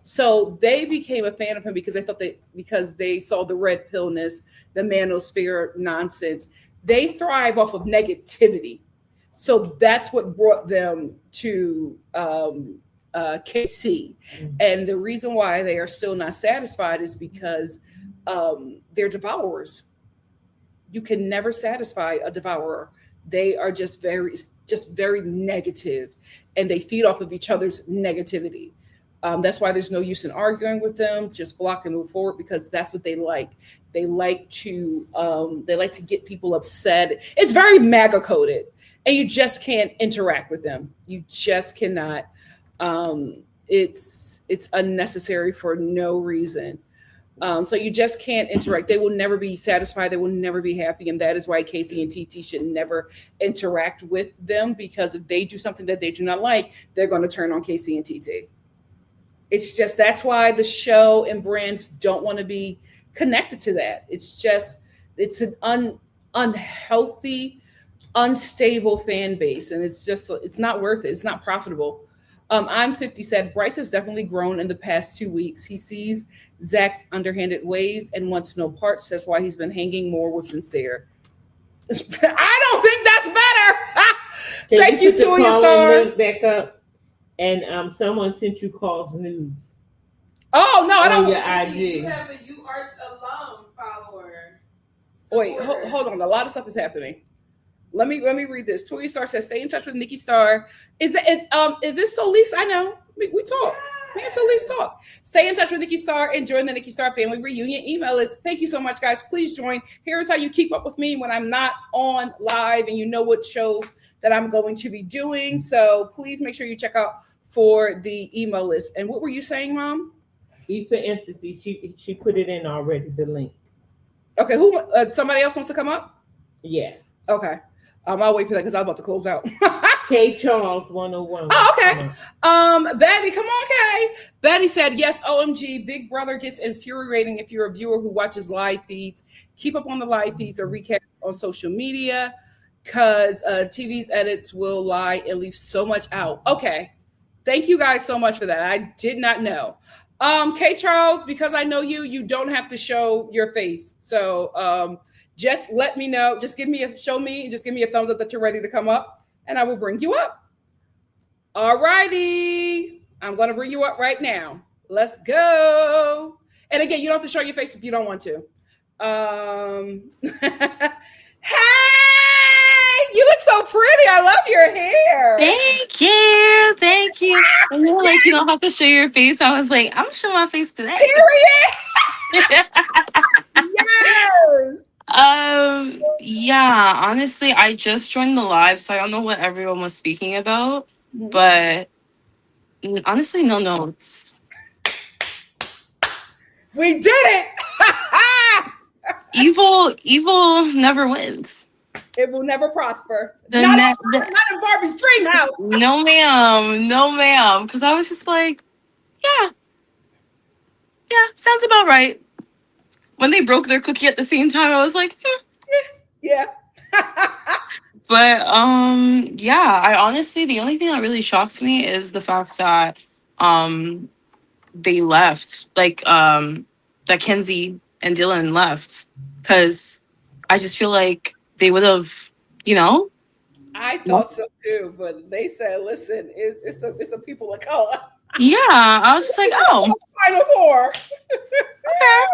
Speaker 1: So they became a fan of him because they saw the red pillness, the manosphere nonsense. They thrive off of negativity. So that's what brought them to KC. Mm-hmm. And the reason why they are still not satisfied is because they're devourers. You can never satisfy a devourer. They are just very negative, and they feed off of each other's negativity. That's why there's no use in arguing with them. Just block and move forward because that's what they like. They like to get people upset. It's very MAGA coded, and you just can't interact with them. You just cannot. It's unnecessary for no reason. So you just can't interact. They will never be satisfied. They will never be happy, and that is why Casey and TT should never interact with them because if they do something that they do not like, they're going to turn on Casey and TT. It's just that's why the show and brands don't want to be connected to that. It's an unhealthy, unstable fan base, and it's not worth it. It's not profitable. I'm 50 said Bryce has definitely grown in the past 2 weeks. He sees Zach's underhanded ways and wants no parts. That's why he's been hanging more with Sincere. I don't think that's better. Thank you, TIK TOK.
Speaker 2: Back up. And someone sent you Carl's nudes.
Speaker 1: Oh no, I don't.
Speaker 2: Your IG.
Speaker 3: You have a UArts alum follower.
Speaker 1: Wait, hold on. A lot of stuff is happening. Let me read this. TIK.Star says, "Stay in touch with NikkiStar." Is this Solis? I know we talk. Me and Solis talk. Stay in touch with NikkiStar and join the NikkiStar family reunion. Email us. Thank you so much, guys. Please join. Here's how you keep up with me when I'm not on live, and you know what shows that I'm going to be doing. So please make sure you check out for the email list. And what were you saying, Mom?
Speaker 2: E for emphasis. She put it in already. The link.
Speaker 1: Okay, who? Somebody else wants to come up?
Speaker 2: Yeah.
Speaker 1: Okay. I'll wait for that because I'm about to close out.
Speaker 2: K Charles 101.
Speaker 1: Oh, okay. Betty, come on, Kay. Betty said, yes, OMG, Big Brother gets infuriating if you're a viewer who watches live feeds. Keep up on the live feeds or recaps on social media because TV's edits will lie and leave so much out. Okay. Thank you guys so much for that. I did not know. K Charles, because I know you don't have to show your face. So just let me know. Just give me a thumbs up that you're ready to come up, and I will bring you up. All righty. I'm going to bring you up right now. Let's go. And again, you don't have to show your face if you don't want to. Hey, you look so pretty. I love your hair.
Speaker 6: Thank you. Thank you. And you're like, you don't have to show your face. I was like, I'm going to show my face today.
Speaker 1: Period. Yes.
Speaker 6: Yeah, honestly, I just joined the live, so I don't know what everyone was speaking about, but honestly, no notes.
Speaker 1: We did it.
Speaker 6: Evil never wins.
Speaker 1: It will never prosper.
Speaker 6: Not
Speaker 1: in Barbie's dream house.
Speaker 6: No, ma'am. Because I was just like, yeah, sounds about right. When they broke their cookie at the same time, I was like,
Speaker 1: yeah.
Speaker 6: But yeah, I honestly, the only thing that really shocked me is the fact that they left, like that Kenzie and Dylan left, because I just feel like they would have,
Speaker 1: I thought so too, but they said, listen, it's a people of color.
Speaker 6: Yeah, I was just like, oh,
Speaker 1: Final four.
Speaker 6: okay.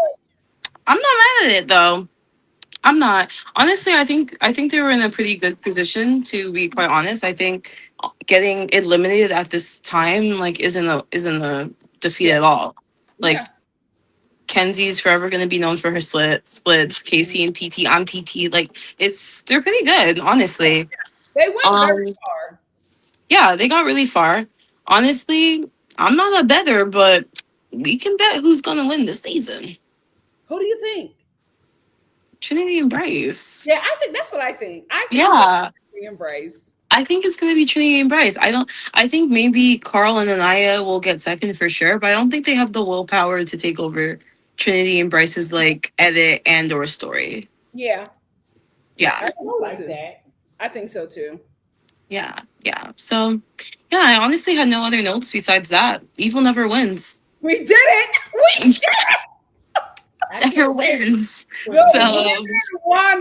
Speaker 6: I'm not mad at it though. I'm not. Honestly, I think they were in a pretty good position, to be quite honest. I think getting eliminated at this time isn't a defeat at all. Kenzie's forever gonna be known for her splits. Casey and TT, I'm TT. They're pretty good, honestly.
Speaker 1: They went very far.
Speaker 6: Yeah, they got really far. Honestly, I'm not a bettor, but we can bet who's gonna win this season.
Speaker 1: Who do you think?
Speaker 6: Trinity and Bryce.
Speaker 1: Yeah, I think that's what I think. Trinity and Bryce.
Speaker 6: I think it's gonna be Trinity and Bryce. I think maybe Carl and Anaya will get second for sure, but I don't think they have the willpower to take over Trinity and Bryce's edit and or story.
Speaker 1: Yeah.
Speaker 6: Yeah.
Speaker 1: I think so too.
Speaker 6: Yeah. So yeah, I honestly had no other notes besides that. Evil never wins.
Speaker 1: We did it! We did it!
Speaker 6: Never wins.
Speaker 1: So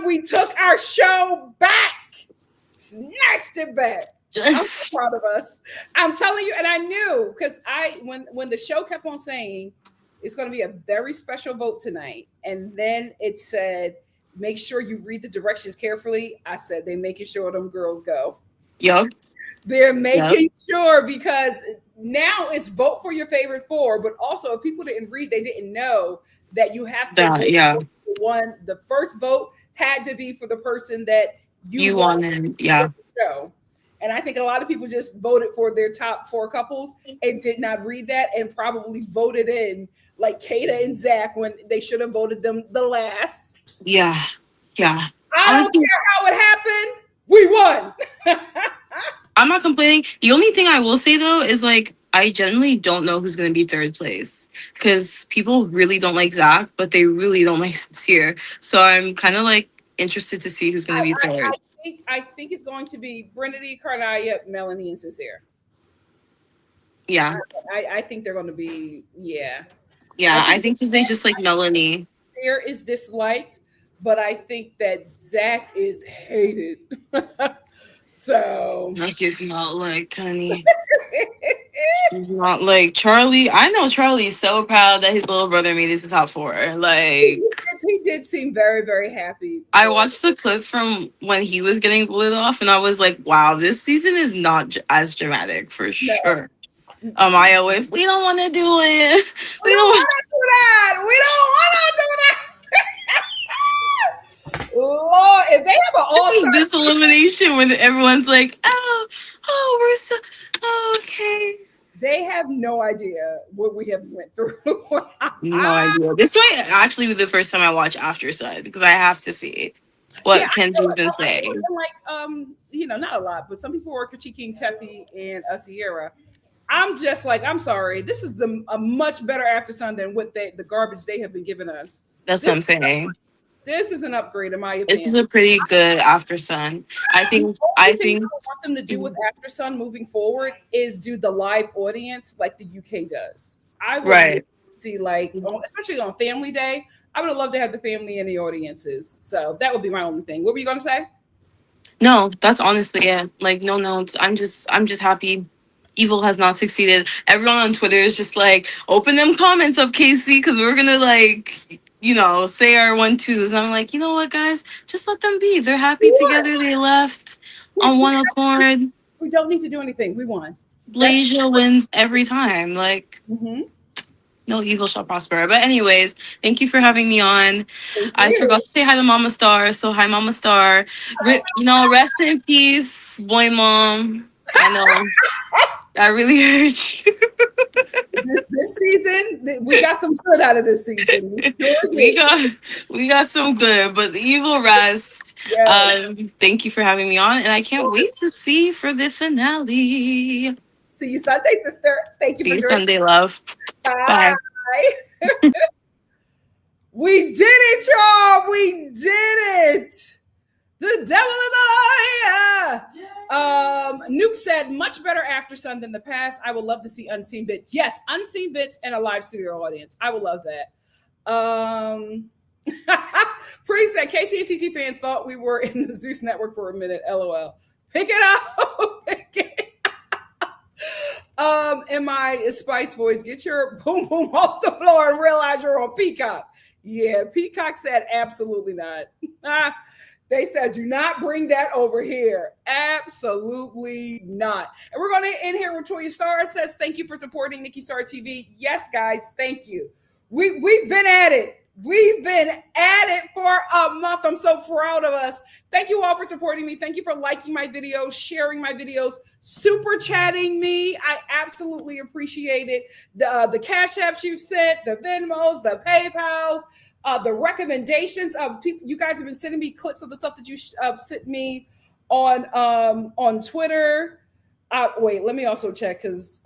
Speaker 1: we took our show back. Snatched it back. I'm so proud of us. I'm telling you, and I knew because when the show kept on saying it's going to be a very special vote tonight, and then it said, make sure you read the directions carefully. I said, they making sure them girls go.
Speaker 6: Yup.
Speaker 1: They're making sure, because now it's vote for your favorite four, but also if people didn't read, they didn't know that you have to vote for one. The first vote had to be for the person that you
Speaker 6: wanted.
Speaker 1: The show. And I think a lot of people just voted for their top four couples and did not read that, and probably voted in like Kata and Zach when they should have voted them the last.
Speaker 6: Yeah.
Speaker 1: I don't care how it happened. We won.
Speaker 6: I'm not complaining. The only thing I will say though is like, I generally don't know who's going to be third place, because people really don't like Zach, but they really don't like Sincere. So I'm kind of like interested to see who's going to be third.
Speaker 1: I think it's going to be Brinity, Carnaya, Melanie, and Sincere.
Speaker 6: Yeah.
Speaker 1: I think they're going to be,
Speaker 6: Yeah, I think they just like Melanie.
Speaker 1: Sincere is disliked, but I think that Zach is hated. So
Speaker 6: Zach is not liked, honey. He's not like Charlie. I know Charlie's so proud that his little brother made it to top four. Like,
Speaker 1: he did seem very, very happy.
Speaker 6: I watched the clip from when he was getting bullied off, and I was like, wow, this season is not as dramatic for sure. Amaya with, we don't want to do it.
Speaker 1: We don't want to do that. We don't want to do that. Lord, if they have an all-star
Speaker 6: this elimination when everyone's like, we're so okay.
Speaker 1: They have no idea what we have went through.
Speaker 6: No idea. This might actually be the first time I watch Aftershow, because I have to see what Kenzie's been saying.
Speaker 1: Like, not a lot, but some people were critiquing Tefi and Sierra. I'm just like, I'm sorry. This is a much better Aftersun than what the garbage they have been giving us.
Speaker 6: That's what I'm saying.
Speaker 1: This is an upgrade in my opinion.
Speaker 6: This is a pretty good Aftersun. I think
Speaker 1: I want them to do with Aftersun moving forward is do the live audience like the UK does. I would see, like, especially on Family Day, I would have loved to have the family in the audiences. So that would be my only thing. What were you gonna say?
Speaker 6: No, that's honestly it. Like, no notes. I'm just happy Evil has not succeeded. Everyone on Twitter is just like, open them comments up, Casey, because we're gonna say our 1-2s. And I'm like, you know what, guys? Just let them be. They're happy together. They left on one accord.
Speaker 1: We don't need to do anything. We won.
Speaker 6: Blasia wins every time. Like, no evil shall prosper. But anyways, thank you for having me on. I forgot to say hi to Mama Star. So hi, Mama Star. Rest in peace, boy mom. I know. That really hurt you.
Speaker 1: this season, we got some good out of this season.
Speaker 6: we got some good, but the evil rest. Thank you for having me on, and I can't wait to see you for the finale.
Speaker 1: See you Sunday, sister. Thank you.
Speaker 6: See you Sunday, love.
Speaker 1: Bye. We did it, y'all. We did it. The devil is a liar. Nuke said, much better Aftersun than the past. I would love to see Unseen Bits. Yes, Unseen Bits and a live studio audience. I would love that. Pretty said, Casey and TT fans thought we were in the Zeus network for a minute. LOL. Pick it up. In my Spice voice, get your boom boom off the floor and realize you're on Peacock. Yeah, Peacock said absolutely not. They said, do not bring that over here. Absolutely not. And we're going to end here with NikkiStar says, thank you for supporting NikkiStar TV. Yes, guys, thank you. We've been at it. We've been at it for a month. I'm so proud of us. Thank you all for supporting me. Thank you for liking my videos, sharing my videos, super chatting me. I absolutely appreciate it. The Cash Apps you've sent, the Venmos, the PayPals, the recommendations of people. You guys have been sending me clips of the stuff that you sent me on Twitter. Wait, let me also check because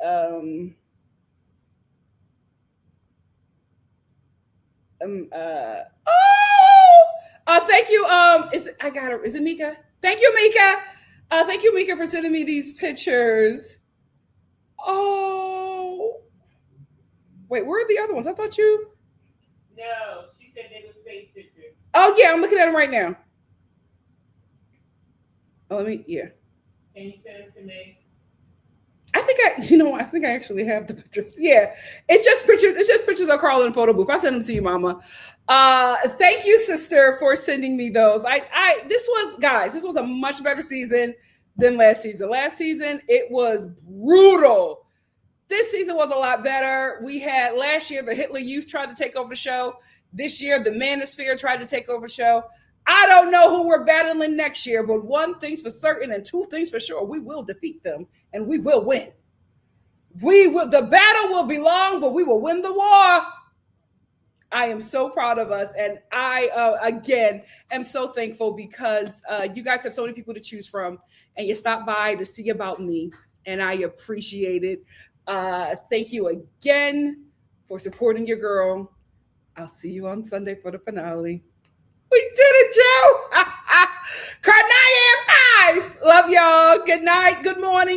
Speaker 1: thank you. Is it Mika? Thank you, Mika. Thank you, Mika, for sending me these pictures. Oh, wait, where are the other ones? I thought you.
Speaker 2: No, she said they were safe pictures.
Speaker 1: Oh yeah, I'm looking at them right now. Oh, Can you
Speaker 2: send them to me?
Speaker 1: I think I actually have the pictures. Yeah, it's just pictures. It's just pictures of Carl in a photo booth. I sent them to you, Mama. Thank you, sister, for sending me those. This was a much better season. than last season. Last season, it was brutal. This season was a lot better. We had last year, the Hitler Youth tried to take over the show. This year, the Manosphere tried to take over the show. I don't know who we're battling next year, but one thing's for certain and two things for sure. We will defeat them and we will win. The battle will be long, but we will win the war. I am so proud of us. And I, again, am so thankful because you guys have so many people to choose from and you stop by to see about me. And I appreciate it. Thank you again for supporting your girl. I'll see you on Sunday for the finale. We did it, Joe. Carnaya 5. Love y'all. Good night. Good morning.